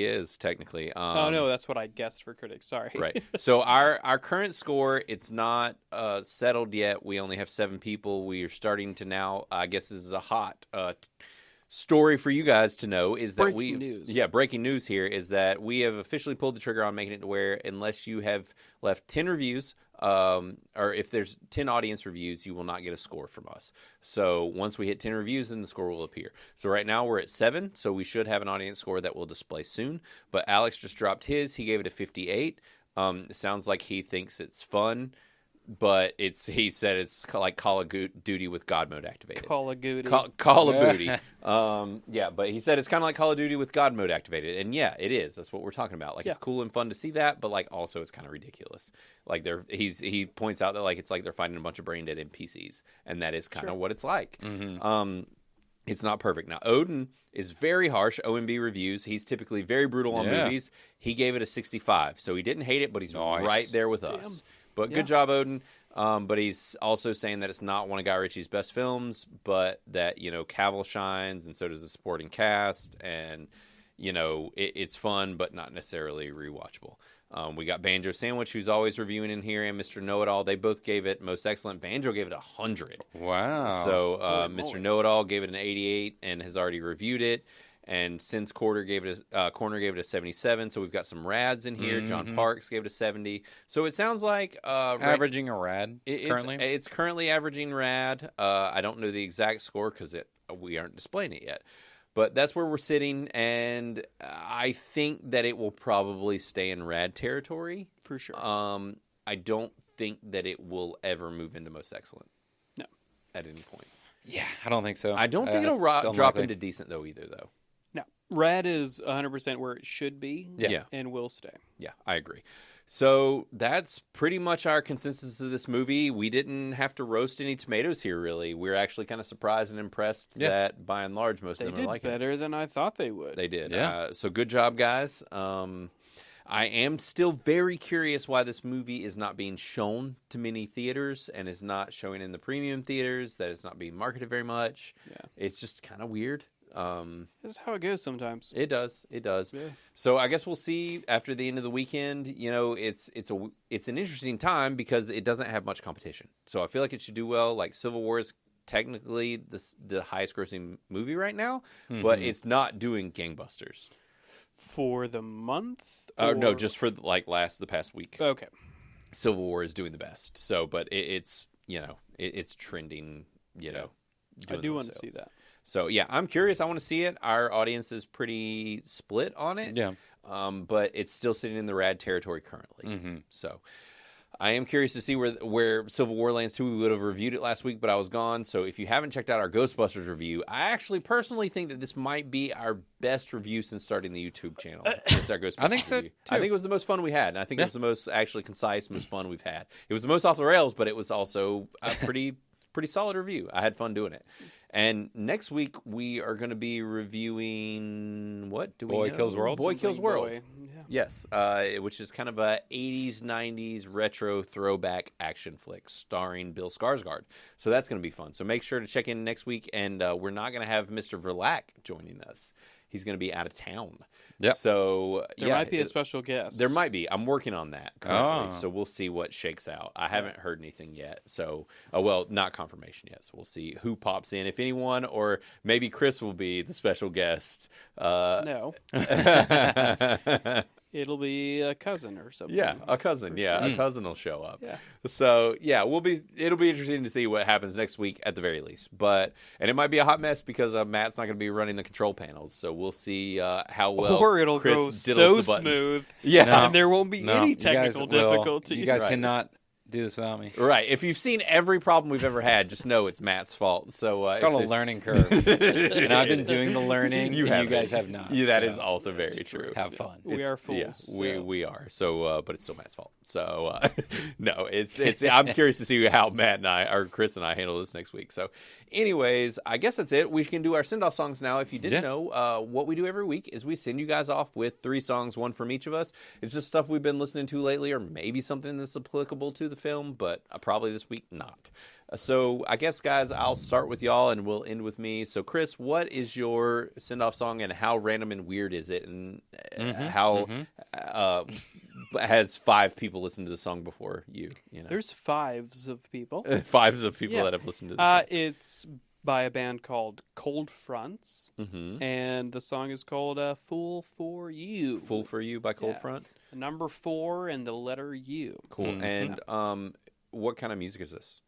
is technically.
No, that's what I guessed for critics. Sorry.
Right. So our current score, it's not settled yet. We only have 7 people. We are starting to now. I guess this is a hot story for you guys to know is that breaking news here is that we have officially pulled the trigger on making it to where unless you have left 10 reviews or if there's 10 audience reviews, you will not get a score from us. So once we hit 10 reviews, then the score will appear. So right now we're at 7, so we should have an audience score that will display soon. But Alex just dropped his. He gave it a 58. It sounds like he thinks it's fun. But he said it's like Call of Duty with God mode activated.
Call of Duty.
Call of Duty. But he said it's kind of like Call of Duty with God mode activated. And yeah, it is. That's what we're talking about. Like, it's cool and fun to see that, but like also it's kind of ridiculous. Like he points out that like it's like they're fighting a bunch of brain dead NPCs, and that is kind of what it's like. Mm-hmm. It's not perfect. Now, Odin is very harsh. OMB reviews. He's typically very brutal on movies. He gave it a 65, so he didn't hate it, but he's right there with us. But good job, Odin. But he's also saying that it's not one of Guy Ritchie's best films, but that, Cavill shines, and so does the supporting cast. And, it's fun, but not necessarily rewatchable. We got Banjo Sandwich, who's always reviewing in here, and Mr. Know-It-All. They both gave it most excellent. Banjo gave it 100.
Wow.
So Mr. Know-It-All gave it an 88 and has already reviewed it. And since Corner gave it a 77, so we've got some rads in here. Mm-hmm. John Parks gave it a 70. So it sounds like
averaging a rad currently.
It's currently averaging rad. I don't know the exact score because we aren't displaying it yet. But that's where we're sitting, and I think that it will probably stay in rad territory
for sure.
I don't think that it will ever move into most excellent.
No,
at any point.
Yeah, I don't think so.
I don't think it'll drop into decent though either though.
No, rad is 100% where it should be.
Yeah,
and will stay.
Yeah, I agree. So that's pretty much our consensus of this movie. We didn't have to roast any tomatoes here, really. We're actually kind of surprised and impressed that, by and large, most of them are like it.
They did better than I thought they would.
They did. Yeah. So good job, guys. I am still very curious why this movie is not being shown to many theaters and is not showing in the premium theaters, that it's not being marketed very much. Yeah. It's just kind of weird.
That's how it goes sometimes.
It does. Yeah. So I guess we'll see after the end of the weekend. It's an interesting time because it doesn't have much competition. So I feel like it should do well. Like Civil War is technically the highest grossing movie right now, but it's not doing gangbusters
for the month.
No, just for the past week.
Okay.
Civil War is doing the best. So, but it's trending.
I do want to see that.
So, yeah, I'm curious. I want to see it. Our audience is pretty split on it.
Yeah.
But it's still sitting in the rad territory currently. Mm-hmm. So, I am curious to see where Civil War lands too. We would have reviewed it last week, but I was gone. So, if you haven't checked out our Ghostbusters review, I actually personally think that this might be our best review since starting the YouTube channel. It's our Ghostbusters
I think so,
review. I think it was the most fun we had. And I think it was the most actually concise, most fun we've had. It was the most off the rails, but it was also a pretty solid review. I had fun doing it. And next week, we are going to be reviewing, what do we know?
Boy Kills World.
Boy Kills World.
Yeah.
Yes, which is kind of a 80s, 90s retro throwback action flick starring Bill Skarsgård. So that's going to be fun. So make sure to check in next week. And we're not going to have Mr. Verlack joining us. He's going to be out of town.
Yep.
So
there might be a special guest.
There might be. I'm working on that currently, so we'll see what shakes out. I haven't heard anything yet. So, not confirmation yet. So we'll see who pops in, if anyone, or maybe Chris will be the special guest.
No. It'll be a cousin or something.
Yeah, a cousin. Yeah,
sure.
A cousin will show up.
Yeah.
So yeah, it'll be interesting to see what happens next week at the very least. And it might be a hot mess because Matt's not going to be running the control panels. So we'll see how well.
Or it'll
Chris
go so smooth.
Yeah,
and there won't be any technical difficulties.
You guys cannot do this without me.
Right. If you've seen every problem we've ever had, just know it's Matt's fault. So
it's called a learning curve. And I've been doing the learning, you guys have not.
Yeah, that is also very true.
Have fun.
We are fools.
Yeah, we are. So, but it's still Matt's fault. So, no, it's. I'm curious to see how Matt and Chris and I handle this next week. So, anyways, I guess that's it. We can do our send-off songs now. If you didn't know, what we do every week is we send you guys off with 3 songs, one from each of us. It's just stuff we've been listening to lately, or maybe something that's applicable to the film, but probably this week not. So I guess, guys, I'll start with y'all and we'll end with me. So, Chris, what is your send-off song and how random and weird is it? And how has 5 people listened to the song before you?
There's 5s of people.
5s of people that have listened to this song.
It's by a band called Cold Fronts, and the song is called "Fool for You."
"Fool for You" by Cold Front.
Number 4 and the letter U.
Cool. And what kind of music is this?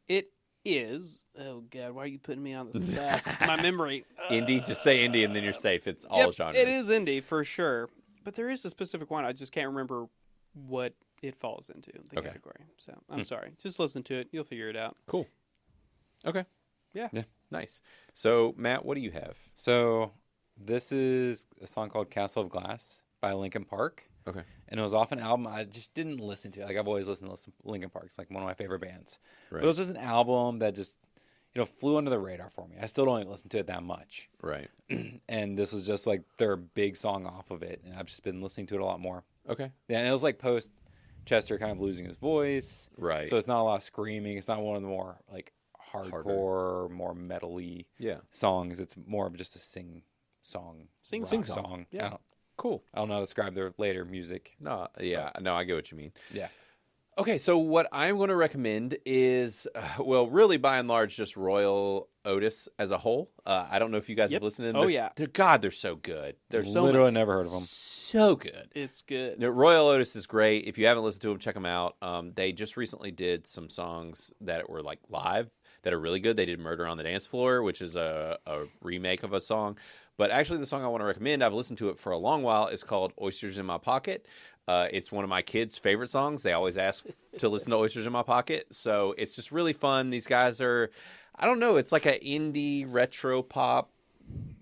It is. Oh God, why are you putting me on the spot? My memory.
Indie. Just say indie, and then you're safe. It's all genres.
It is indie for sure, but there is a specific one. I just can't remember what it falls into the category. So I'm sorry. Just listen to it. You'll figure it out.
Cool. Okay.
Yeah.
Nice. So, Matt, what do you have?
So, this is a song called Castle of Glass by Linkin Park.
Okay.
And it was off an album I just didn't listen to. Like, I've always listened to Linkin Park. It's like one of my favorite bands. Right. But it was just an album that just, flew under the radar for me. I still don't even listen to it that much.
Right.
And this was just like their big song off of it. And I've just been listening to it a lot more.
Okay.
Yeah, and it was like post Chester kind of losing his voice.
Right.
So it's not a lot of screaming. It's not one of the more like hardcore, more metal-y songs. It's more of just a sing song.
Yeah. Cool.
I don't know how to describe their later music.
No, yeah. No, I get what you mean.
Yeah.
Okay, so what I'm going to recommend is, really by and large, just Royal Otis as a whole. I don't know if you guys have listened to them. They're so good. They're
literally never heard of them.
So good.
It's good.
Royal Otis is great. If you haven't listened to them, check them out. They just recently did some songs that were like live that are really good. They did Murder on the Dance Floor, which is a remake of a song. But actually, the song I want to recommend, I've listened to it for a long while, is called Oysters in My Pocket. It's one of my kids' favorite songs. They always ask to listen to Oysters in My Pocket. So it's just really fun. These guys are, I don't know, it's like an indie retro pop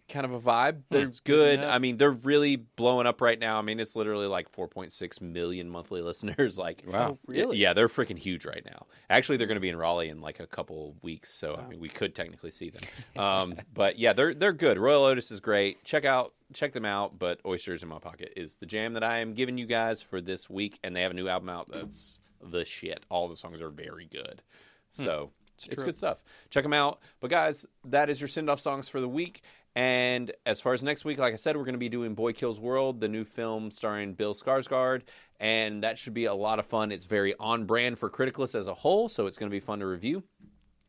kind of a vibe. They're good. I mean, they're really blowing up right now. I mean, it's literally like 4.6 million monthly listeners. Like,
wow,
really?
Yeah, they're freaking huge right now. Actually, they're going to be in Raleigh in like a couple weeks, so I mean, we could technically see them. But yeah, they're good. Royal Otis is great. Check them out. But Oysters in My Pocket is the jam that I am giving you guys for this week, and they have a new album out that's the shit. All the songs are very good. So it's good stuff. Check them out. But guys, that is your send-off songs for the week. And as far as next week, like I said, we're going to be doing Boy Kills World, the new film starring Bill Skarsgård, and that should be a lot of fun. It's very on brand for Criticless as a whole, so it's going to be fun to review.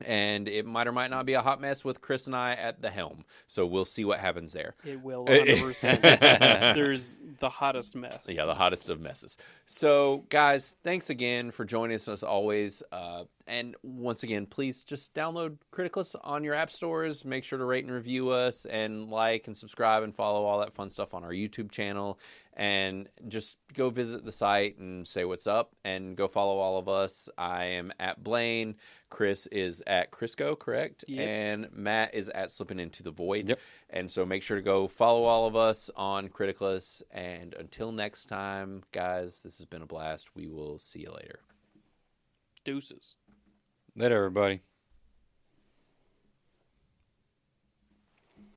And it might or might not be a hot mess with Chris and I at the helm. So we'll see what happens there.
It will 100%. There's the hottest mess.
Yeah, the hottest of messes. So, guys, thanks again for joining us as always. And once again, please just download Criticless on your app stores. Make sure to rate and review us and like and subscribe and follow all that fun stuff on our YouTube channel. And just go visit the site and say what's up and go follow all of us. I am at Blaine. Chris is at Crisco, correct?
Yep.
And Matt is at Slipping Into the Void.
Yep.
And so make sure to go follow all of us on Criticless. And until next time, guys, this has been a blast. We will see you later.
Deuces.
Later, everybody.